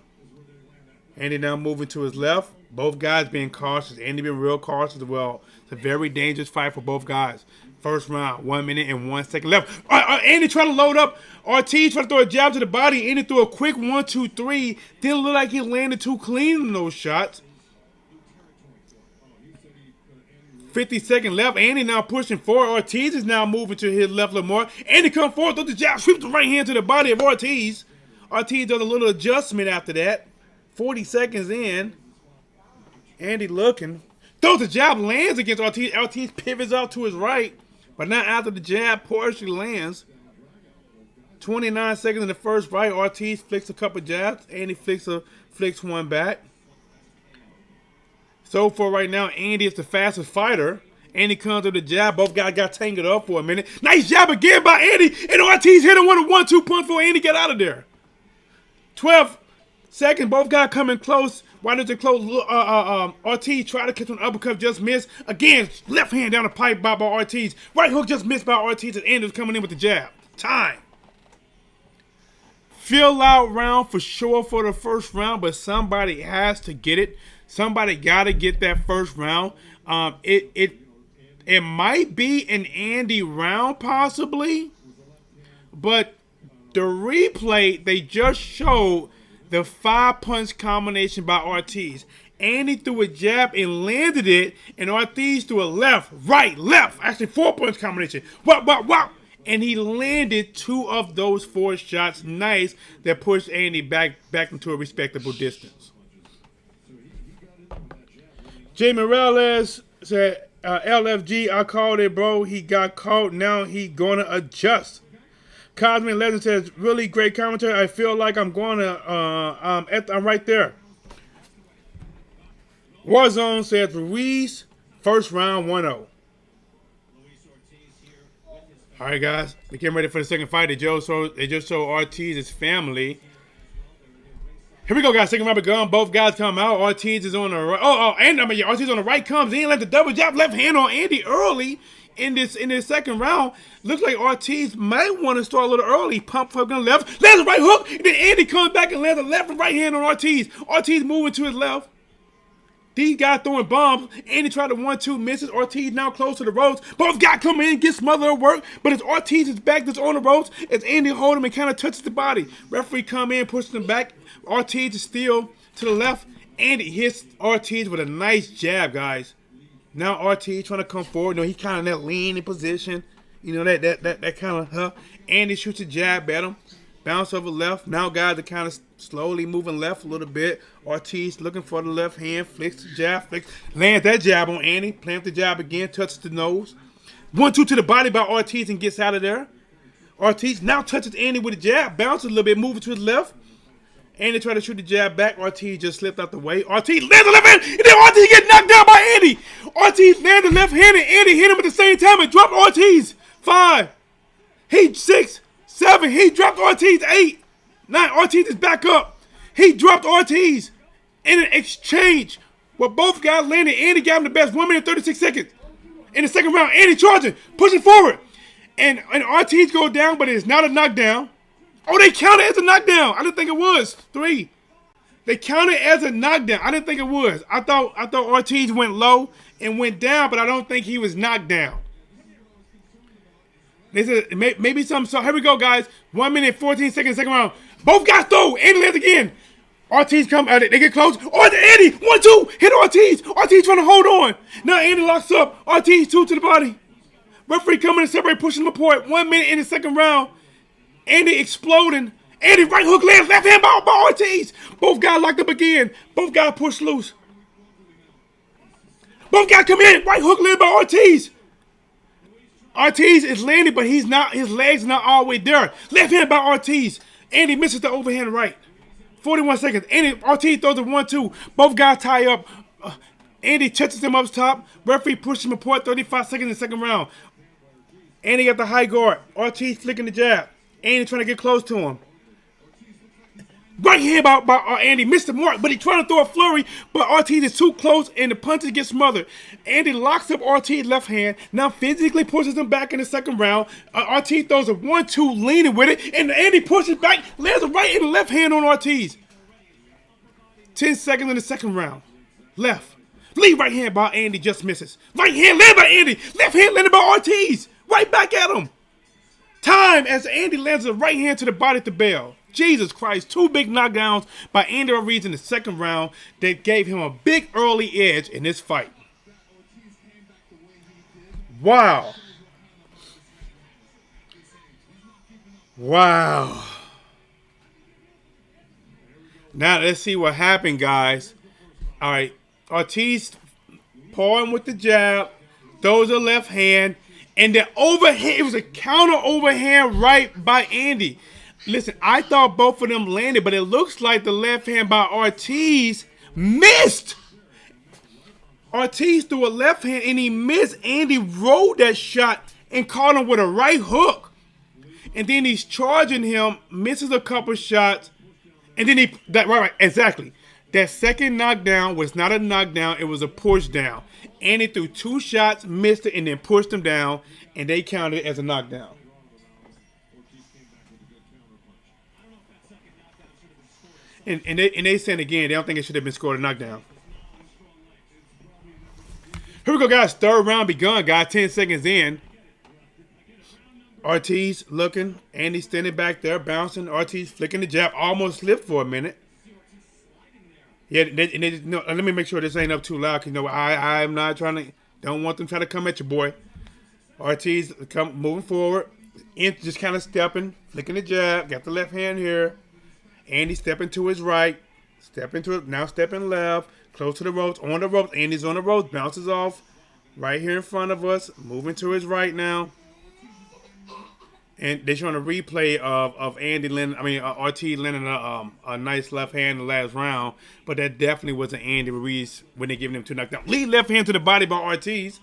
Andy now moving to his left. Both guys being cautious. Andy being real cautious as well. It's a very dangerous fight for both guys. First round, 1 minute and 1 second left. Andy tried to load up. Ortiz tried to throw a jab to the body. Andy threw a quick 1-2-3. Didn't look like he landed too clean in those shots. 50 seconds left. Andy now pushing forward. Ortiz is now moving to his left a little more. Andy comes forward, throws the jab, sweeps the right hand to the body of Ortiz. Ortiz does a little adjustment after that. 40 seconds in. Andy looking. Throws the jab, lands against Ortiz. Ortiz pivots out to his right. But not after the jab partially lands. 29 seconds in the first right. Ortiz flicks a couple jabs. Andy flicks one back. So for right now, Andy is the fastest fighter. Andy comes with the jab. Both guys got tangled up for a minute. Nice jab again by Andy. And Ortiz hit him with a 1-2 punch for Andy. Get out of there. 12 seconds. Both guys coming close. Why did they close? Ortiz tried to catch an uppercut. Just missed. Again, left hand down the pipe by Ortiz. Right hook just missed by Ortiz. And Andy was coming in with the jab. Time. Fill out round for sure for the first round. But somebody has to get it. Somebody got to get that first round. It might be an Andy round possibly, but the replay, they just showed the 5-punch combination by Ortiz. Andy threw a jab and landed it, and Ortiz threw a left, right, left. Actually, 4-punch combination. Wow. And he landed 2 of those 4 shots. Nice. That pushed Andy back into a respectable distance. Jay Morales said, LFG, I called it, bro. He got caught. Now he going to adjust. Cosmic Legend says, really great commentary. I feel like I'm going to, I'm right there. Warzone says, Ruiz, first round 1-0. All right, guys. We're getting ready for the second fight. They just showed Ortiz's family. Here we go, guys. Second round begun. Both guys come out. Ortiz is on the right. Ortiz on the right comes in. Let the double jab left hand on Andy early in this second round. Looks like Ortiz might want to start a little early. Pump hook on the left. Lands a right hook. And then Andy comes back and lands a left and right hand on Ortiz. Ortiz moving to his left. These guys throwing bombs. Andy tried to 1-2, misses. Ortiz now close to the ropes. Both guys come in, get smothered at work. But it's Ortiz's back that's on the ropes. As Andy hold him and kind of touches the body. Referee come in, pushes him back. Ortiz is still to the left. Andy hits Ortiz with a nice jab, guys. Now Ortiz trying to come forward. You know, he's kind of in that leaning position. You know, that kind of Andy shoots a jab at him. Bounce over left. Now guys are kind of slowly moving left a little bit. Ortiz looking for the left hand. Flicks the jab. Lands that jab on Andy. Plants the jab again. Touches the nose. 1-2 to the body by Ortiz and gets out of there. Ortiz now touches Andy with a jab. Bounces a little bit. Moving to his left. Andy tried to shoot the jab back. Ortiz just slipped out the way. Ortiz lands the left hand. And then Ortiz gets knocked down by Andy. Ortiz lands the left hand and Andy hit him at the same time and dropped Ortiz. 5. He 6. 7. He dropped Ortiz. 8. 9. Ortiz is back up. He dropped Ortiz. In an exchange where both guys landed, Andy got him the best 1 minute 36 seconds. In the second round, Andy charging, pushing forward. And Ortiz goes down, but it's not a knockdown. Oh, they counted as a knockdown. I didn't think it was. 3. They counted as a knockdown. I didn't think it was. I thought Ortiz went low and went down, but I don't think he was knocked down. They said maybe something. So here we go, guys. 1 minute 14 seconds, second round. Both guys throw. Andy lands again. Ortiz come. They get close. Andy 1-2 hit Ortiz. Ortiz trying to hold on. Now Andy locks up. Ortiz 2 to the body. Referee coming to separate, pushing him apart. 1 minute in the second round. Andy exploding. Andy right hook lands, left hand by Ortiz. Both guys locked up again. Both guys pushed loose. Both guys come in. Right hook landed by Ortiz. Ortiz is landing, but he's not. His legs not all the way there. Left hand by Ortiz. Andy misses the overhand right. 41 seconds. Ortiz throws a 1-2. Both guys tie up. Andy touches him up top. Referee pushes him apart. 35 seconds in the second round. Andy got the high guard. Ortiz flicking the jab. Andy trying to get close to him. Right hand by Andy. Missed the mark, but he's trying to throw a flurry, but Ortiz is too close, and the punches get smothered. Andy locks up Ortiz left hand, now physically pushes him back in the second round. Ortiz throws a 1-2, leaning with it, and Andy pushes back, lands a right and left hand on Ortiz. 10 seconds in the second round. Left. Lead right hand by Andy just misses. Right hand landed by Andy. Left hand landed by Ortiz. Right back at him. Time as Andy lands a right hand to the body at the bell. Jesus Christ, 2 big knockdowns by Andy Ruiz in the second round that gave him a big early edge in this fight. Wow. Wow. Now let's see what happened, guys. All right, Ortiz pawing with the jab, throws a left hand, and the overhand, it was a counter overhand right by Andy. Listen, I thought both of them landed, but it looks like the left hand by Ortiz missed. Ortiz threw a left hand and he missed. Andy rolled that shot and caught him with a right hook. And then he's charging him, misses a couple shots, and then exactly. That second knockdown was not a knockdown, it was a push down. Andy threw 2 shots, missed it, and then pushed him down, and they counted it as a knockdown. And they said again, they don't think it should have been scored a knockdown. Here we go, guys. Third round begun, guys. 10 seconds in. Ortiz looking. Andy standing back there, bouncing. Ortiz flicking the jab. Almost slipped for a minute. Yeah, let me make sure this ain't up too loud. Because, I'm not trying to, don't want them trying to come at you, boy. Ortiz moving forward. Just kind of stepping, flicking the jab. Got the left hand here. Andy stepping to his right. Now stepping left. Close to the ropes. On the ropes. Andy's on the ropes. Bounces off. Right here in front of us. Moving to his right now. And they're showing a replay of Ortiz landing a nice left hand in the last round. But that definitely wasn't Andy Ruiz when they giving him 2 knockdowns. Lead left hand to the body by Ortiz.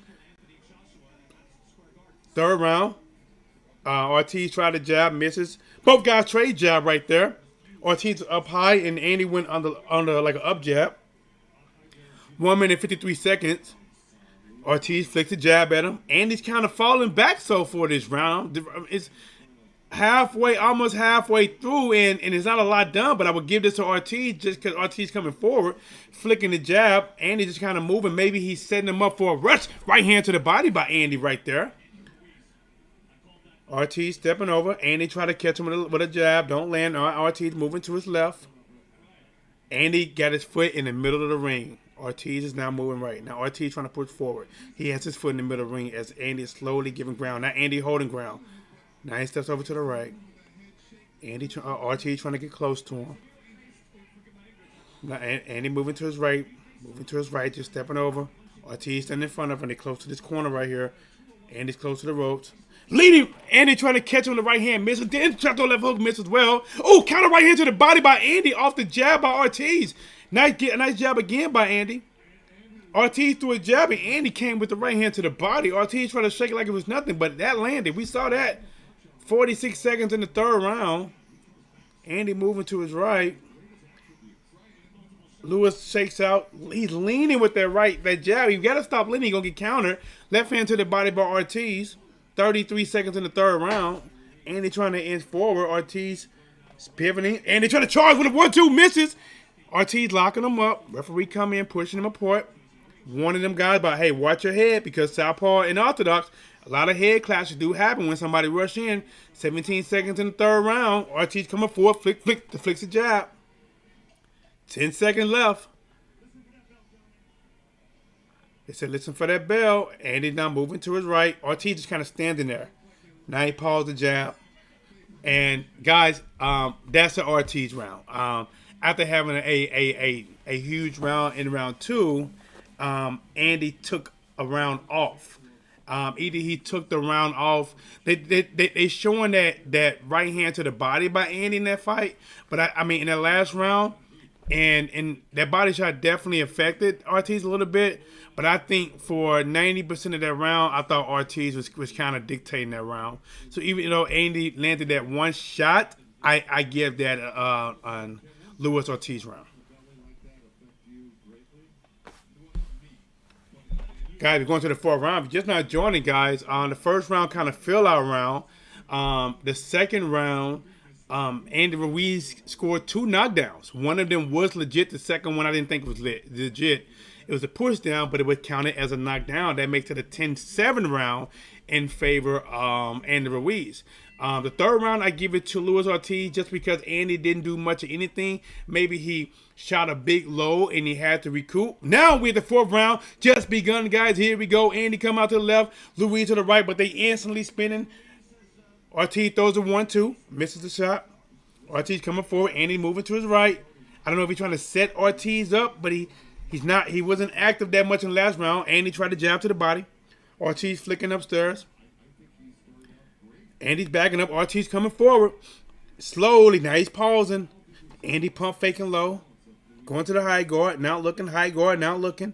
Third round. Ortiz tried to jab, misses. Both guys trade jab right there. Ortiz up high and Andy went under like an up jab. 1 minute 53 seconds. Ortiz flicks a jab at him. Andy's kind of falling back so for this round. It's almost halfway through, and it's not a lot done, but I would give this to Ortiz just because Ortiz coming forward, flicking the jab. Andy just kind of moving. Maybe he's setting him up for a rush. Right hand to the body by Andy right there. Ortiz stepping over. Andy try to catch him with a jab. Don't land. Ortiz moving to his left. Andy got his foot in the middle of the ring. Ortiz is now moving right. Now Ortiz trying to push forward. He has his foot in the middle of the ring as Andy is slowly giving ground. Now Andy holding ground. Now he steps over to the right. Ortiz trying to get close to him. Now Andy moving to his right. Just stepping over. Ortiz standing in front of him. They're close to this corner right here. Andy's close to the ropes. Leading, Andy trying to catch him with the right hand, misses. Then trapped on left hook, misses as well. Oh, counter right hand to the body by Andy off the jab by Ortiz. Nice jab again by Andy. Ortiz threw a jab and Andy came with the right hand to the body. Ortiz tried to shake it like it was nothing, but that landed. We saw that. 46 seconds in the third round. Andy moving to his right. Lewis shakes out. He's leaning with that jab. You got to stop leaning. You're going to get countered. Left hand to the body by Ortiz. 33 seconds in the third round. Andy trying to inch forward. Ortiz pivoting. Andy trying to charge with a 1-2. Misses. Ortiz locking him up. Referee come in, pushing him apart. Warning them guys about, hey, watch your head because Southpaw and Orthodox, a lot of head clashes do happen when somebody rush in. 17 seconds in the third round. Ortiz coming forward. Flicks a jab. 10 seconds left. They said, listen for that bell. Andy's now moving to his right. Ortiz just kind of standing there. Now he paused the jab. And guys, that's an Ortiz round. After having a huge round in round 2, Andy took a round off. Either he took the round off. They showing that right hand to the body by Andy in that fight. But I mean in that last round, and that body shot definitely affected Ortiz a little bit. But I think for 90% of that round, I thought Ortiz was kind of dictating that round. So even though Andy landed that one shot, I give that on Lewis Ortiz round. Guys, we're going to the fourth round. If you're just not joining, guys, the first round kind of fill-out round. The second round, Andy Ruiz scored 2 knockdowns. One of them was legit. The second one I didn't think was legit. It was a push down, but it was counted as a knockdown. That makes it a 10-7 round in favor of Andy Ruiz. The third round, I give it to Luis Ortiz just because Andy didn't do much of anything. Maybe he shot a big low and he had to recoup. Now we're at the fourth round. Just begun, guys. Here we go. Andy come out to the left, Luis to the right, but they instantly spinning. Ortiz throws a 1-2, misses the shot. Ortiz coming forward. Andy moving to his right. I don't know if he's trying to set Ortiz up, but he's not. He wasn't active that much in the last round. Andy tried to jab to the body. Ortiz flicking upstairs. Andy's backing up. Ortiz coming forward. Slowly. Now he's pausing. Andy pump faking low. Going to the high guard. Now looking. High guard. Now looking.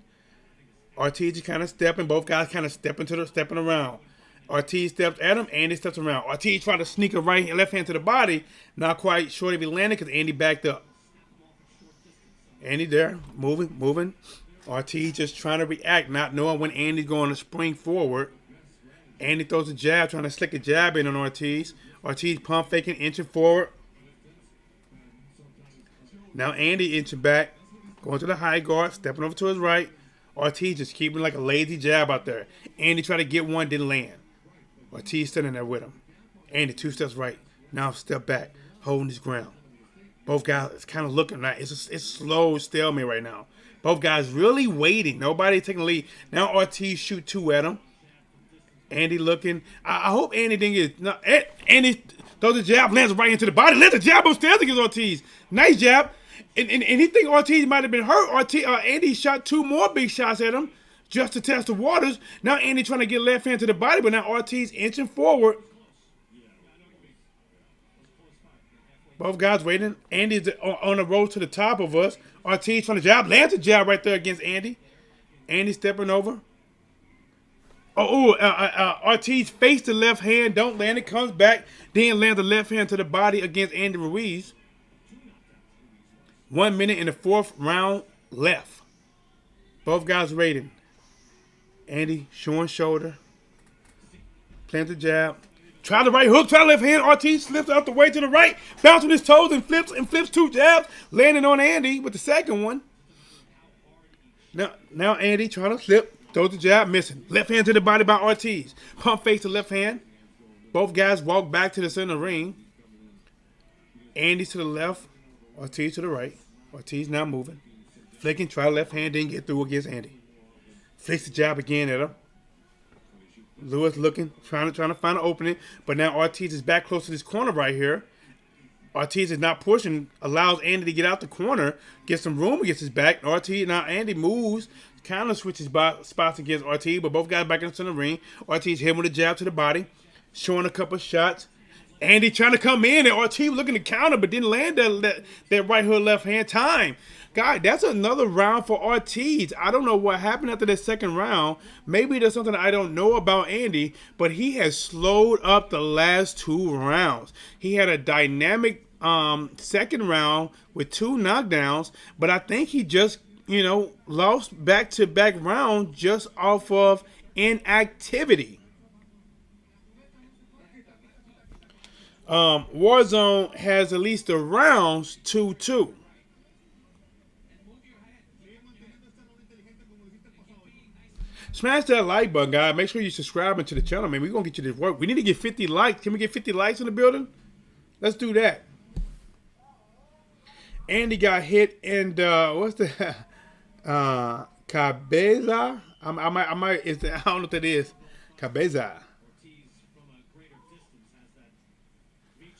Ortiz is kind of stepping. Both guys kind of stepping around. Ortiz steps at him. Andy steps around. Ortiz trying to sneak a left hand to the body. Not quite sure if he landed because Andy backed up. Andy there. Moving. Ortiz just trying to react. Not knowing when Andy's going to spring forward. Andy throws a jab, trying to slick a jab in on Ortiz. Ortiz pump faking, inching forward. Now Andy inching back, going to the high guard, stepping over to his right. Ortiz just keeping like a lazy jab out there. Andy tried to get one, didn't land. Ortiz standing there with him. Andy 2 steps right, now step back, holding his ground. Both guys kind of looking like it's slow stalemate right now. Both guys really waiting. Nobody taking the lead. Now Ortiz shoot 2 at him. Andy looking. I hope Andy didn't get. No, Andy throws a jab, lands right into the body. Lands a jab upstairs against Ortiz. Nice jab. And he think Ortiz might have been hurt. Andy shot 2 more big shots at him just to test the waters. Now Andy trying to get left hand to the body, but now Ortiz inching forward. Both guys waiting. Andy's on the road to the top of us. Ortiz trying to jab. Lands a jab right there against Andy. Andy stepping over. Ortiz faced the left hand, don't land it, comes back, then lands the left hand to the body against Andy Ruiz. 1 minute in the fourth round left. Both guys rating. Andy showing shoulder. Plants the jab. Try the right hook, try the left hand. Ortiz slips out the way to the right, bouncing his toes and flips 2 jabs, landing on Andy with the second one. Now Andy trying to flip. Throws the jab, missing. Left hand to the body by Ortiz. Pump face to left hand. Both guys walk back to the center ring. Andy to the left. Ortiz to the right. Ortiz now moving. Flicking, try left hand, didn't get through against Andy. Flicks the jab again at him. Lewis looking, trying to find an opening, but now Ortiz is back close to this corner right here. Ortiz is not pushing, allows Andy to get out the corner, get some room against his back. Ortiz, now Andy moves, kind of switches spots against Ortiz, but both guys back into the ring. Ortiz hit him with a jab to the body, showing a couple shots. Andy trying to come in, and Ortiz looking to counter, but didn't land that right hook, left hand time. God, that's another round for Ortiz. I don't know what happened after that second round. Maybe there's something I don't know about Andy, but he has slowed up the last 2 rounds. He had a dynamic second round with 2 knockdowns, but I think he just, lost back-to-back rounds just off of inactivity. Warzone has at least the rounds 2-2. Smash that like button, guys. Make sure you subscribe to the channel, man. We're going to get you this work. We need to get 50 likes. Can we get 50 likes in the building? Let's do that. Andy got hit in what's the Cabeza? I don't know what that is. Cabeza.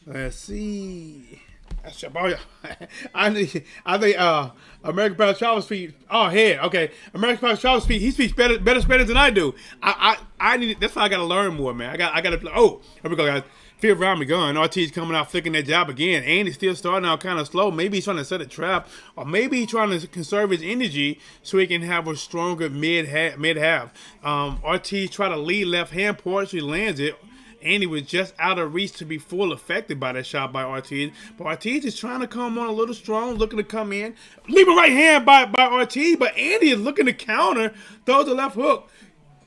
Let's see. I think American Power Travel Speed. Oh, head. Okay, American Power Travel Speed. He speaks better Spanish than I do. I need. That's why I got to learn more, man. I got to. Oh, here we go, guys. 5th round begun. Ortiz coming out, flicking that jab again. Andy's still starting out kind of slow. Maybe he's trying to set a trap, or maybe he's trying to conserve his energy so he can have a stronger mid half. Ortiz tried to lead left hand, partially lands it. Andy was just out of reach to be full affected by that shot by Ortiz. But Ortiz is trying to come on a little strong, looking to come in. Leave a right hand by Ortiz, but Andy is looking to counter, throws the left hook.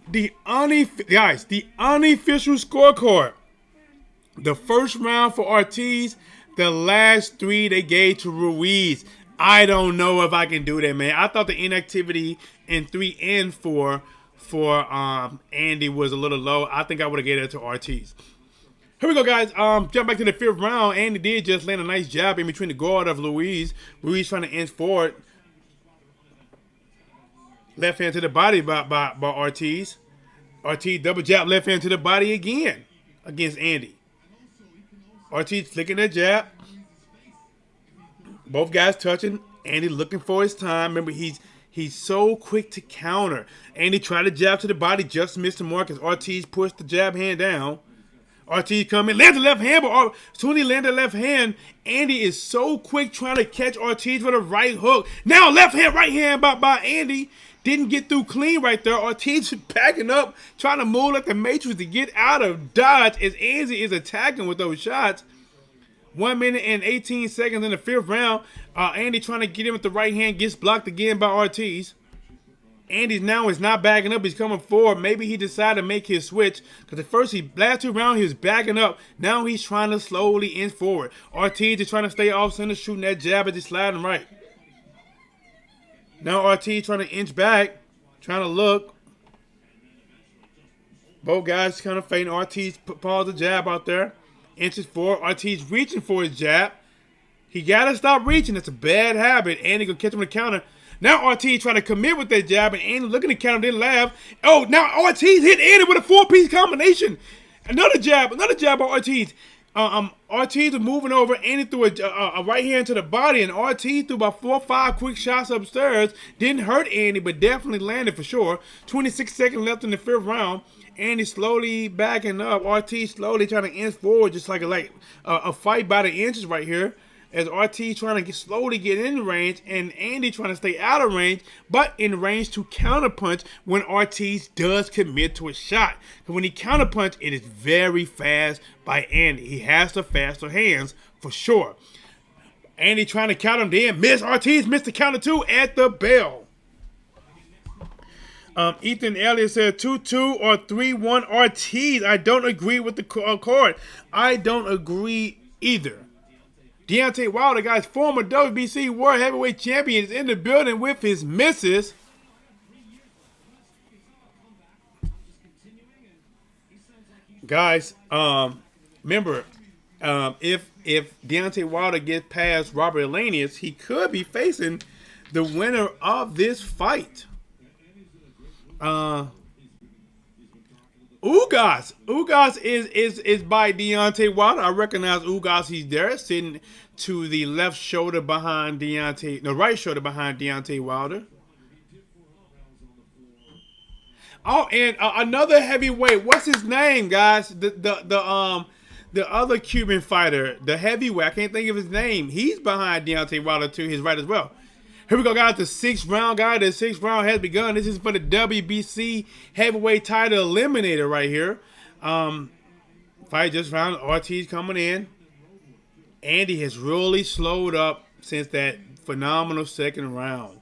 The unofficial scorecard. The first round for Ortiz, the last 3 they gave to Ruiz. I don't know if I can do that, man. I thought the inactivity in 3 and 4 for Andy was a little low. I think I would have gave that to Ortiz. Here we go, guys. Jump back to the 5th round. Andy did just land a nice jab in between the guard of Ruiz. Ruiz trying to inch forward. Left hand to the body by Ortiz. Ortiz double jab left hand to the body again against Andy. Ortiz flicking that jab. Both guys touching. Andy looking for his time. Remember, he's so quick to counter. Andy tried to jab to the body, just missed the mark as Ortiz pushed the jab hand down. Ortiz come in, lands the left hand, but as soon as he landed the left hand, Andy is so quick trying to catch Ortiz with a right hook. Now left hand, right hand by Andy. Didn't get through clean right there. Ortiz backing up, trying to move like the Matrix to get out of dodge as Andy is attacking with those shots. 1 minute and 18 seconds in the 5th round. Andy trying to get him with the right hand, gets blocked again by Ortiz. Andy now is not backing up. He's coming forward. Maybe he decided to make his switch because at first last 2 rounds he was backing up. Now he's trying to slowly inch forward. Ortiz is trying to stay off center, shooting that jab as he's sliding right. Now Ortiz trying to inch back, trying to look. Both guys kind of fading. Ortiz paused the jab out there. Inches forward. Ortiz reaching for his jab. He got to stop reaching. It's a bad habit. Andy going to catch him with a counter. Now Ortiz trying to commit with that jab, and Andy looking to counter, didn't laugh. Oh, now Ortiz hit Andy with a 4-piece combination. Another jab by Ortiz. Ortiz was moving over. Andy threw a right hand to the body, and Ortiz threw about 4 or 5 quick shots upstairs. Didn't hurt Andy, but definitely landed for sure. 26 seconds left in the 5th round. Andy slowly backing up. Ortiz slowly trying to inch forward, just like a fight by the inches right here. As Ortiz trying to slowly get in range, and Andy trying to stay out of range, but in range to counterpunch when Ortiz does commit to a shot. And when he counterpunch, it is very fast by Andy. He has the faster hands for sure. Andy trying to counter him, then miss. Ortiz missed the counter too at the bell. Ethan Elliott said 2-2 or 3-1 Ortiz. I don't agree with the card. I don't agree either. Deontay Wilder, guys, former WBC World Heavyweight Champion, is in the building with his missus. Guys, remember, If Deontay Wilder gets past Robert Elenius, he could be facing the winner of this fight. Ugas is by Deontay Wilder. I recognize Ugas. He's there, sitting to the left shoulder behind Deontay, the right shoulder behind Deontay Wilder. Oh, and another heavyweight. What's his name, guys? The other Cuban fighter, the heavyweight. I can't think of his name. He's behind Deontay Wilder to his right as well. Here we go, guys. The sixth round, guys. The sixth round has begun. This is for the WBC heavyweight title eliminator right here. Fight just found Ortiz coming in. Andy has really slowed up since that phenomenal second round.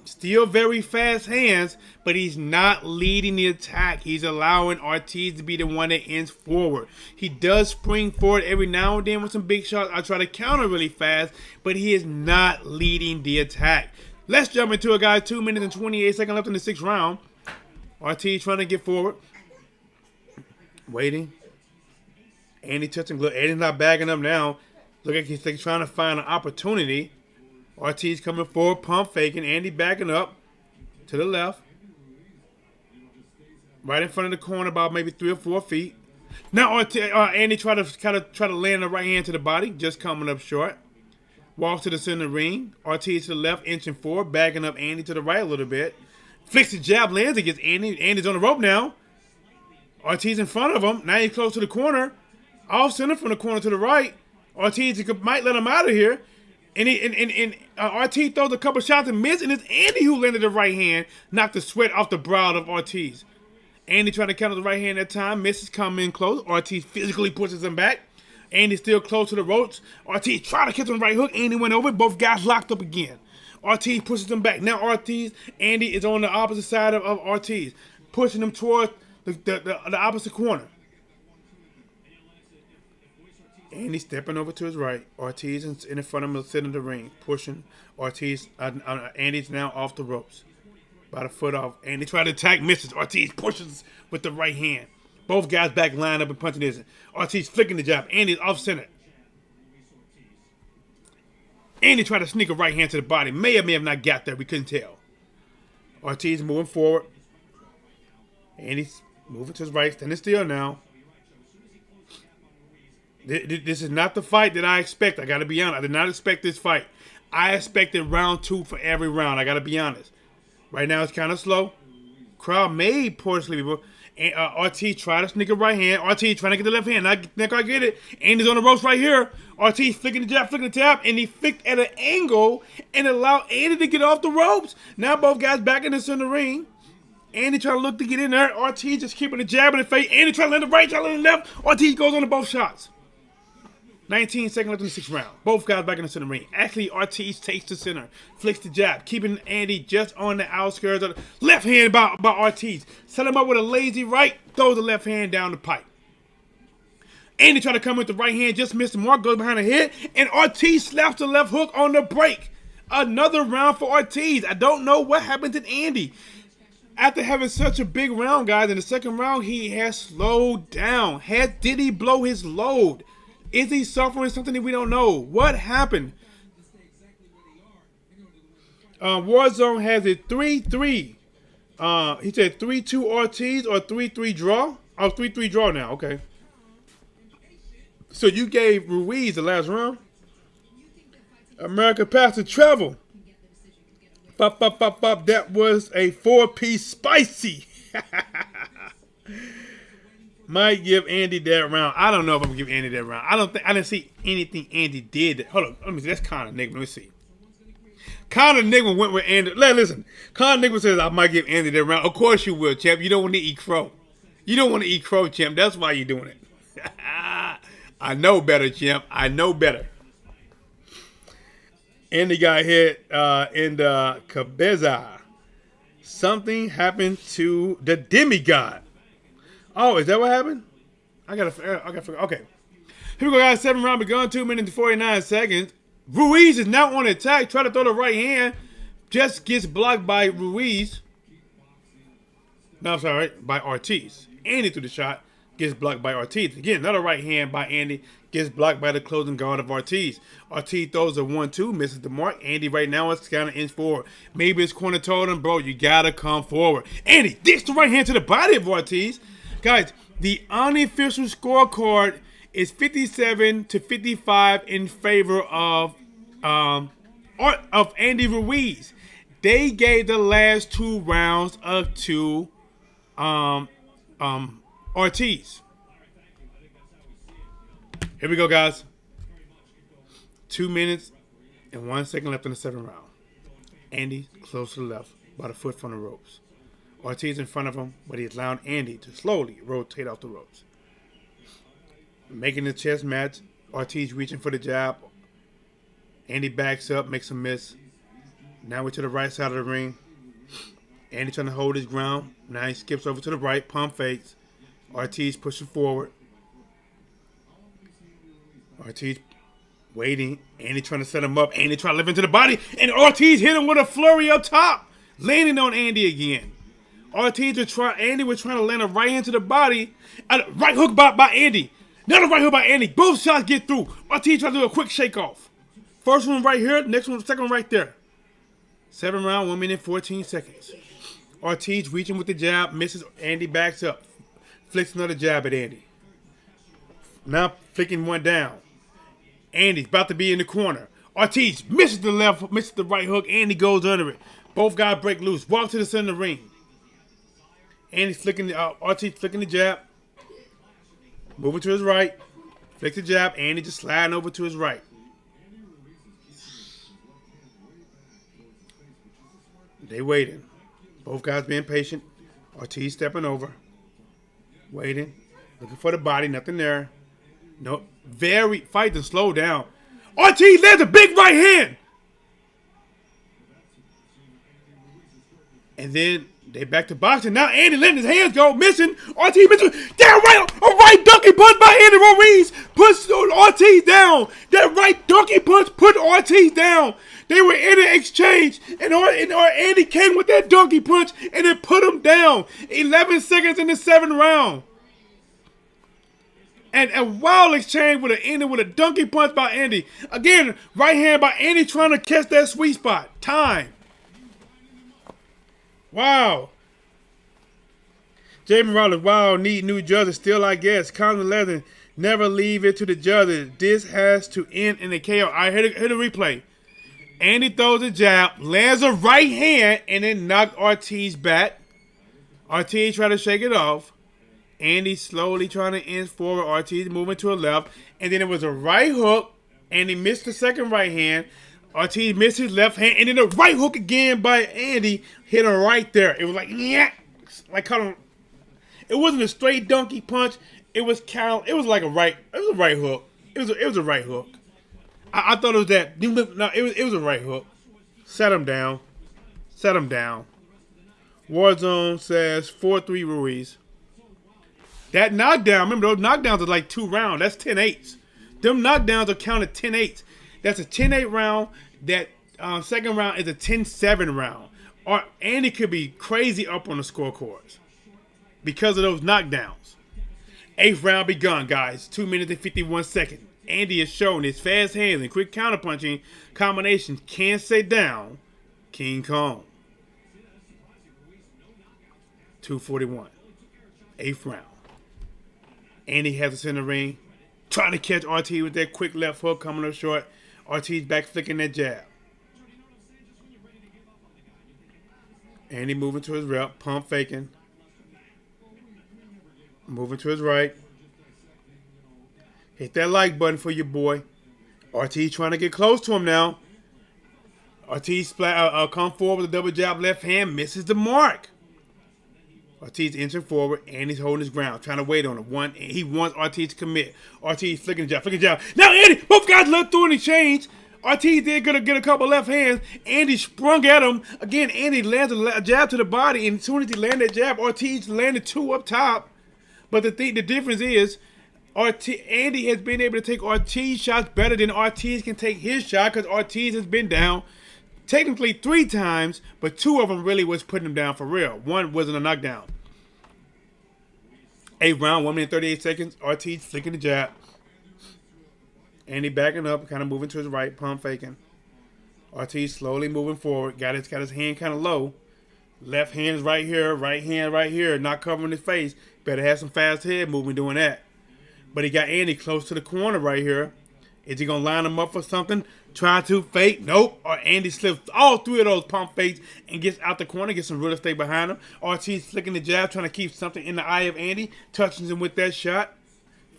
Still very fast hands, but he's not leading the attack. He's allowing Ortiz to be the one that ends forward. He does spring forward every now and then with some big shots. I try to counter really fast, but he is not leading the attack. Let's jump into it, guys. 2 minutes and 28 seconds left in the sixth round. Ortiz trying to get forward. Waiting. Andy touching glove. Andy's not bagging up now. Look like he's trying to find an opportunity. Ortiz coming forward, pump faking. Andy backing up to the left. Right in front of the corner, about maybe 3 or 4 feet. Now Andy try to land the right hand to the body, just coming up short. Walks to the center ring. Ortiz to the left, inching forward, backing up Andy to the right a little bit. Flicks the jab, lands against Andy. Andy's on the rope now. Ortiz in front of him. Now he's close to the corner. Off center from the corner to the right. Ortiz might let him out of here. And Ortiz throws a couple shots and misses, and it's Andy who landed the right hand, knocked the sweat off the brow of Ortiz. Andy trying to counter the right hand that time, misses, coming in close. Ortiz physically pushes him back. Andy still close to the ropes. Ortiz tried to catch him right hook. Andy went over. Both guys locked up again. Ortiz pushes him back. Now Andy is on the opposite side of Ortiz, pushing him towards the opposite corner. Andy stepping over to his right. Ortiz in front of him, sitting in the ring, pushing. Ortiz, Andy's now off the ropes. About a foot off. Andy tried to attack, misses. Ortiz pushes with the right hand. Both guys back lined up and punching this. Ortiz flicking the jab. Andy's off center. Andy tried to sneak a right hand to the body. May or may have not got there. We couldn't tell. Ortiz moving forward. Andy's moving to his right. Standing still now. This is not the fight that I expect. I got to be honest. I did not expect this fight. I expected round 2 for every round. I got to be honest. Right now it's kind of slow. Crowd made poor people. And Ortiz tried to sneak a right hand. Ortiz trying to get the left hand. Not quite get it. Andy's on the ropes right here. Ortiz flicking the jab, flicking the tap, and he flicked at an angle and allowed Andy to get off the ropes. Now both guys back in the center ring. Andy trying to look to get in there. Ortiz just keeping the jab in the face. Andy trying to land the right, trying to land the left. Ortiz goes on to both shots. 19 seconds left in the sixth round. Both guys back in the center ring. Actually, Ortiz takes the center. Flicks the jab. Keeping Andy just on the outskirts of the left hand by Ortiz. Set him up with a lazy right. Throws the left hand down the pipe. Andy trying to come with the right hand. Just missed the mark. Goes behind the head. And Ortiz slaps the left hook on the break. Another round for Ortiz. I don't know what happened to Andy. After having such a big round, guys, in the second round, he has slowed down. Did he blow his load? Is he suffering something that we don't know? What happened? Warzone has it 3-3. He said 3-2 Ortiz or 3-3 draw? Oh, 3-3 draw now. Okay. So you gave Ruiz the last round? America passed the travel. That was a 4-piece spicy. Might give Andy that round. I don't know if I'm gonna give Andy that round. I didn't see anything Andy did. Hold on, let me see. That's Conor Nickman. Let me see. Conor Nickman went with Andy. Listen, Conor Nickman says I might give Andy that round. Of course you will, champ. You don't want to eat crow. You don't want to eat crow, champ. That's why you're doing it. I know better, champ. I know better. Andy got hit in the cabeza. Something happened to the demigod. Oh, is that what happened? I gotta figure. Okay. Here we go, guys. 7th round begun. 2 minutes and 49 seconds. Ruiz is now on attack. Try to throw the right hand. Just gets blocked by Ruiz. No, I'm sorry. By Ortiz. Andy threw the shot. gets blocked by Ortiz. Again, another right hand by Andy gets blocked by the closing guard of Ortiz. Ortiz throws a 1-2, misses the mark. Andy right now is kind of inch forward. Maybe his corner told him, bro, you gotta come forward. Andy digs the right hand to the body of Ortiz. Guys, the unofficial scorecard is 57-55 in favor of Andy Ruiz. They gave the last 2 rounds to Ortiz. Here we go, guys. 2 minutes and 1 second left in the 7th round. Andy close to the left, about a foot from the ropes. Ortiz in front of him, but he's allowing Andy to slowly rotate off the ropes. Making the chess match. Ortiz reaching for the jab. Andy backs up, makes a miss. Now we're to the right side of the ring. Andy trying to hold his ground. Now he skips over to the right, pump fakes. Ortiz pushing forward. Ortiz waiting. Andy trying to set him up. Andy trying to lift into the body. And Ortiz hit him with a flurry up top. Landing on Andy again. Andy was trying to land a right hand to the body. A right hook by Andy. Another right hook by Andy. Both shots get through. Ortiz trying to do a quick shake off. First one right here. Next one, second one right there. 7th round, 1 minute, 14 seconds. Ortiz reaching with the jab. Misses. Andy backs up. Flicks another jab at Andy. Now flicking one down. Andy's about to be in the corner. Ortiz misses the left, misses the right hook. Andy goes under it. Both guys break loose. Walk to the center of the ring. Andy's flicking Ortiz flicking the jab. Moving to his right. Flicks the jab. Andy just sliding over to his right. They waiting. Both guys being patient. Ortiz stepping over. Waiting. Looking for the body. Nothing there. No. Fight to slow down. Ortiz lands a big right hand. And then they back to boxing. Now Andy letting his hands go. Missing. Ortiz missing. That right. A right donkey punch by Andy Ruiz. Puts Ortiz down. That right donkey punch put Ortiz down. They were in an exchange. And Andy came with that donkey punch and it put him down. 11 seconds in the 7th round. And a wild exchange would have ended with a donkey punch by Andy. Again, right hand by Andy trying to catch that sweet spot. Time. Wow. Jamie Rollins, wow, need new judges. Still, I guess. Conor Lesnar, never leave it to the judges. This has to end in a KO. I hear the replay. Andy throws a jab, lands a right hand, and then knocked Ortiz back. Ortiz tried to shake it off. Andy slowly trying to inch forward. Ortiz moving to the left. And then it was a right hook. Andy missed the second right hand. Ortiz missed his left hand. And then a right hook again by Andy. Hit him right there. It was like, yeah. Like kind of, it wasn't a straight donkey punch. It was like a right. It was a right hook. It was a right hook. I thought it was that. No, it was a right hook. Set him down. Set him down. Warzone says 4-3 Ruiz. That knockdown, remember those knockdowns are like 2 rounds. That's 10-8s. Them knockdowns are counted 10-8s. That's a 10-8 round. That second round is a 10-7 round. Or Andy could be crazy up on the scorecards because of those knockdowns. 8th round begun, guys. 2 minutes and 51 seconds. Andy has shown his fast hands and quick counterpunching combinations can stay down King Kong. 2:41. 8th round. Andy has us in the ring, trying to catch Ortiz with that quick left hook coming up short. Ortiz back flicking that jab. Andy moving to his left, pump faking. Moving to his right. Hit that like button for your boy. Ortiz trying to get close to him now. Ortiz come forward with a double jab left hand, misses the mark. Ortiz inching forward, and he's holding his ground, trying to wait on him. He wants Ortiz to commit. Ortiz flicking the jab. Now Andy, both guys left through an exchange. Ortiz did get a couple left hands. Andy sprung at him. Again, Andy lands a jab to the body, and as soon as he landed that jab, Ortiz landed 2 up top. But the difference is, Andy has been able to take Ortiz shots better than Ortiz can take his shot because Ortiz has been down technically 3 times, but 2 of them really was putting him down for real. 1 wasn't a knockdown. 8th round, 1 minute 38 seconds. Ortiz flicking the jab. Andy backing up, kind of moving to his right, pump faking. Ortiz slowly moving forward. Got his hand kind of low. Left hand's right here, right hand right here, not covering his face. Better have some fast head movement doing that. But he got Andy close to the corner right here. Is he going to line him up for something? Try to fake? Nope. Or Andy slips all 3 of those pump fakes and gets out the corner, gets some real estate behind him. Ortiz flicking the jab, trying to keep something in the eye of Andy. Touching him with that shot.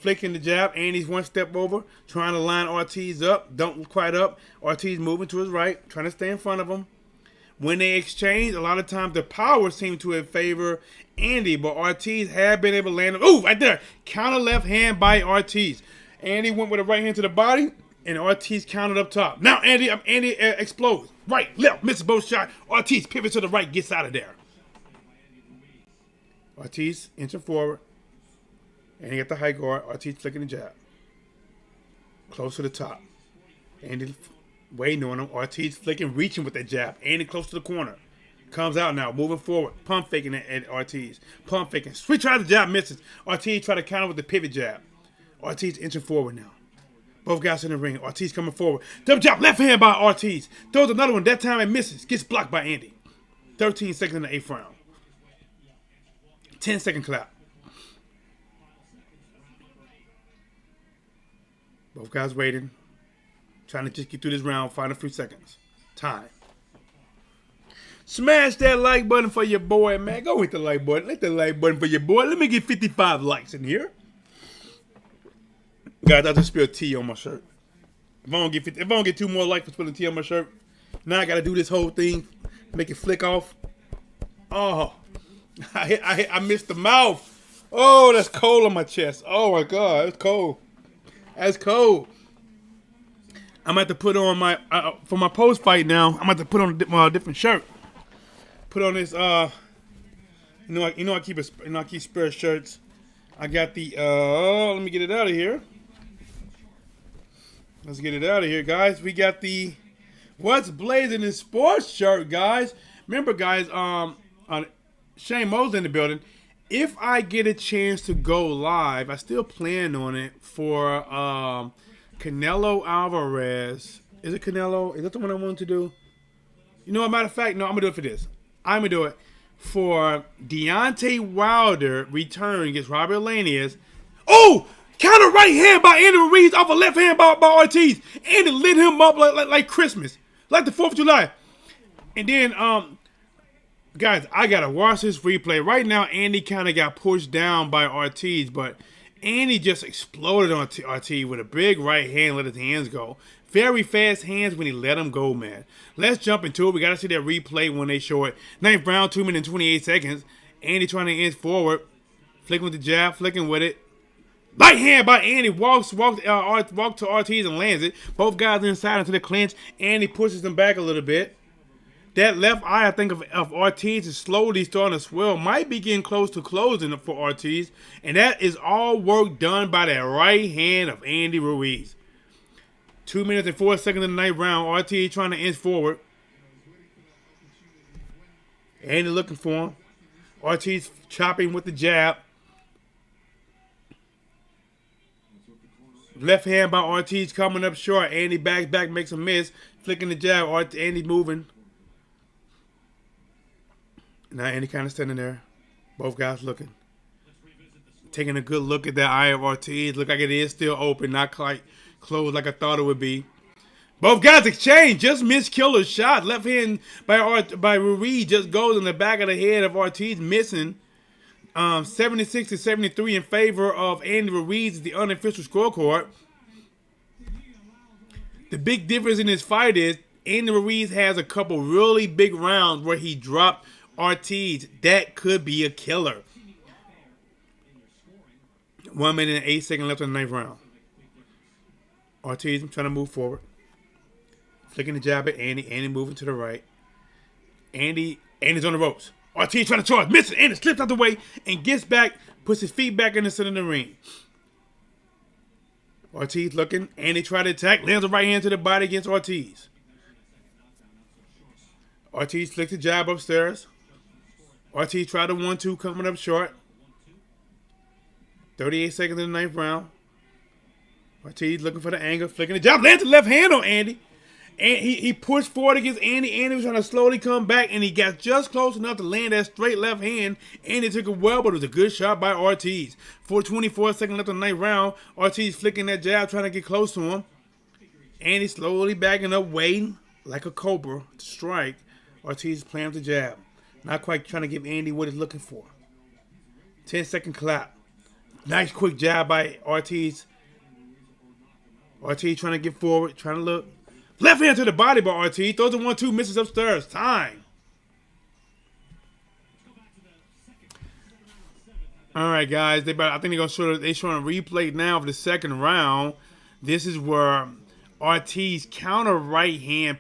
Flicking the jab. Andy's 1 step over, trying to line Ortiz up. Don't quite up. Ortiz moving to his right, trying to stay in front of him. When they exchange, a lot of times the power seemed to favor Andy, but Ortiz had been able to land him. Ooh, right there. Counter left hand by Ortiz. Andy went with a right hand to the body, and Ortiz countered up top. Now Andy explodes. Right, left, misses both shots. Ortiz pivots to the right, gets out of there. Ortiz inching forward. And he got the high guard. Ortiz flicking the jab. Close to the top. Andy waiting on him. Ortiz flicking, reaching with that jab. Andy close to the corner. Comes out now, moving forward. Pump faking at Ortiz. Pump faking. Switch tries the jab, misses. Ortiz try to counter with the pivot jab. Ortiz inching forward now. Both guys in the ring. Ortiz coming forward. Double jab, left hand by Ortiz. Throws another one. That time it misses. Gets blocked by Andy. 13 seconds in the 8th round. 10-second clap. Both guys waiting. Trying to just get through this round. Final 3 seconds. Time. Smash that like button for your boy, man. Go hit the like button. Hit the like button for your boy. Let me get 55 likes in here. Guys, I just spilled tea on my shirt. If I don't get 2 more likes for spilling tea on my shirt, now I got to do this whole thing, make it flick off. Oh, I missed the mouth. Oh, that's cold on my chest. Oh my God, it's cold. That's cold. I'm about to put on my for my post fight now. I'm about to put on a different shirt. Put on this. I keep spare shirts. I got the. Let me get it out of here. Let's get it out of here, guys. We got the Whatsblazing in sports shirt, guys. Remember, guys. Shane Mo's in the building. If I get a chance to go live, I still plan on it for Canelo Alvarez. Is it Canelo? Is that the one I wanted to do? You know, a matter of fact, no, I'm going to do it for this. I'm going to do it for Deontay Wilder return against Robert Lanius. Oh! Counter right hand by Andy Ruiz off a left hand by Ortiz. Andy lit him up like Christmas. Like the 4th of July. And then, guys, I got to watch this replay. Right now, Andy kind of got pushed down by Ortiz, but Andy just exploded on Ortiz with a big right hand, let his hands go. Very fast hands when he let him go, man. Let's jump into it. We got to see that replay when they show it. 9th round, 2 minutes and 28 seconds. Andy trying to inch forward. Flicking with the jab, flicking with it. Right hand by Andy. Walks to Ortiz and lands it. Both guys inside into the clinch. Andy pushes them back a little bit. That left eye, I think, of Ortiz is slowly starting to swell. Might be getting close to closing for Ortiz. And that is all work done by that right hand of Andy Ruiz. 2 minutes and 4 seconds in the 9th round. Ortiz trying to inch forward. Andy looking for him. Ortiz chopping with the jab. Left hand by Ortiz coming up short. Andy backs back, makes a miss. Flicking the jab. Andy moving. Now Andy kind of standing there. Both guys looking. Taking a good look at that eye of Ortiz. Look like it is still open. Not quite closed like I thought it would be. Both guys exchange. Just missed killer shot. Left hand by Ruiz just goes in the back of the head of Ortiz, missing. 76 to 73 in favor of Andy Ruiz is the unofficial scorecard. The big difference in this fight is Andy Ruiz has a couple really big rounds where he dropped Ortiz. That could be a killer. 1 minute and 8 seconds left in the 9th round. Ortiz trying to move forward. Flicking the jab at Andy. Andy moving to the right. Andy's on the ropes. Ortiz trying to charge. Misses. Andy slips out the way and gets back. Puts his feet back in the center of the ring. Ortiz looking. Andy tried to attack. Lands a right hand to the body against Ortiz. Ortiz flicks the jab upstairs. Ortiz tried the 1-2 coming up short. 38 seconds in the 9th round. Ortiz looking for the angle, flicking the jab, lands the left hand on Andy. And he pushed forward against Andy. Andy was trying to slowly come back, and he got just close enough to land that straight left hand. Andy took it well, but it was a good shot by Ortiz. 4:24 seconds left in the 9th round. Ortiz flicking that jab, trying to get close to him. Andy slowly backing up, waiting like a cobra to strike. Ortiz playing with the jab. Not quite trying to give Andy what he's looking for. 10-second clap. Nice quick jab by Ortiz. Ortiz trying to get forward, trying to look. Left hand to the body by Ortiz. Throws a 1-2, misses upstairs. Time. All right, guys. I think they're gonna showing a replay now of the second round. This is where Ortiz counter right hand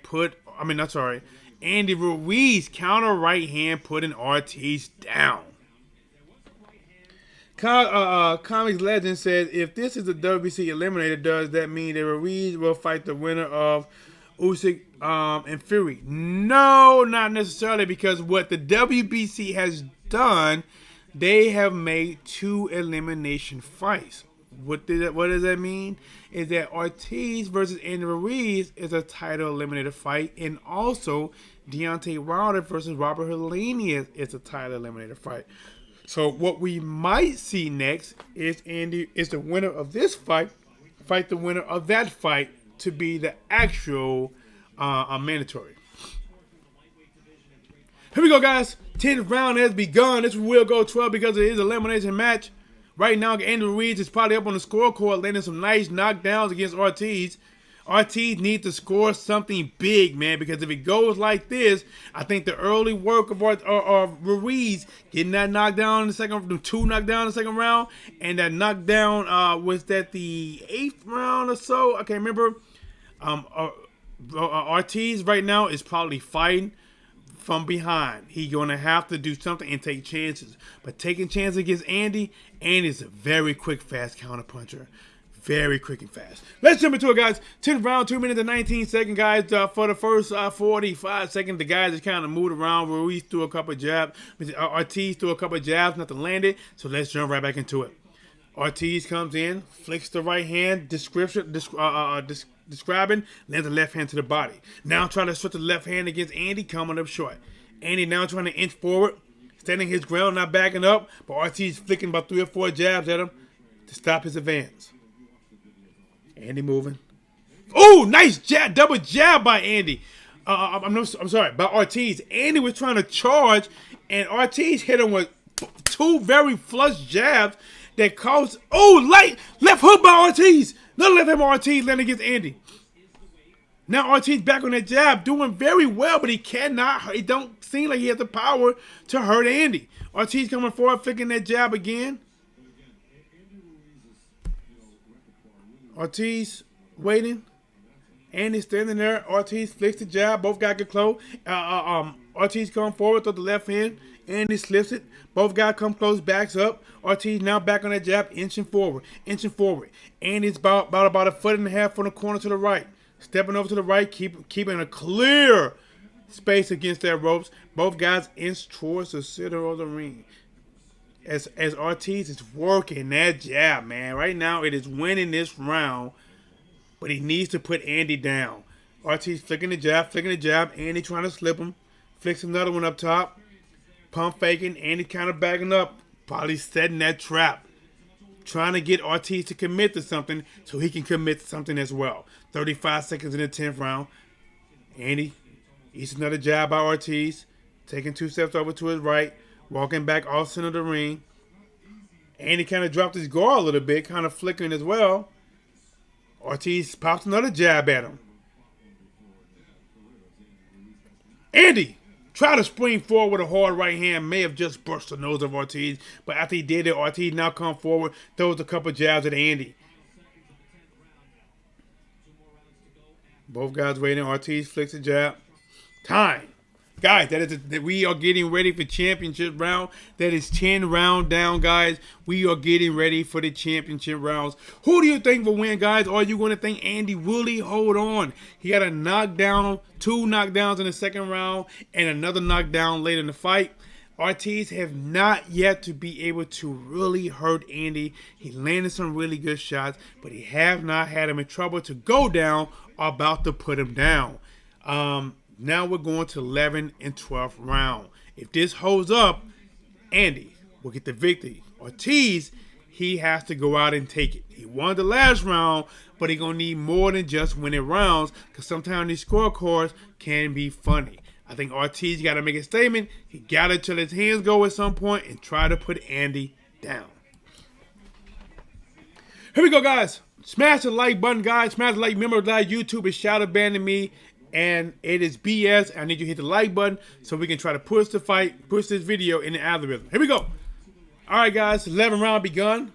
Andy Ruiz counter right hand putting Ortiz down. Comics Legend says, if this is the WBC eliminator, does that mean that Ruiz will fight the winner of USYK and Fury? No, not necessarily, because what the WBC has done, they have made 2 elimination fights. What does that mean? Is that Ortiz versus Andy Ruiz is a title eliminator fight, and also Deontay Wilder versus Robert Helenius is a title eliminator fight. So what we might see next is Andy is the winner of this fight the winner of that fight to be the actual mandatory. Here we go, guys. 10th round has begun. This will go 12 because it is an elimination match. Right now, Andy Ruiz is probably up on the scorecard, landing some nice knockdowns against Ortiz. Ortiz needs to score something big, man, because if it goes like this, I think the early work of Ruiz getting that knockdown in the second, the 2 knockdown in the second round, and that knockdown was that the 8th round or so. I can't remember. Ortiz right now is probably fighting from behind. He's going to have to do something and take chances. But taking chances against Andy's a very quick, fast counterpuncher. Very quick and fast. Let's jump into it, guys. 10th round, 2 minutes and 19 seconds, guys. For the first 45 seconds, the guys just kind of moved around. Ruiz threw a couple of jabs. Ortiz threw a couple of jabs, nothing landed. So let's jump right back into it. Ortiz comes in, flicks the right hand, describing, lands the left hand to the body. Now trying to switch the left hand against Andy, coming up short. Andy now trying to inch forward, standing his ground, not backing up, but Ortiz flicking about 3 or 4 jabs at him to stop his advance. Andy moving. Oh, nice jab, double jab by Andy. I'm sorry, by Ortiz. Andy was trying to charge, and Ortiz hit him with 2 very flush jabs that caused, left hook by Ortiz. Another left hand by Ortiz landing against Andy. Now Ortiz back on that jab, doing very well, but he cannot. It don't seem like he has the power to hurt Andy. Ortiz coming forward, flicking that jab again. Ortiz waiting. Andy standing there. Ortiz flicks the jab. Both guys get close. Ortiz come forward with the left hand. Andy slips it. Both guys come close, backs up. Ortiz now back on that jab, inching forward. Andy's about a 1.5 foot from the corner to the right. Stepping over to the right, keeping a clear space against their ropes. Both guys inch towards the center of the ring. As Ortiz is working that jab, man. Right now, it is winning this round, but he needs to put Andy down. Ortiz flicking the jab. Andy trying to slip him. Flicks another one up top. Pump faking. Andy kind of backing up. Probably setting that trap. Trying to get Ortiz to commit to something so he can commit to something as well. 35 seconds in the 10th round. Andy eats another jab by Ortiz. Taking 2 steps over to his right. Walking back off center of the ring. Andy kind of dropped his guard a little bit, kind of flickering as well. Ortiz pops another jab at him. Andy tried to spring forward with a hard right hand. May have just brushed the nose of Ortiz. But after he did it, Ortiz now come forward, throws a couple jabs at Andy. Both guys waiting. Ortiz flicks a jab. Time. Guys, that we are getting ready for championship round. That is 10 round down, guys. We are getting ready for the championship rounds. Who do you think will win, guys? Or are you going to think Andy Willie? Hold on. He got a knockdown, 2 knockdowns in the second round, and another knockdown later in the fight. Ortiz have not yet to be able to really hurt Andy. He landed some really good shots, but he have not had him in trouble to go down or about to put him down. Now we're going to 11 and 12th round. If this holds up, Andy will get the victory. Ortiz, he has to go out and take it. He won the last round, but he's going to need more than just winning rounds, because sometimes these scorecards can be funny. I think Ortiz got to make a statement. He got to let his hands go at some point and try to put Andy down. Here we go, guys. Smash the like button, guys. Smash the like. Remember that YouTube is shadow banning me, and it is BS. I need you to hit the like button so we can try to push the fight, push this video in the algorithm. Here we go. All right, guys. 11 round begun.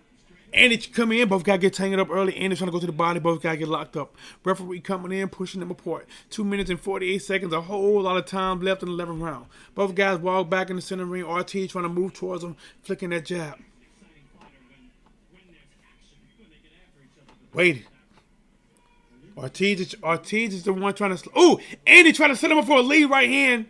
Andy coming in. Both guys get tangled up early. Andy trying to go to the body. Both guys get locked up. Referee coming in, pushing them apart. 2 minutes and 48 seconds. A whole lot of time left in the 11th round. Both guys walk back in the center ring. RT trying to move towards them, flicking that jab. Wait. Ortiz is the one trying to... Ooh! Andy trying to set him up for a lead right hand.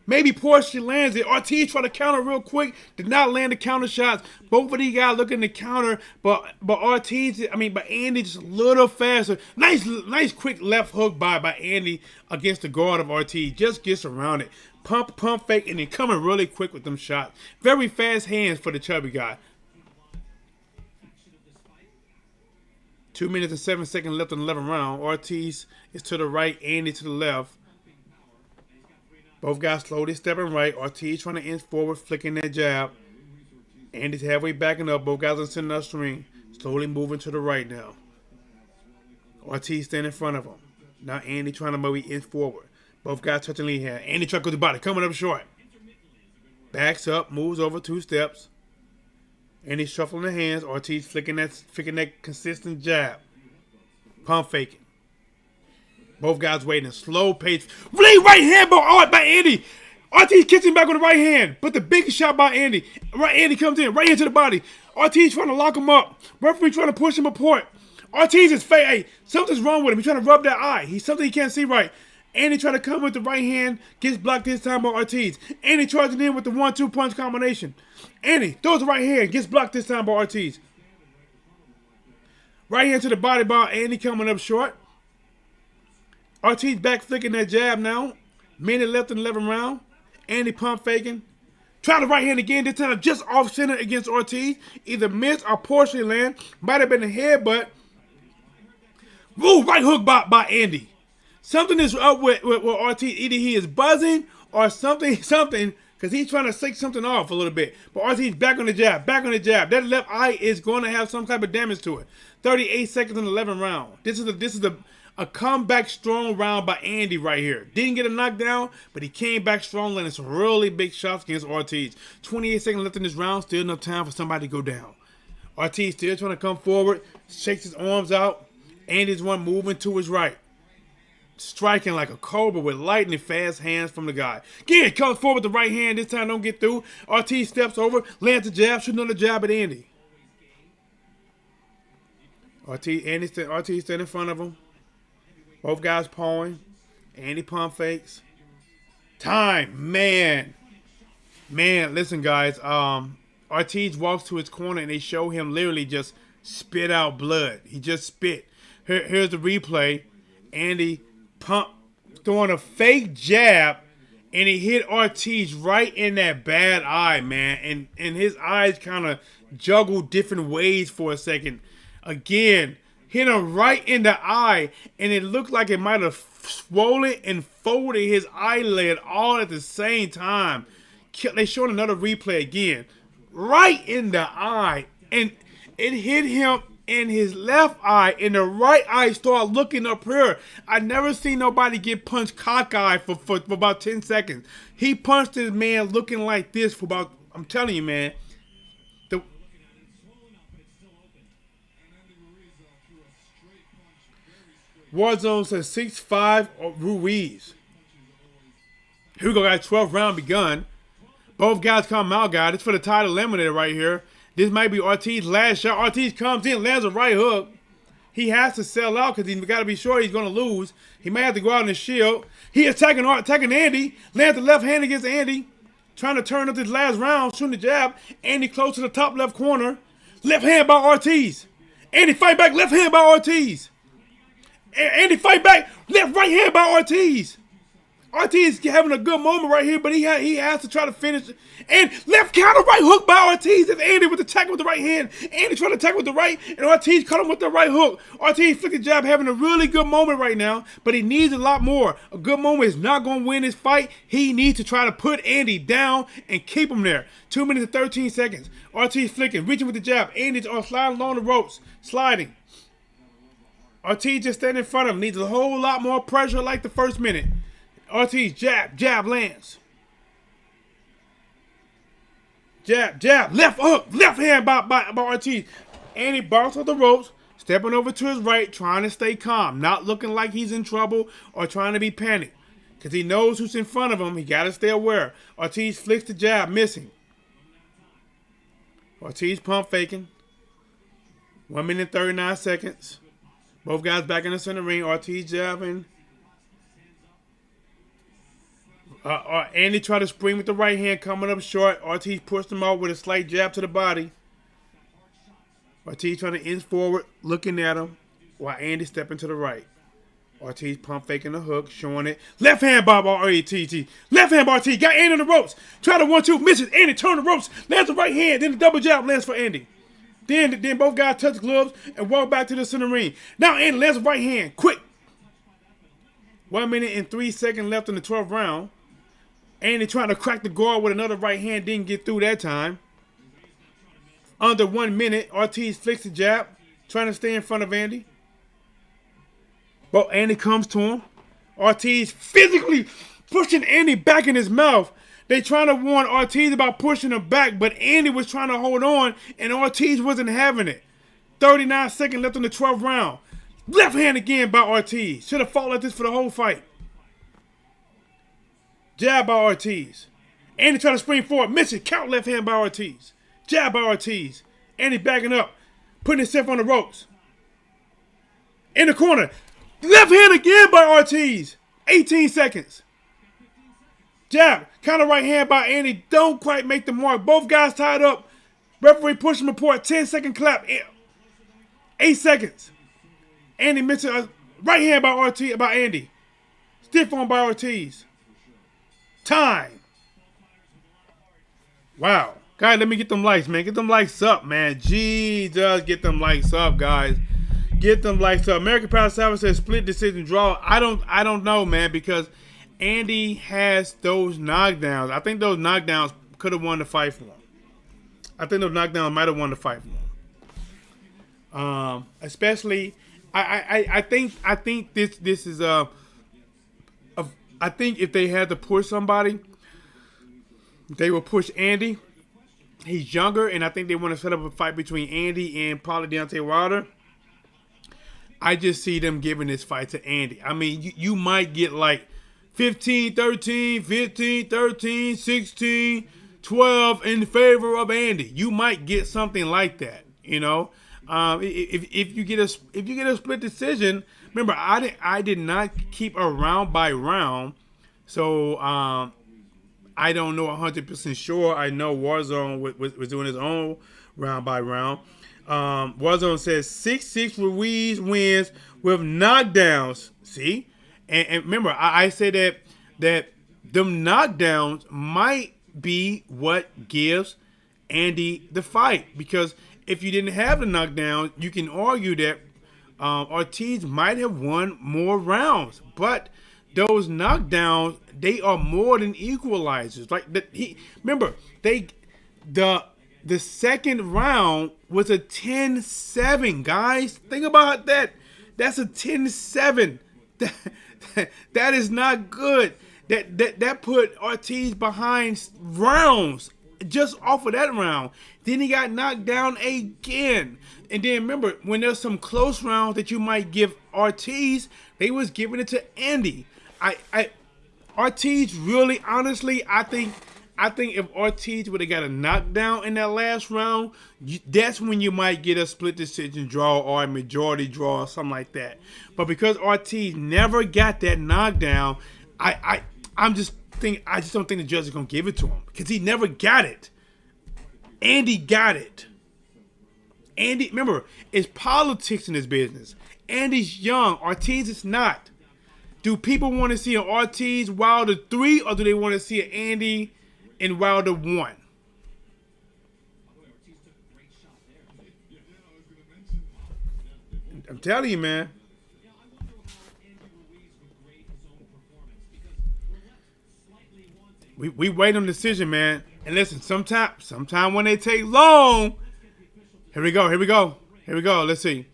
Maybe Porsche lands it. Ortiz tried to counter real quick. Did not land the counter shots. Both of these guys looking to counter, but Andy just a little faster. Nice quick left hook by Andy against the guard of Ortiz. Just gets around it. Pump fake, and then coming really quick with them shots. Very fast hands for the chubby guy. 2 minutes and 7 seconds left in the 11th round. Ortiz is to the right, Andy to the left. Both guys slowly stepping right. Ortiz trying to inch forward, flicking that jab. Andy's halfway backing up. Both guys are sitting up string. Slowly moving to the right now. Ortiz standing in front of him. Now Andy trying to maybe inch forward. Both guys touching lead hand. Andy trying to go to the body, coming up short. Backs up, moves over 2 steps. Andy shuffling the hands. Ortiz flicking that consistent jab. Pump faking. Both guys waiting. Slow pace. Really right hand by Andy. Ortiz kicking back with the right hand. But the biggest shot by Andy. Andy comes in. Right hand to the body. Ortiz trying to lock him up. Referee trying to push him apart. Ortiz is fake. Hey, something's wrong with him. He's trying to rub that eye. He's something he can't see right. Andy trying to come with the right hand. Gets blocked this time by Ortiz. Andy charging in with the 1-2 punch combination. Andy throws the right hand. Gets blocked this time by Ortiz. Right hand to the body by Andy coming up short. Ortiz back flicking that jab now. Minute left in the 11th round. Andy pump faking. Try the right hand again. This time just off center against Ortiz. Either miss or partially land. Might have been a headbutt. Ooh, right hook by Andy. Something is up with Ortiz. Either he is buzzing or something, because he's trying to shake something off a little bit. But Ortiz back on the jab. That left eye is going to have some type of damage to it. 38 seconds in the 11th round. This is a comeback strong round by Andy right here. Didn't get a knockdown, but he came back strong, landing some really big shots against Ortiz. 28 seconds left in this round. Still enough time for somebody to go down. Ortiz still trying to come forward. Shakes his arms out. Andy's one moving to his right. Striking like a cobra with lightning fast hands from the guy. Again, comes forward with the right hand. This time don't get through. Ortiz steps over. Lands a jab. Shoots another jab at Andy. Ortiz standing in front of him. Both guys pawing. Andy pump fakes. Time, man. Listen, guys. Ortiz walks to his corner and they show him literally just spit out blood. He just spit. Here's the replay. Andy throwing a fake jab, and he hit Ortiz right in that bad eye, man. And his eyes kind of juggled different ways for a second. Again, hit him right in the eye, and it looked like it might have swollen and folded his eyelid all at the same time. They showed another replay again. Right in the eye, and it hit him in his left eye, and the right eye started looking up here. I never seen nobody get punched cockeyed for about 10 seconds. He punched this man looking like this for about, I'm telling you, man. Warzone says 6-5 RUIZ. Here we go, guys. 12th round begun. Both guys come out, guys. It's for the title eliminator right here. This might be Ortiz's last shot. Ortiz comes in, lands a right hook. He has to sell out because he's got to be sure he's going to lose. He may have to go out in the shield. He attacking Andy. Lands the left hand against Andy. trying to turn up this last round, shooting the jab. Andy close to the top left corner. Left hand by ORTIZ. Andy fight back, left hand by ORTIZ. Andy fight back, left right hand by ORTIZ. ORTIZ having a good moment right here, but he has to try to finish. And left counter right hook by ORTIZ. If Andy with the tackle with the right hand. Andy trying to tackle with the right, and ORTIZ caught him with the right hook. ORTIZ flicked the jab, having a really good moment right now, but he needs a lot more. A good moment is not going to win this fight. He needs to try to put Andy down and keep him there. 2 minutes and 13 seconds. ORTIZ flicking, reaching with the jab. Andy's sliding along the ropes, sliding. ORTIZ just standing in front of him. Needs a whole lot more pressure like the first minute. ORTIZ, jab, jab, lands. Jab, jab, left hook, left hand by ORTIZ. Andy bounces off the ropes, stepping over to his right, trying to stay calm, not looking like he's in trouble or trying to be panicked. Because he knows who's in front of him, he got to stay aware. ORTIZ flicks the jab, missing. ORTIZ pump faking. 1 minute and 39 seconds. Both guys back in the center ring. ORTIZ jabbing. Andy tried to spring with the right hand, coming up short. ORTIZ pushed him out with a slight jab to the body. ORTIZ trying to inch forward, looking at him, while Andy stepping to the right. ORTIZ pump faking the hook, showing it. Left hand by ORTIZ. Left hand by ORTIZ. Got Andy on the ropes. Try to 1-2, misses. Andy turn the ropes, lands the right hand, then the double jab lands for Andy. Then both guys touch gloves and walk back to the center ring. Now Andy lands the right hand, quick. 1 minute and 3 seconds left in the 12th round. Andy trying to crack the guard with another right hand, didn't get through that time. Under 1 minute, ORTIZ flicks the jab, trying to stay in front of Andy. But Andy comes to him. ORTIZ physically pushing Andy back in his mouth. They trying to warn ORTIZ about pushing him back, but Andy was trying to hold on, and ORTIZ wasn't having it. 39 seconds left in the 12th round. Left hand again by ORTIZ. Should have fought like this for the whole fight. Jab by ORTIZ. Andy trying to spring forward. Missing. Count left hand by ORTIZ. Jab by ORTIZ. Andy backing up. Putting himself on the ropes. In the corner. Left hand again by ORTIZ. 18 seconds. Jab. Counter right hand by Andy. Don't quite make the mark. Both guys tied up. Referee pushing report. 10-second clap. 8 seconds. Andy missing a right hand by ORTIZ, by Andy. Stiff arm by ORTIZ. Time. Wow. Guys, let me get them likes, man. Get them likes up, man. Jesus, get them likes up, guys. Get them likes up. American Power Salvage says split decision draw. I don't know, man, because Andy has those knockdowns. I think those knockdowns could have won the fight for him. I think those knockdowns might have won the fight for him. Especially, I think this is I think if they had to push somebody, they will push Andy. He's younger, and I think they want to set up a fight between Andy and probably Deontay Wilder. I just see them giving this fight to Andy. I mean, you might get like 15-13, 15-13, 16-12 in favor of Andy. You might get something like that, you know. If you get a split decision, remember I did not keep a round by round, so I don't know 100% sure. I know Warzone was doing his own round by round. Warzone says 6-6 Ruiz wins with knockdowns. See, and remember I said that them knockdowns might be what gives Andy the fight, because if you didn't have the knockdown, you can argue that ORTIZ might have won more rounds, but those knockdowns, they are more than equalizers. Like remember, the second round was a 10-7, guys. Think about that. That's a 10-7. That is not good. That put ORTIZ behind rounds just off of that round. Then he got knocked down again. And then remember, when there's some close rounds that you might give ORTIZ, they was giving it to Andy. ORTIZ really, honestly, I think if ORTIZ would have got a knockdown in that last round, that's when you might get a split decision draw or a majority draw or something like that. But because ORTIZ never got that knockdown, I'm just just don't think the judge is gonna give it to him because he never got it. Andy got it. Andy, remember, it's politics in this business. Andy's young. Ortiz is not. Do people want to see an Ortiz Wilder 3 or do they want to see an Andy and Wilder 1? I'm telling you, man. We wait on the decision, man. And listen, sometime when they take long. Here we go. Let's see.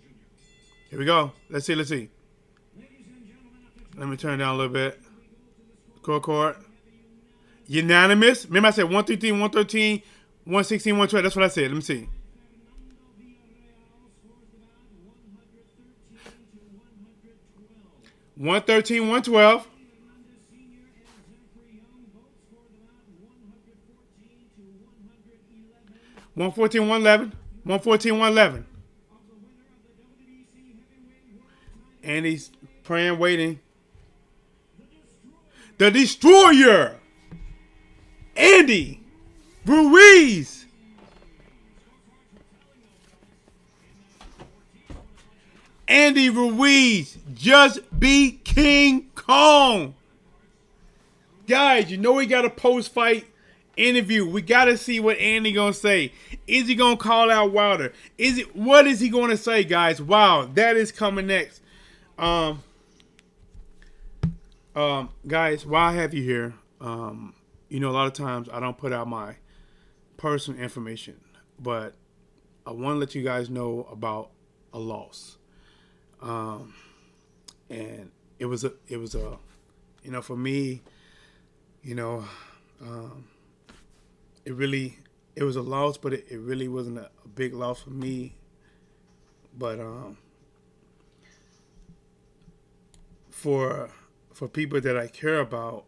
Here we go. Let's see. Let me turn it down a little bit. Court. Unanimous. Remember I said 113, 113, 116, 112. That's what I said. Let me see. $113, $112. 114, 111. 114, 111. And he's praying, waiting. The Destroyer. Andy Ruiz. Andy Ruiz just beat King Kong. Guys, you know we got a post-fight interview. We got to see what Andy gonna say. Is he gonna call out Wilder? What is he gonna say, guys? Wow, that is coming next. Guys, why I have you here? You know, a lot of times I don't put out my personal information, but I want to let you guys know about a loss. And it was a, you know, for me, you know, it was a loss, but it really wasn't a big loss for me. But for people that I care about,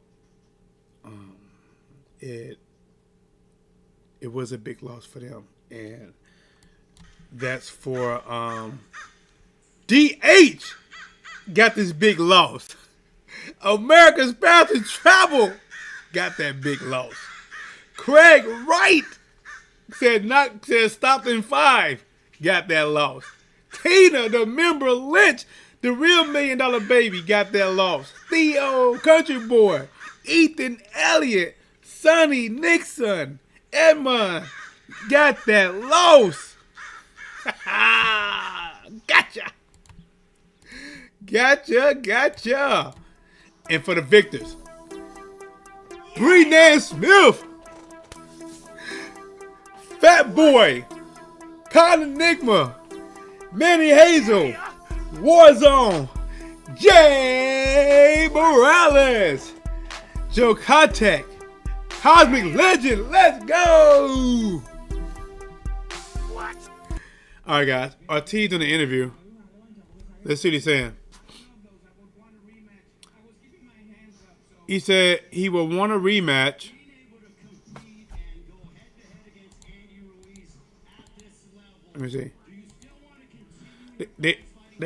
it was a big loss for them, and that's for DH got this big loss. America's Path to Travel got that big loss. Craig Wright said stopped in 5, got that loss. Tina, the member Lynch, the real $1 Million Baby, got that loss. Theo, Country Boy, Ethan Elliott, Sonny Nixon, Edmund, got that loss. Gotcha. And for the victors, Bree Smith, Fat Boy, Con Enigma, Manny Hazel, Warzone, Jay Morales, Joe Kotek, Cosmic Legend, let's go! Alright guys, Ortiz in the interview. Let's see what he's saying. He said he would want a rematch. Let me see. They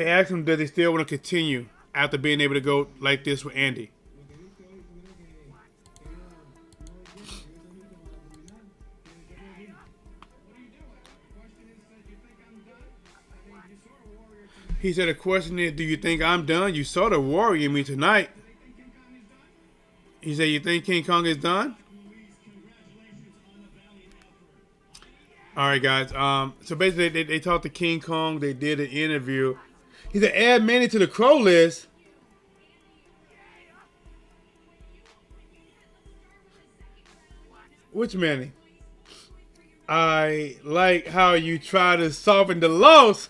asked him, does he still want to continue after being able to go like this with Andy? He said, the question is, do you think I'm done? You saw the warrior in me tonight. He said, you think King Kong is done? All right, guys. So basically, they talked to King Kong. They did an interview. He said, add Manny to the crow list. Which Manny? I like how you try to soften the loss.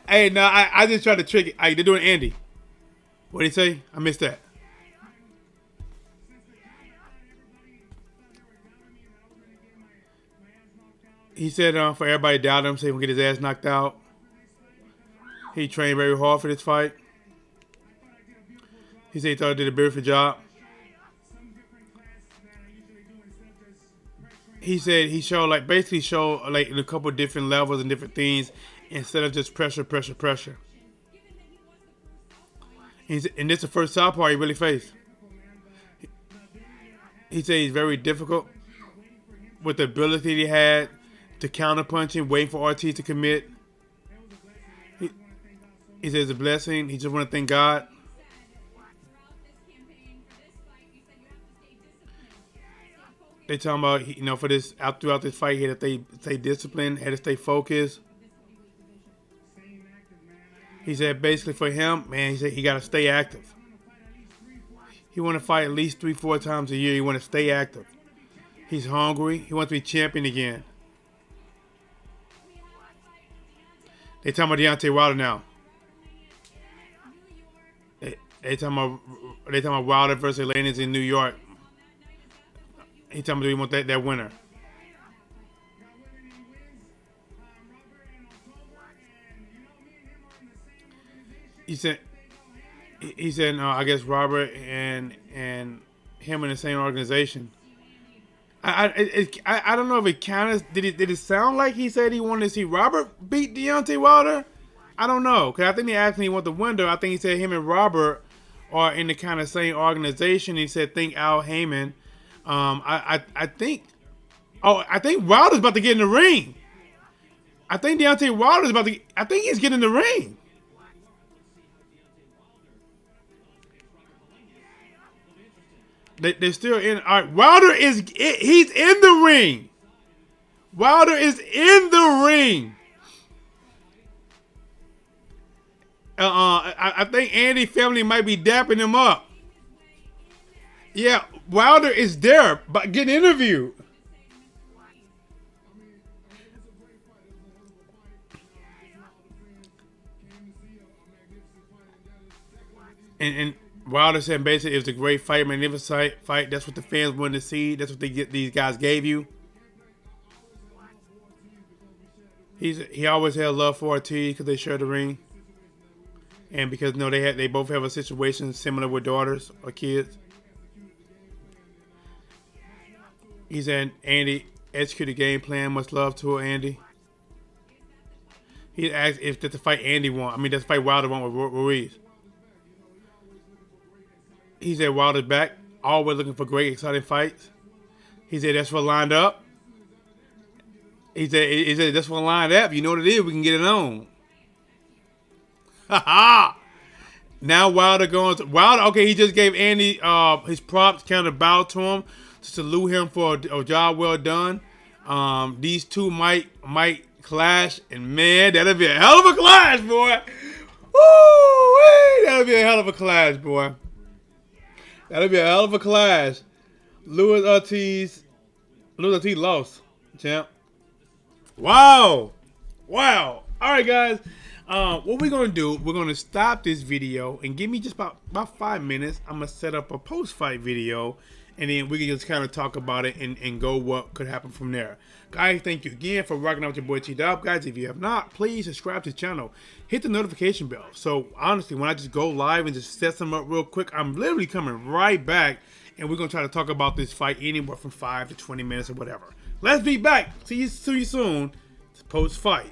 Hey, no, I just tried to trick it. Hey, they're doing Andy. What did he say? I missed that. He said for everybody doubted him, say he'll get his ass knocked out. He trained very hard for this fight. He said he thought he did a beautiful job. He said he showed basically in a couple different levels and different things instead of just pressure. And this is the first southpaw he really faced. He said he's very difficult with the ability he had to counterpunch him, waiting for Ortiz to commit. He says it's a blessing. He just want to thank God. They talking about, you know, for this throughout this fight, he had to stay disciplined, had to stay focused. He said basically for him, man, he said he got to stay active. He want to fight at least 3-4 times a year. He want to stay active. He's hungry. He wants to be champion again. They talking about Deontay Wilder now. They talking about Wilder versus Atlantis in New York. He talking about we want that winner. He said I guess Robert and him in the same organization. I don't know if it counted. Did it sound like he said he wanted to see Robert beat Deontay Wilder? I don't know, because I think they asked me he want the winner. I think he said him and Robert are in the kind of same organization. He said think Al Heyman. I think Wilder's about to get in the ring. I think Deontay Wilder's about to. I think he's getting in the ring. They're still in. All right, Wilder he's in the ring. Wilder is in the ring. I think Andy family might be dapping him up. Yeah, Wilder is there, but getting interviewed. And Wilder said basically it was a great fight, magnificent fight. That's what the fans wanted to see. That's what these guys gave you. He always had love for Ortiz because they shared the ring, and because they both have a situation similar with daughters or kids. He said Andy executed game plan. Much love to her, Andy. He asked if that's the fight Andy won. I mean, that's the fight Wilder won with Ruiz. He said Wilder's back, always looking for great, exciting fights. He said that's what lined up. He said that's what lined up. You know what it is, we can get it on. Ha ha! Now Wilder okay, he just gave Andy his props, kind of bowed to him to salute him for a job well done. These two might clash, and man, that'll be a hell of a clash, boy. Woo! That'll be a hell of a clash, boy. That'll be a hell of a clash. Luis Ortiz lost, champ. Wow. All right, guys. What we're gonna do? We're gonna stop this video and give me just about 5 minutes. I'm gonna set up a post-fight video, and then we can just kind of talk about it and go what could happen from there. Guys, thank you again for rocking out with your boy TDub. Guys, if you have not, please subscribe to the channel. Hit the notification bell. So honestly, when I just go live and just set some up real quick, I'm literally coming right back, and we're gonna try to talk about this fight anywhere from 5 to 20 minutes or whatever. Let's be back. See you soon. Post-fight.